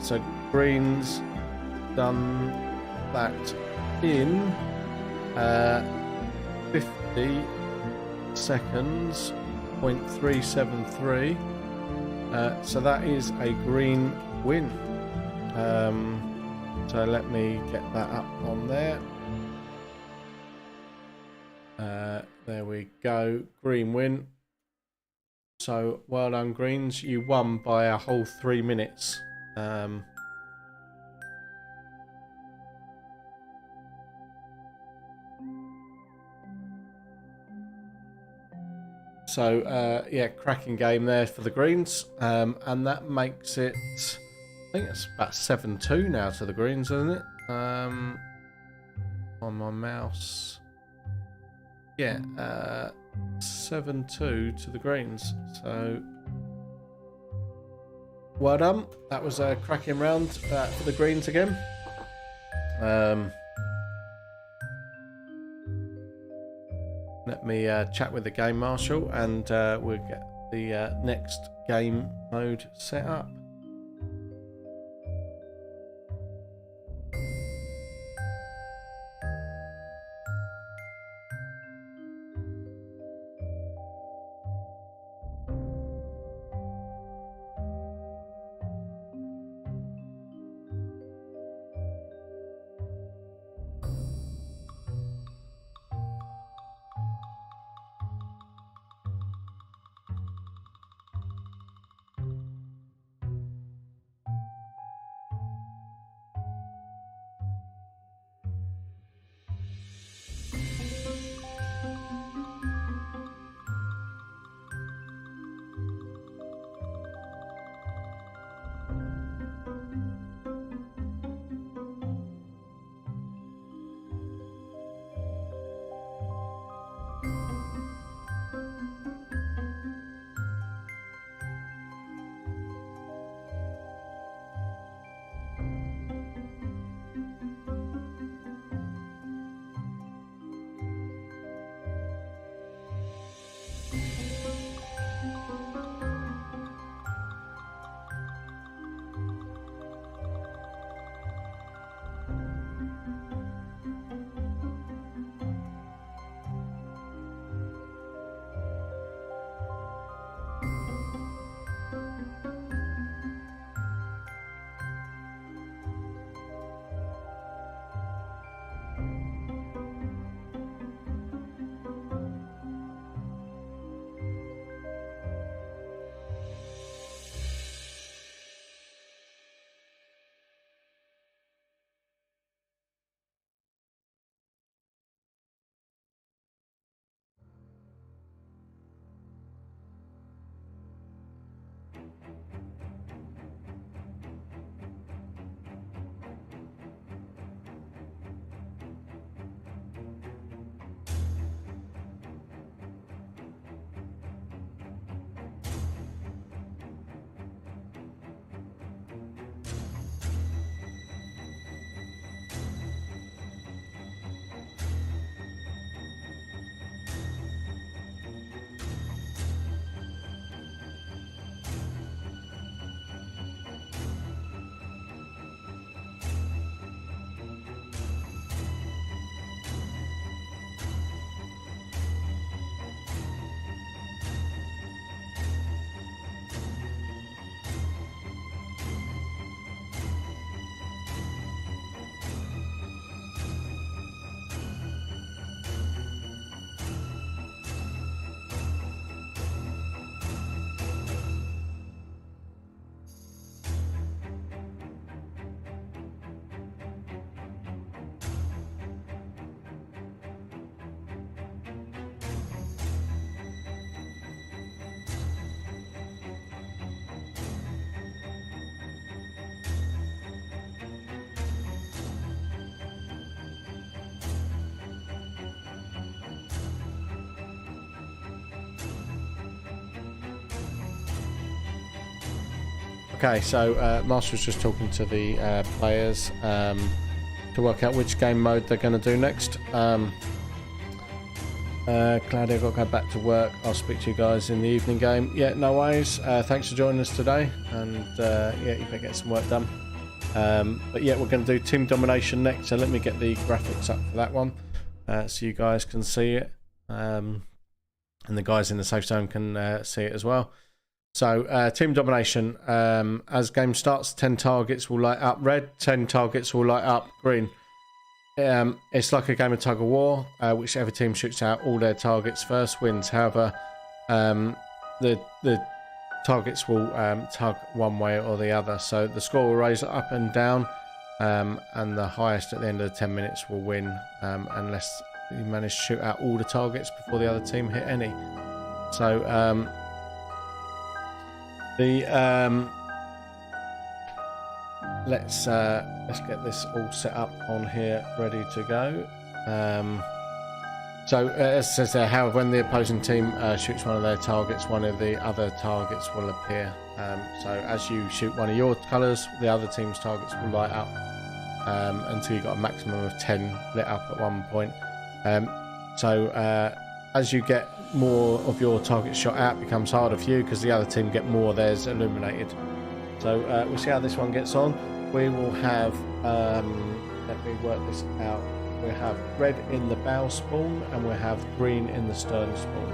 So Green's done that in 50 seconds, 0.373. So that is a green win. So let me get that up on there. There we go, green win. So well done, Greens. You won by a whole 3 minutes. Yeah, cracking game there for the Greens, and that makes it, I think it's about 7-2 now to the Greens, isn't it? On my mouse. Yeah, 7-2 to the Greens. So, well done. That was a cracking round for the Greens again. Let me chat with the game marshal, and we'll get the next game mode set up. Okay, so Master was just talking to the players to work out which game mode they're going to do next. Claudia, got to go back to work. I'll speak to you guys in the evening game. Yeah, no worries. Thanks for joining us today, and yeah, you better get some work done. But yeah, we're going to do team domination next, so let me get the graphics up for that one so you guys can see it, and the guys in the safe zone can see it as well. So team domination, as game starts, 10 targets will light up red, 10 targets will light up green. It's like a game of tug of war. Whichever team shoots out all their targets first wins. However, the targets will tug one way or the other, so the score will raise up and down, and the highest at the end of the 10 minutes will win, unless you manage to shoot out all the targets before the other team hit any. So let's get this all set up on here, ready to go. So it says there, however, when the opposing team shoots one of their targets, one of the other targets will appear. So as you shoot one of your colours, the other team's targets will light up until you've got a maximum of 10 lit up at one point. As you get more of your targets shot out, it becomes harder for you because the other team get more of theirs illuminated. So we'll see how this one gets on. We will have, let me work this out. We have red in the bow spawn and we have green in the stern spawn.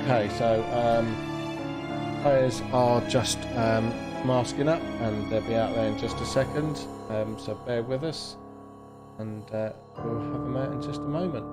Okay, so players are just masking up, and they'll be out there in just a second, so bear with us, and we'll have them out in just a moment.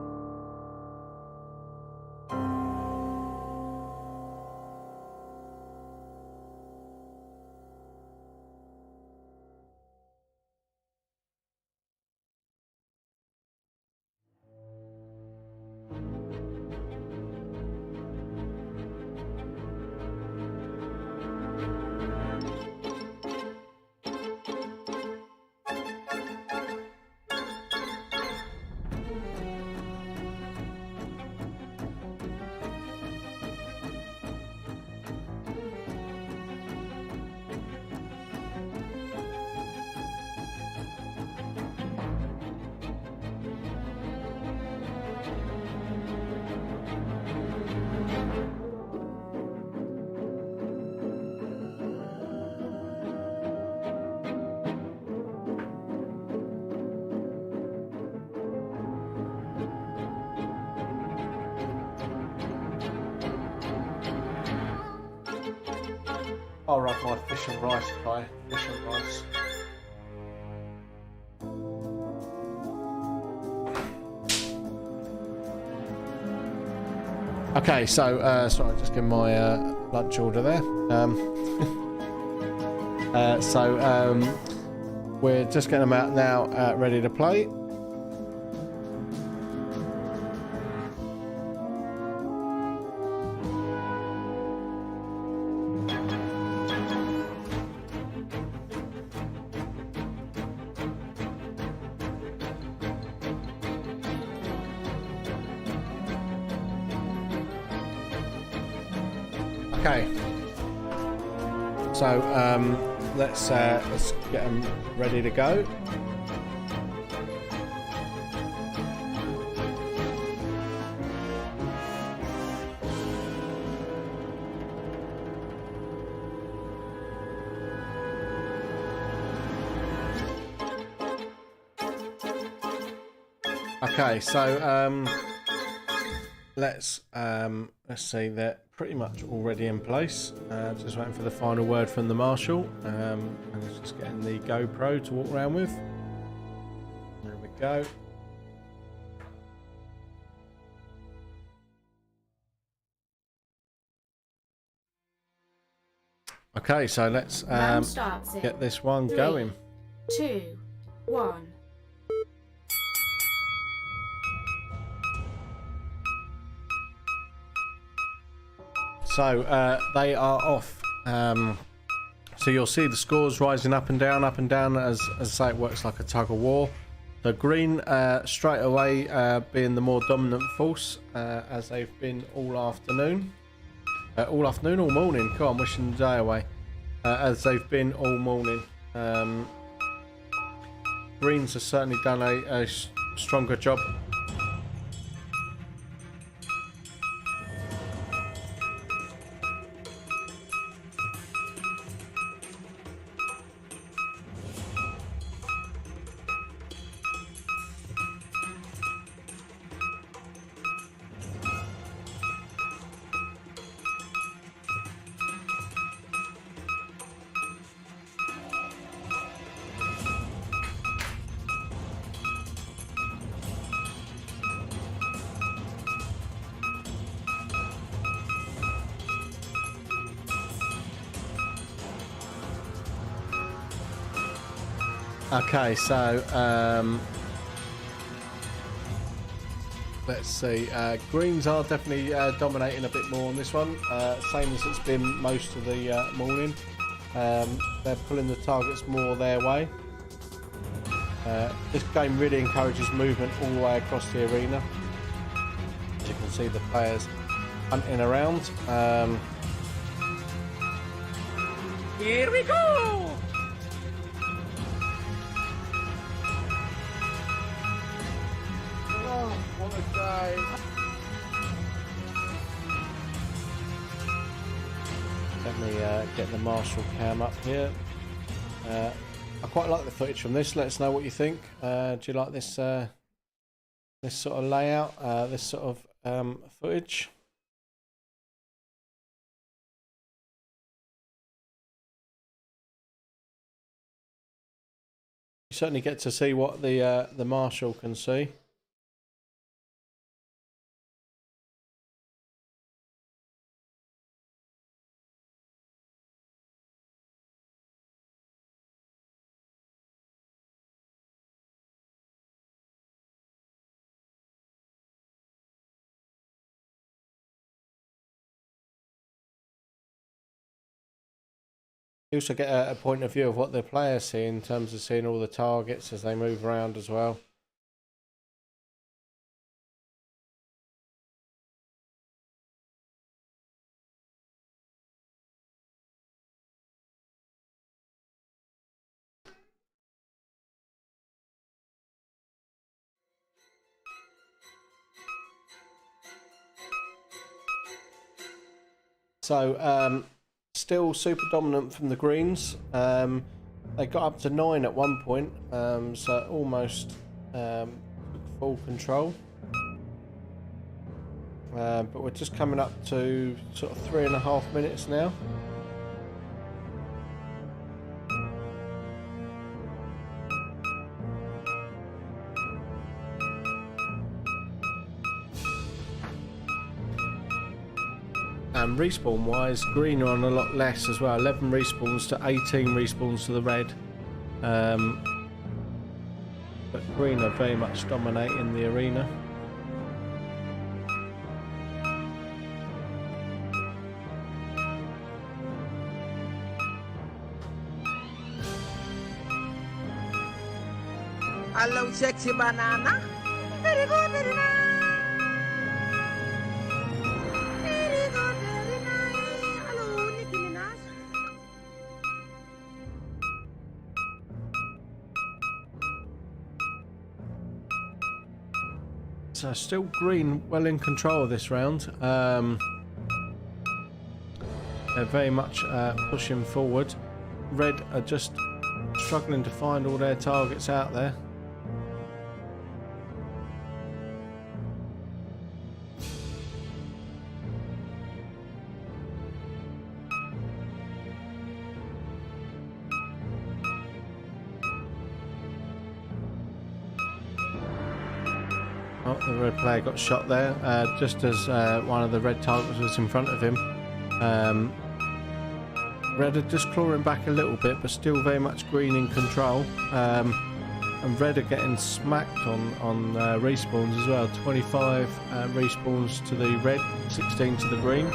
I'll rub my fish and rice pie. Fish and rice. Okay, so sorry, just give my lunch order there. We're just getting them out now, ready to play. Okay, so let's get them ready to go. Okay, so let's see, they're pretty much already in place. Just waiting for the final word from the marshal, and just getting the GoPro to walk around with. There we go. Okay, so let's get this one 3, going. 2, 1. So they are off. So you'll see the scores rising up and down, as I say, it works like a tug of war. The green straight away being the more dominant force, as they've been all afternoon. All morning. God, I'm wishing the day away. As they've been all morning. Greens have certainly done a stronger job. Okay, so let's see. Greens are definitely dominating a bit more on this one, same as it's been most of the morning. They're pulling the targets more their way. This game really encourages movement all the way across the arena. As you can see, the players hunting around. Here we go! What a day. Let me get the Marshall cam up here. I quite like the footage from this. Let us know what you think. Do you like this this sort of layout, this sort of footage? You certainly get to see what the Marshall can see. You also get a point of view of what the players see in terms of seeing all the targets as they move around as well. So, still super dominant from the greens. They got up to 9 at one point, so almost full control. But we're just coming up to sort of 3.5 minutes now. And respawn wise, green are on a lot less as well. 11 respawns to 18 respawns to the red. But green are very much dominating the arena. Hello, sexy banana. Very good, very nice. Very good, very nice. Hello, Nicki Minaj. So still green well in control of this round. They're very much pushing forward. Red are just struggling to find all their targets out there. Oh, the red player got shot there, just as one of the red targets was in front of him. Red are just clawing back a little bit, but still very much green in control. And red are getting smacked on respawns as well. 25 respawns to the red, 16 to the green.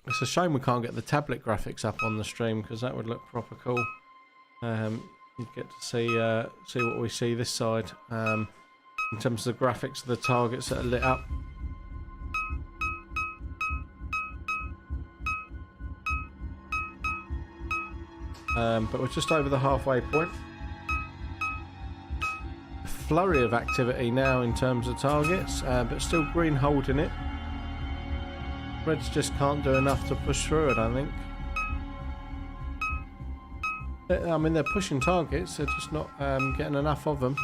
It's a shame we can't get the tablet graphics up on the stream, because that would look proper cool. You'd get to see what we see this side in terms of the graphics of the targets that are lit up. But we're just over the halfway point. A flurry of activity now in terms of targets, but still green holding it. Reds just can't do enough to push through, I don't think. I mean, they're pushing targets, they're just not getting enough of them.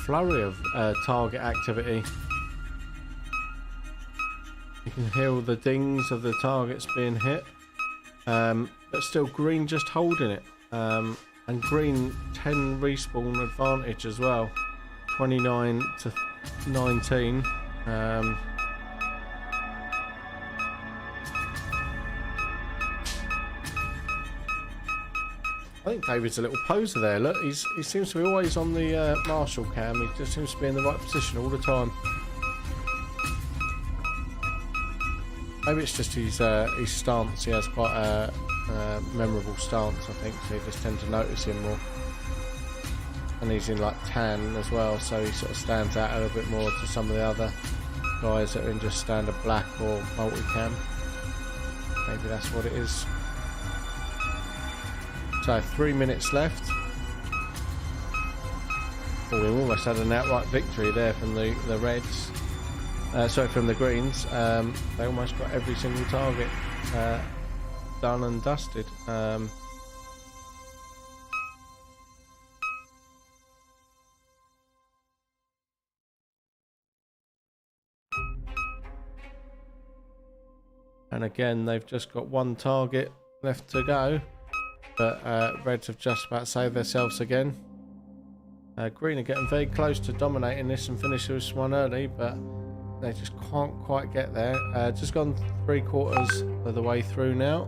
Flurry of target activity. You can hear all the dings of the targets being hit, but still green just holding it, and green 10 respawn advantage as well, 29 to 19. I think David's a little poser there. Look, he seems to be always on the Marshall cam. He just seems to be in the right position all the time. Maybe it's just his stance. He has quite a memorable stance, I think, so you just tend to notice him more. And he's in like tan as well, so he sort of stands out a little bit more to some of the other guys that are in just standard black or multicam. Maybe that's what it is. So 3 minutes left. Oh, we almost had an outright victory there from the Reds. Sorry, from the Greens. They almost got every single target done and dusted. And again, they've just got one target left to go. But Reds have just about saved themselves again. Green are getting very close to dominating this and finishing this one early, but they just can't quite get there. Just gone 3/4 of the way through now.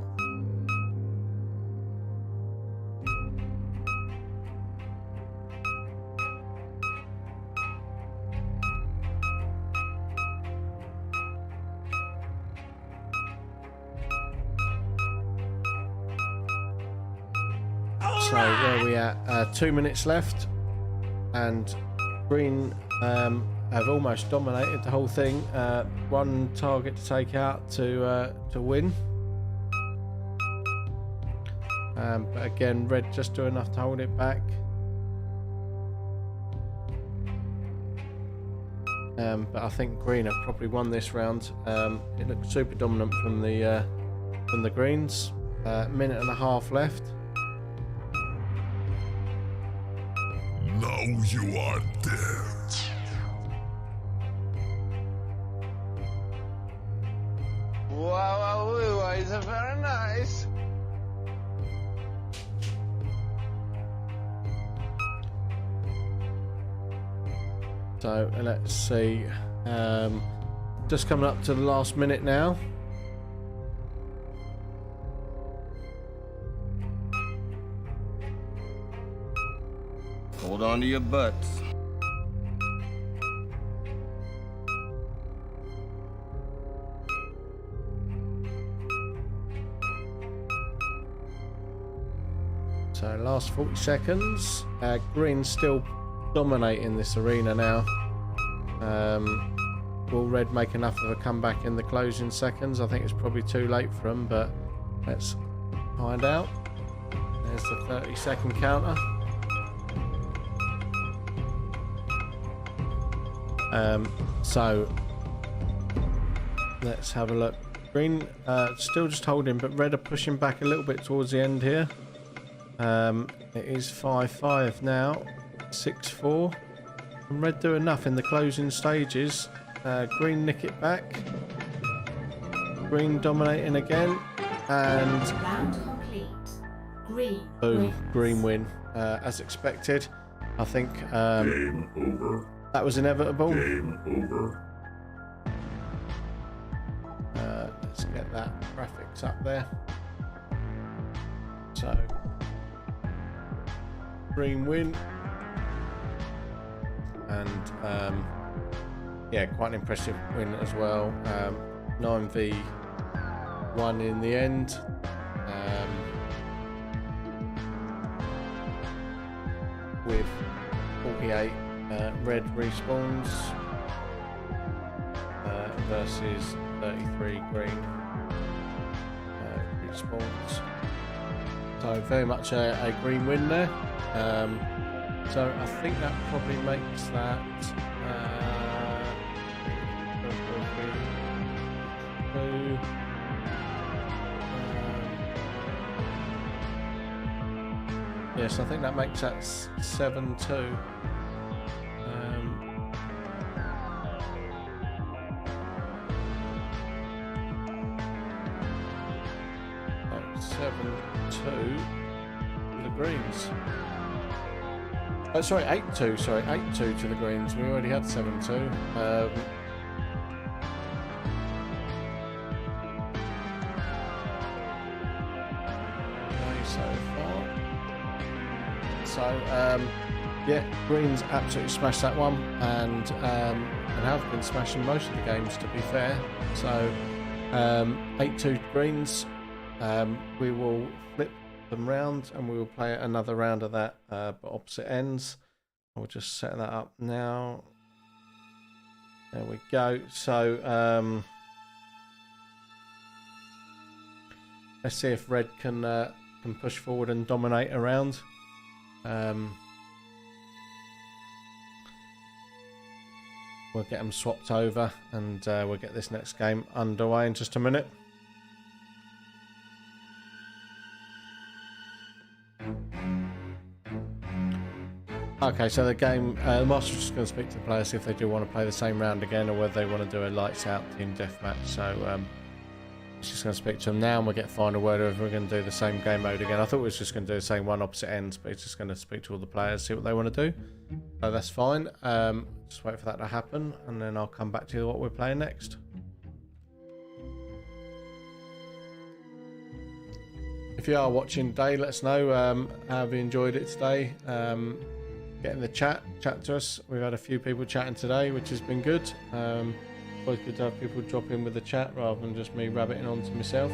So where are we at? 2 minutes left, and Green have almost dominated the whole thing. One target to take out to win. But again, Red just do enough to hold it back. But I think Green have probably won this round. It looks super dominant from the Greens. Minute and a half left. Now you are dead. Wow, it's very nice. So let's see. Just coming up to the last minute now. Hold on to your butts. So last 40 seconds. Green still dominating this arena now. Will Red make enough of a comeback in the closing seconds? I think it's probably too late for them, but let's find out. There's the 30-second counter. So let's have a look. Green still just holding, but Red are pushing back a little bit towards the end here. It is 5-5 now, 6-4. And Red do enough in the closing stages. Green nick it back. Green dominating again, and Round complete. Green. boom, wins. Green win as expected. I think Game over. that was inevitable. Game over. Let's get that graphics up there. So green win, and yeah, quite an impressive win as well. 9v1 in the end. With 48 red respawns versus 33 green respawns. So very much a green win there. So I think that probably makes that yes, I think that makes that 7-2. 7-2 to the greens. Oh, sorry, 8-2. Sorry, 8-2 to the greens. We already had 7-2. So far. So yeah, greens absolutely smashed that one, and have been smashing most of the games, to be fair. So 8-2 greens. We will flip them round and we will play another round of that, but opposite ends. I'll just set that up now. There we go. So let's see if red can push forward and dominate a round. We'll get them swapped over, and we'll get this next game underway in just a minute. Okay, so the game, the master's just going to speak to the players, see if they do want to play the same round again, or whether they want to do a lights out team deathmatch. So he's just going to speak to them now, and we'll get final word if we're going to do the same game mode again. I thought we was just going to do the same one opposite ends, but he's just going to speak to all the players, see what they want to do. So that's fine. Just wait for that to happen, and then I'll come back to you what we're playing next. If you are watching today, let us know how have you enjoyed it today. Get in the chat to us. We've had a few people chatting today, which has been good. Always good to have people drop in with the chat rather than just me rabbiting on to myself.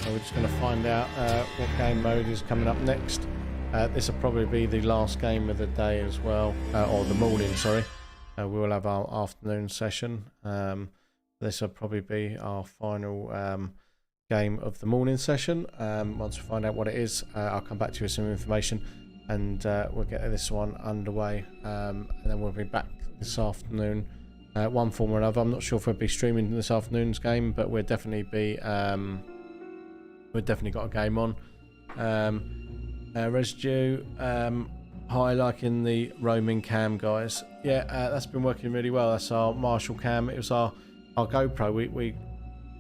We're just going to find out what game mode is coming up next. This will probably be the last game of the day as well, or the morning, sorry. We will have our afternoon session. This will probably be our final game of the morning session. Once we find out what it is, I'll come back to you with some information, and we'll get this one underway. And then we'll be back this afternoon, one form or another. I'm not sure if we'll be streaming this afternoon's game, but we'll definitely be... we've definitely got a game on. Residue, hi, liking the roaming cam, guys. Yeah, that's been working really well. That's our Marshall cam. It was our GoPro. We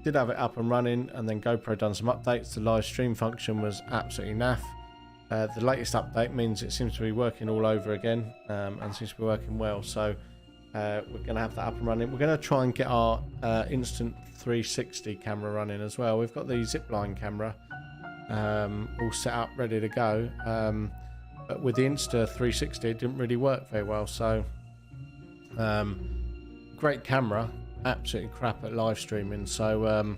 did have it up and running, and then GoPro done some updates. The live stream function was absolutely naff. The latest update means it seems to be working all over again, and seems to be working well. So we're going to have that up and running. We're going to try and get our instant 360 camera running as well. We've got the zipline camera all set up, ready to go. But with the Insta 360, it didn't really work very well. So great camera, absolutely crap at live streaming. So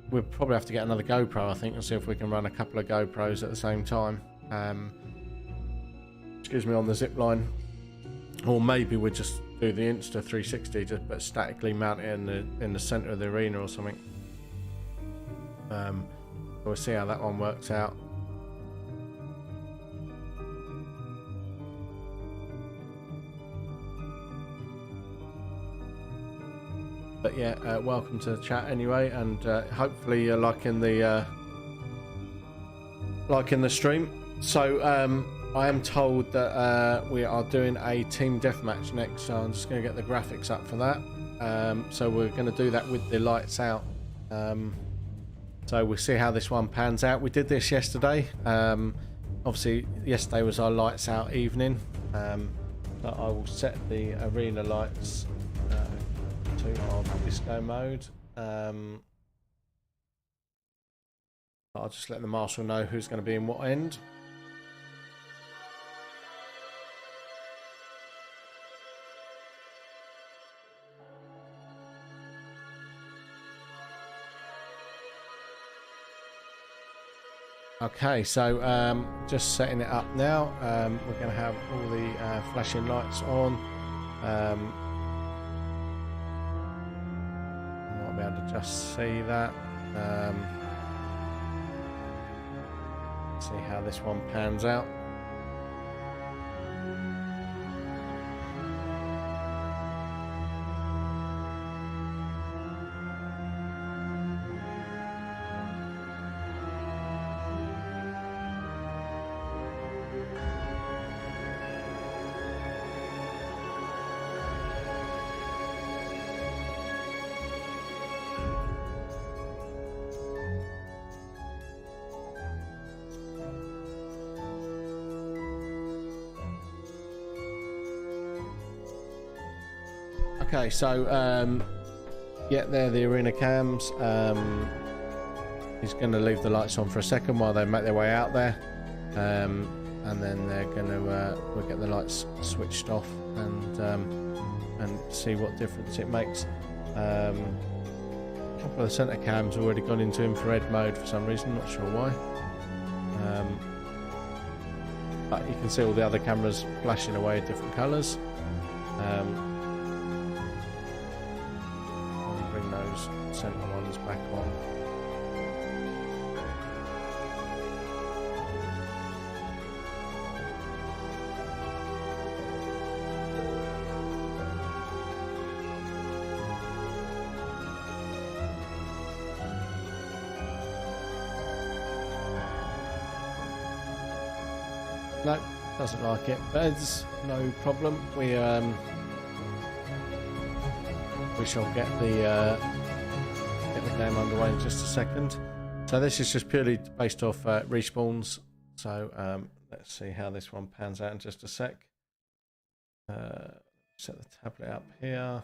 we'll probably have to get another GoPro, I think, and see if we can run a couple of GoPros at the same time. Excuse me, on the zipline Or maybe we'll just do the Insta 360, just but statically mount it in the center of the arena or something. We'll see how that one works out. But yeah, welcome to the chat anyway, and hopefully you're liking the stream. So I am told that we are doing a team deathmatch next, so I'm just going to get the graphics up for that. So we're going to do that with the lights out. So we'll see how this one pans out. We did this yesterday. Obviously, yesterday was our lights out evening. But I will set the arena lights to our disco mode. I'll just let the marshal know who's going to be in what end. Okay, so just setting it up now. We're going to have all the flashing lights on. Might be able to just see that. See how this one pans out. Okay, so yeah, there are the arena cams. He's going to leave the lights on for a second while they make their way out there, and then they're going to we'll get the lights switched off and see what difference it makes. A couple of the centre cams already gone into infrared mode for some reason, not sure why. But you can see all the other cameras flashing away different colours. Centre ones back on. No, doesn't like it, but it's no problem. We shall get the game underway in just a second. So this is just purely based off respawns. So let's see how this one pans out in just a sec. Set the tablet up here.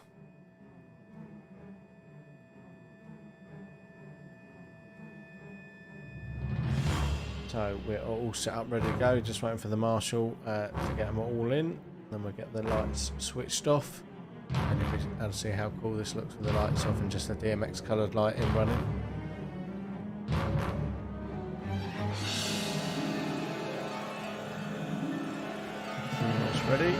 So we're all set up, ready to go. Just waiting for the marshal to get them all in. Then we'll get the lights switched off. And see how cool this looks with the lights off and just the DMX coloured lighting running. Almost ready.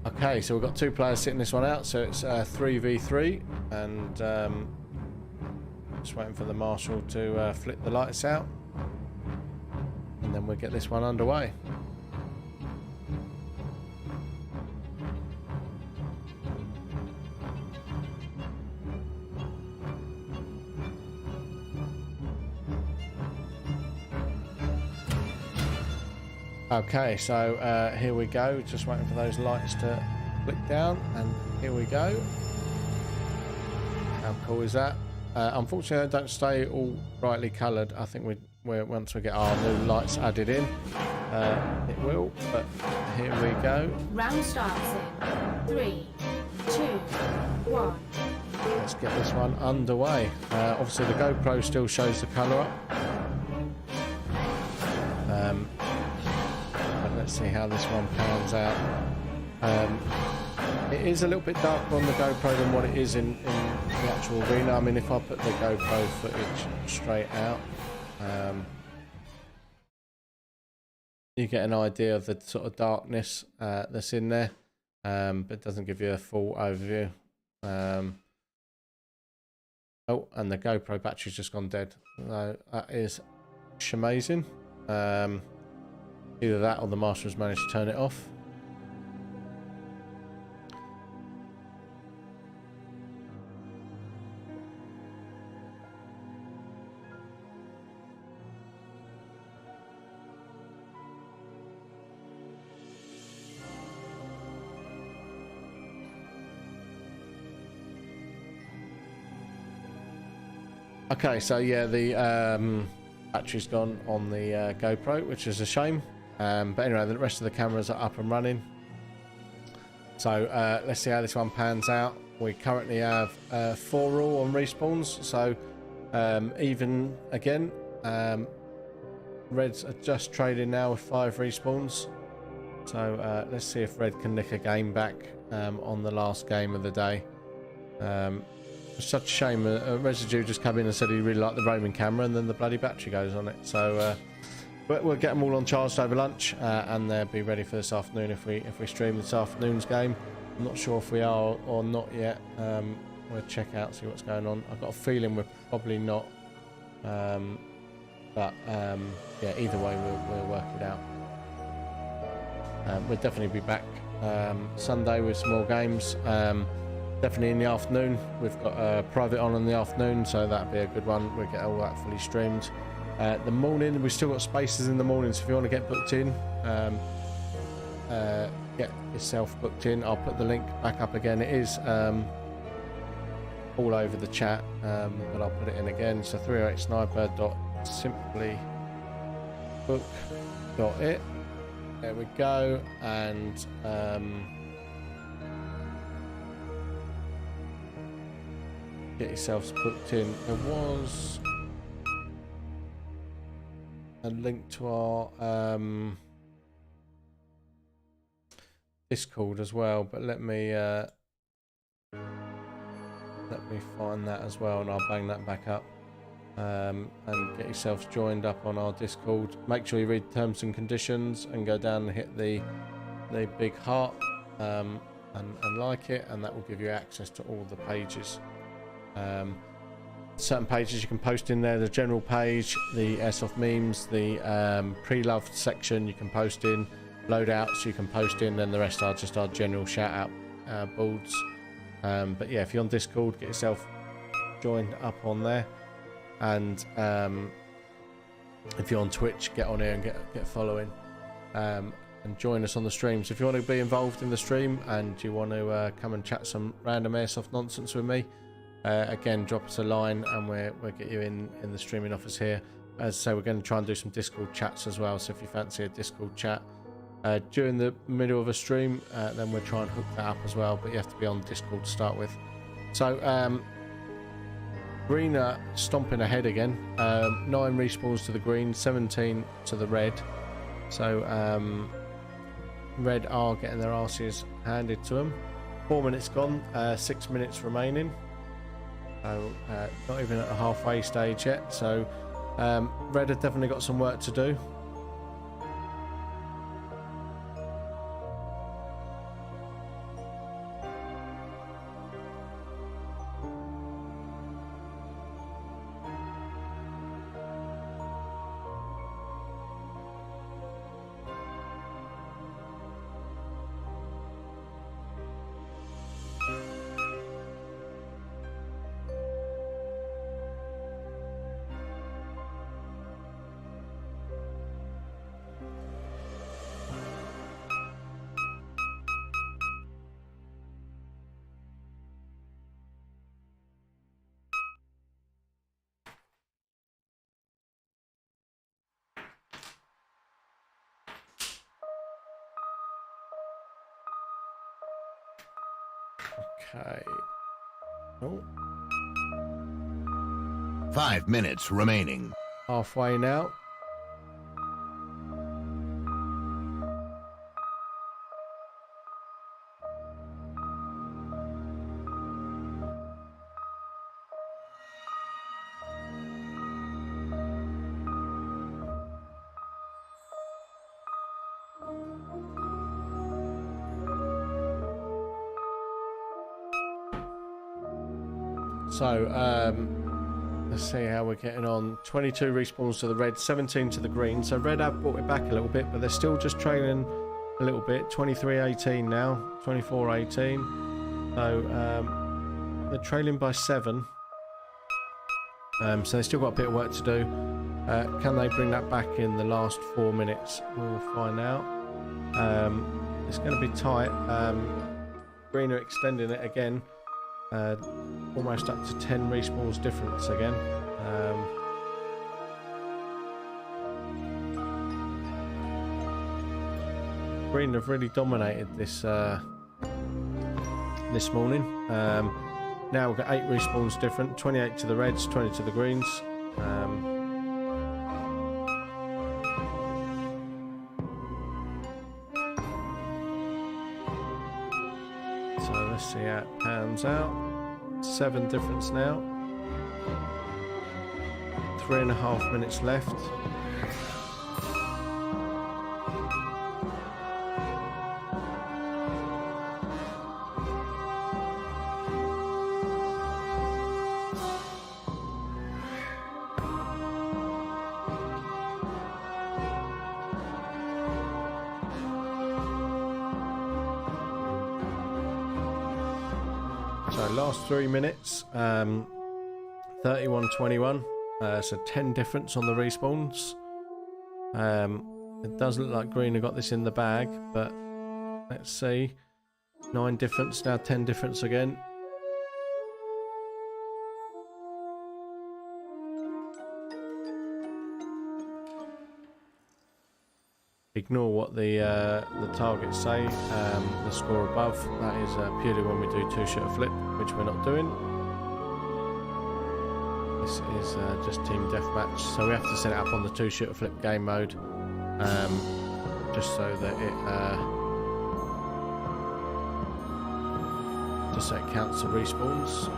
Okay, so we've got two players sitting this one out, so it's 3v3, and just waiting for the marshal to flip the lights out, and then we'll get this one underway. Okay, so here we go, just waiting for those lights to flick down, and here we go. How cool is that? Unfortunately, they don't stay all brightly coloured. I think once we get our new lights added in, it will, but here we go. Round starts in 3, 2, 1, let's get this one underway. Obviously the GoPro still shows the colour up. But let's see how this one pans out. It is a little bit darker on the GoPro than what it is in the actual arena. I mean, if I put the GoPro footage straight out, you get an idea of the sort of darkness that's in there, but it doesn't give you a full overview. Oh, and the GoPro battery's just gone dead. That is amazing. Either that or the master's managed to turn it off. Okay, so yeah, the battery's gone on the GoPro, which is a shame. But anyway, the rest of the cameras are up and running. So let's see how this one pans out. We currently have 4 all on respawns, so even again. Reds are just trading now with 5 respawns. So let's see if Red can nick a game back on the last game of the day. It's such a shame. Residue just come in and said he really liked the roaming camera, and then the bloody battery goes on it. So but we'll get them all on charged over lunch, and they'll be ready for this afternoon if we stream this afternoon's game. I'm not sure if we are or not yet. We'll check out, see what's going on. I've got a feeling we're probably not. But yeah, either way we'll work it out. We'll definitely be back Sunday with some more games. Definitely in the afternoon. We've got a private on in the afternoon, so that'll be a good one. We'll get all that fully streamed. The morning, we've still got spaces in the morning, so if you want to get booked in, get yourself booked in. I'll put the link back up again. It is all over the chat, but I'll put it in again. So 308sniper.simplybook.it. There we go, and get yourselves booked in. There was a link to our Discord as well, but let me find that as well, and I'll bang that back up. And get yourselves joined up on our Discord. Make sure you read terms and conditions and go down and hit the big heart and like it, and that will give you access to all the pages. Certain pages you can post in there: the general page, the Airsoft memes, the pre-loved section you can post in, loadouts you can post in, and the rest are just our general shout out boards. But yeah, if you're on Discord, get yourself joined up on there, and if you're on Twitch, get on here and get following, and join us on the stream. So if you want to be involved in the stream and you want to come and chat some random Airsoft nonsense with me, again, drop us a line and we'll get you in the streaming office here. As I say, we're going to try and do some Discord chats as well, so if you fancy a Discord chat during the middle of a stream, then we'll try and hook that up as well, but you have to be on Discord to start with. So green are stomping ahead again. 9 respawns to the green, 17 to the red. So red are getting their asses handed to them. 4 minutes gone, 6 minutes remaining. So not even at the halfway stage yet. So red have definitely got some work to do. Okay. Oh, 5 minutes remaining. halfway now. So, let's see how we're getting on. 22 respawns to the red, 17 to the green. So red have brought it back a little bit, but they're still just trailing a little bit. 23-18 now, 24-18. So they're trailing by 7. So they've still got a bit of work to do. Can they bring that back in the last 4 minutes? We'll find out. It's going to be tight. Green are extending it again. Almost up to 10 respawns difference again. Green have really dominated this this morning. Now we've got 8 respawns different, 28 to the reds, 20 to the greens. So let's see how it pans out. 7 difference now. 3.5 minutes left. So last 3 minutes, 31-21, so 10 difference on the respawns. It does look like green have got this in the bag, but let's see. 9 difference, now 10 difference again. Ignore what the targets say. The score above, that is purely when we do 2-shooter flip, which we're not doing. This is just team deathmatch, so we have to set it up on the 2-shooter flip game mode, just so that it counts the respawns.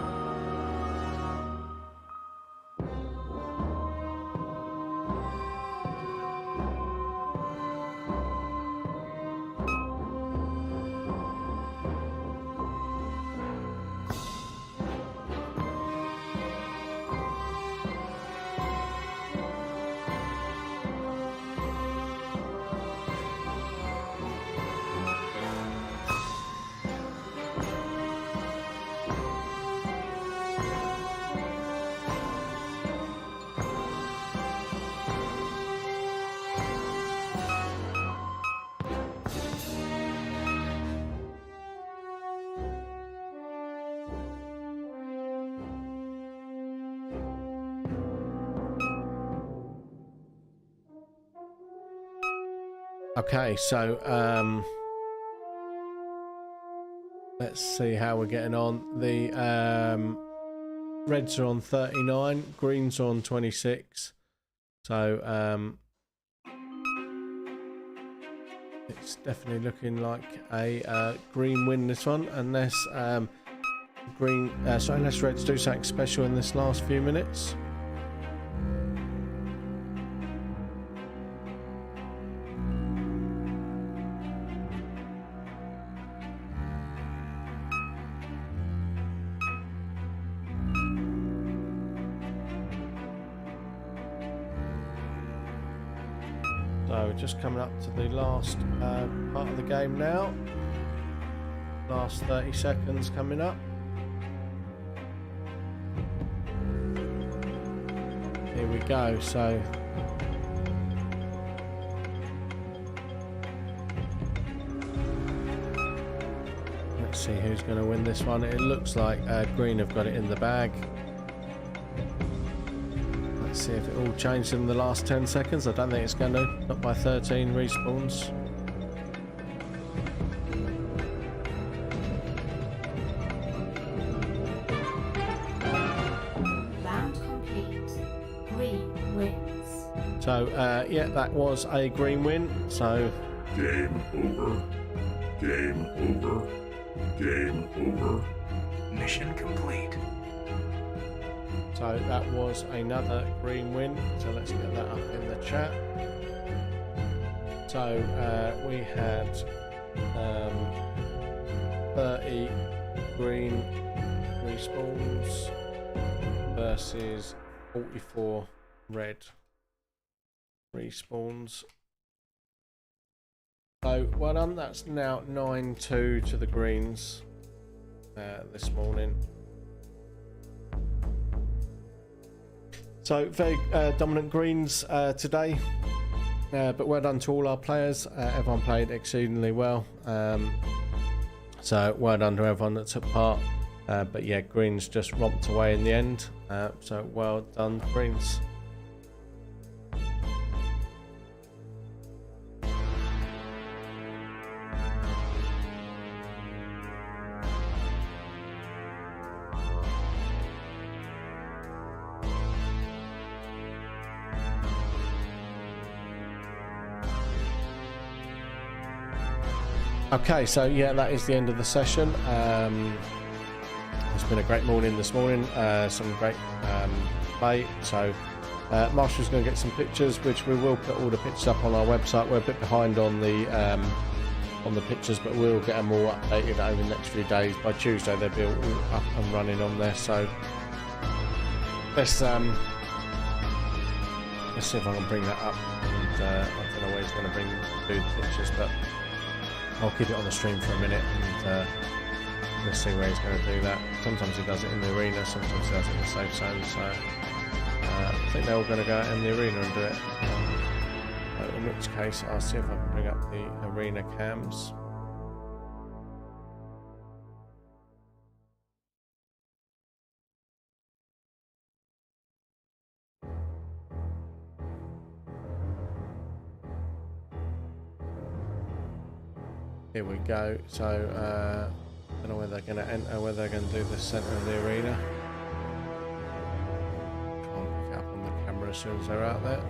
Okay, so let's see how we're getting on. The reds are on 39, greens are on 26. So it's definitely looking like a green win this one, unless unless reds do something special in this last few minutes. So just coming up to the last part of the game now. Last 30 seconds coming up. Here we go. So let's see who's going to win this one. It looks like green have got it in the bag. Let's see if it all changed in the last 10 seconds. I don't think it's going to. Not by 13 respawns. So yeah, that was a green win. So Game over. Game over. Game over. Mission complete. So that was another green win. So let's get that up in the chat. So we had 30 green respawns versus 44 red respawns. So well done. That's now 9-2 to the greens this morning. So very dominant greens today, but well done to all our players. Everyone played exceedingly well, so well done to everyone that took part. But yeah, greens just romped away in the end, so well done greens. Okay, so yeah, that is the end of the session. It's been a great morning this morning, some great play. So Marshall's going to get some pictures, which we will put all the pictures up on our website. We're a bit behind on the pictures, but we'll get them all updated over the next few days. By Tuesday they'll be all up and running on there. So let's see if I can bring that up. And I don't know where he's going to do the pictures, but I'll keep it on the stream for a minute and let's see where he's going to do that. Sometimes he does it in the arena, sometimes he does it in the safe zone, so I think they're all going to go out in the arena and do it. In which case I'll see if I can bring up the arena cams. Here we go. So I don't know where they're going to enter, whether they're going to do the centre of the arena. Try and pick it up on the camera as soon as they're out there.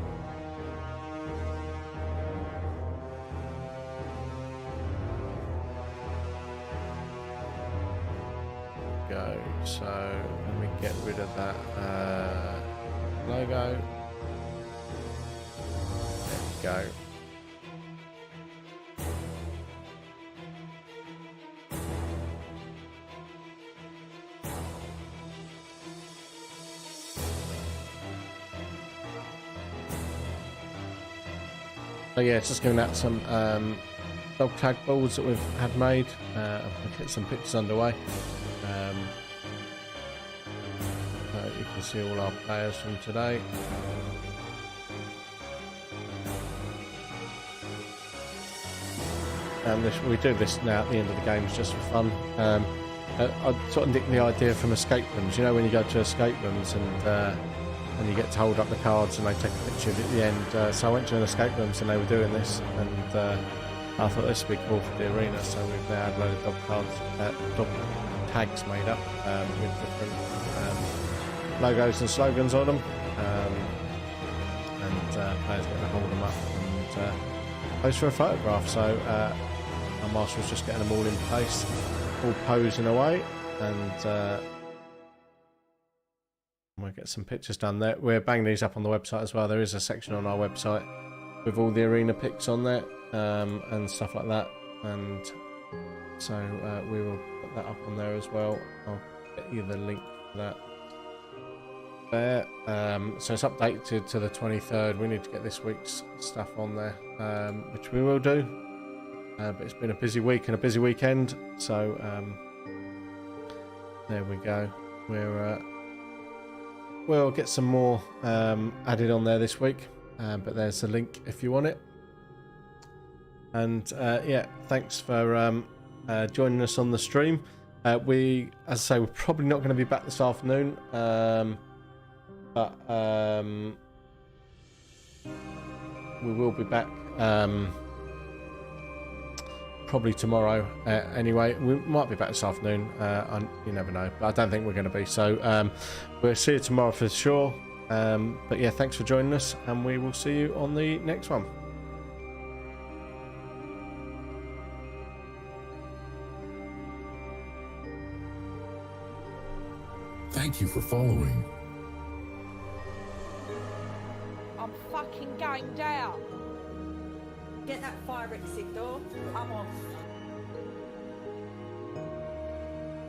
Go. So let me get rid of that logo. There we go. So yeah, it's just giving out some dog tag boards that we've had made. I'll get some pictures underway. So you can see all our players from today. And we do this now at the end of the games just for fun. I sort of nicked the idea from escape rooms. You know, when you go to escape rooms and you get to hold up the cards and they take a picture of it at the end. So I went to an escape rooms and they were doing this, and I thought this would be cool for the arena. So we've now had a load of dog cards, dog tags made up with different logos and slogans on them, and players get to hold them up and pose for a photograph. So our marshal's just getting them all in place, all posing away, and we'll get some pictures done there. We're banging these up on the website as well. There is a section on our website with all the arena pics on there and stuff like that, and so we will put that up on there as well. I'll get you the link for that there. So it's updated to the 23rd. We need to get this week's stuff on there, which we will do, but it's been a busy week and a busy weekend, so there we go. We'll get some more added on there this week, but there's the link if you want it. And yeah, thanks for joining us on the stream. As I say, we're probably not going to be back this afternoon, but we will be back probably tomorrow. Anyway, we might be back this afternoon. You never know, but I don't think we're going to be. So we'll see you tomorrow for sure. But yeah, thanks for joining us, and we will see you on the next one. Thank you for following. I'm fucking going down. Get that fire exit door. I'm off.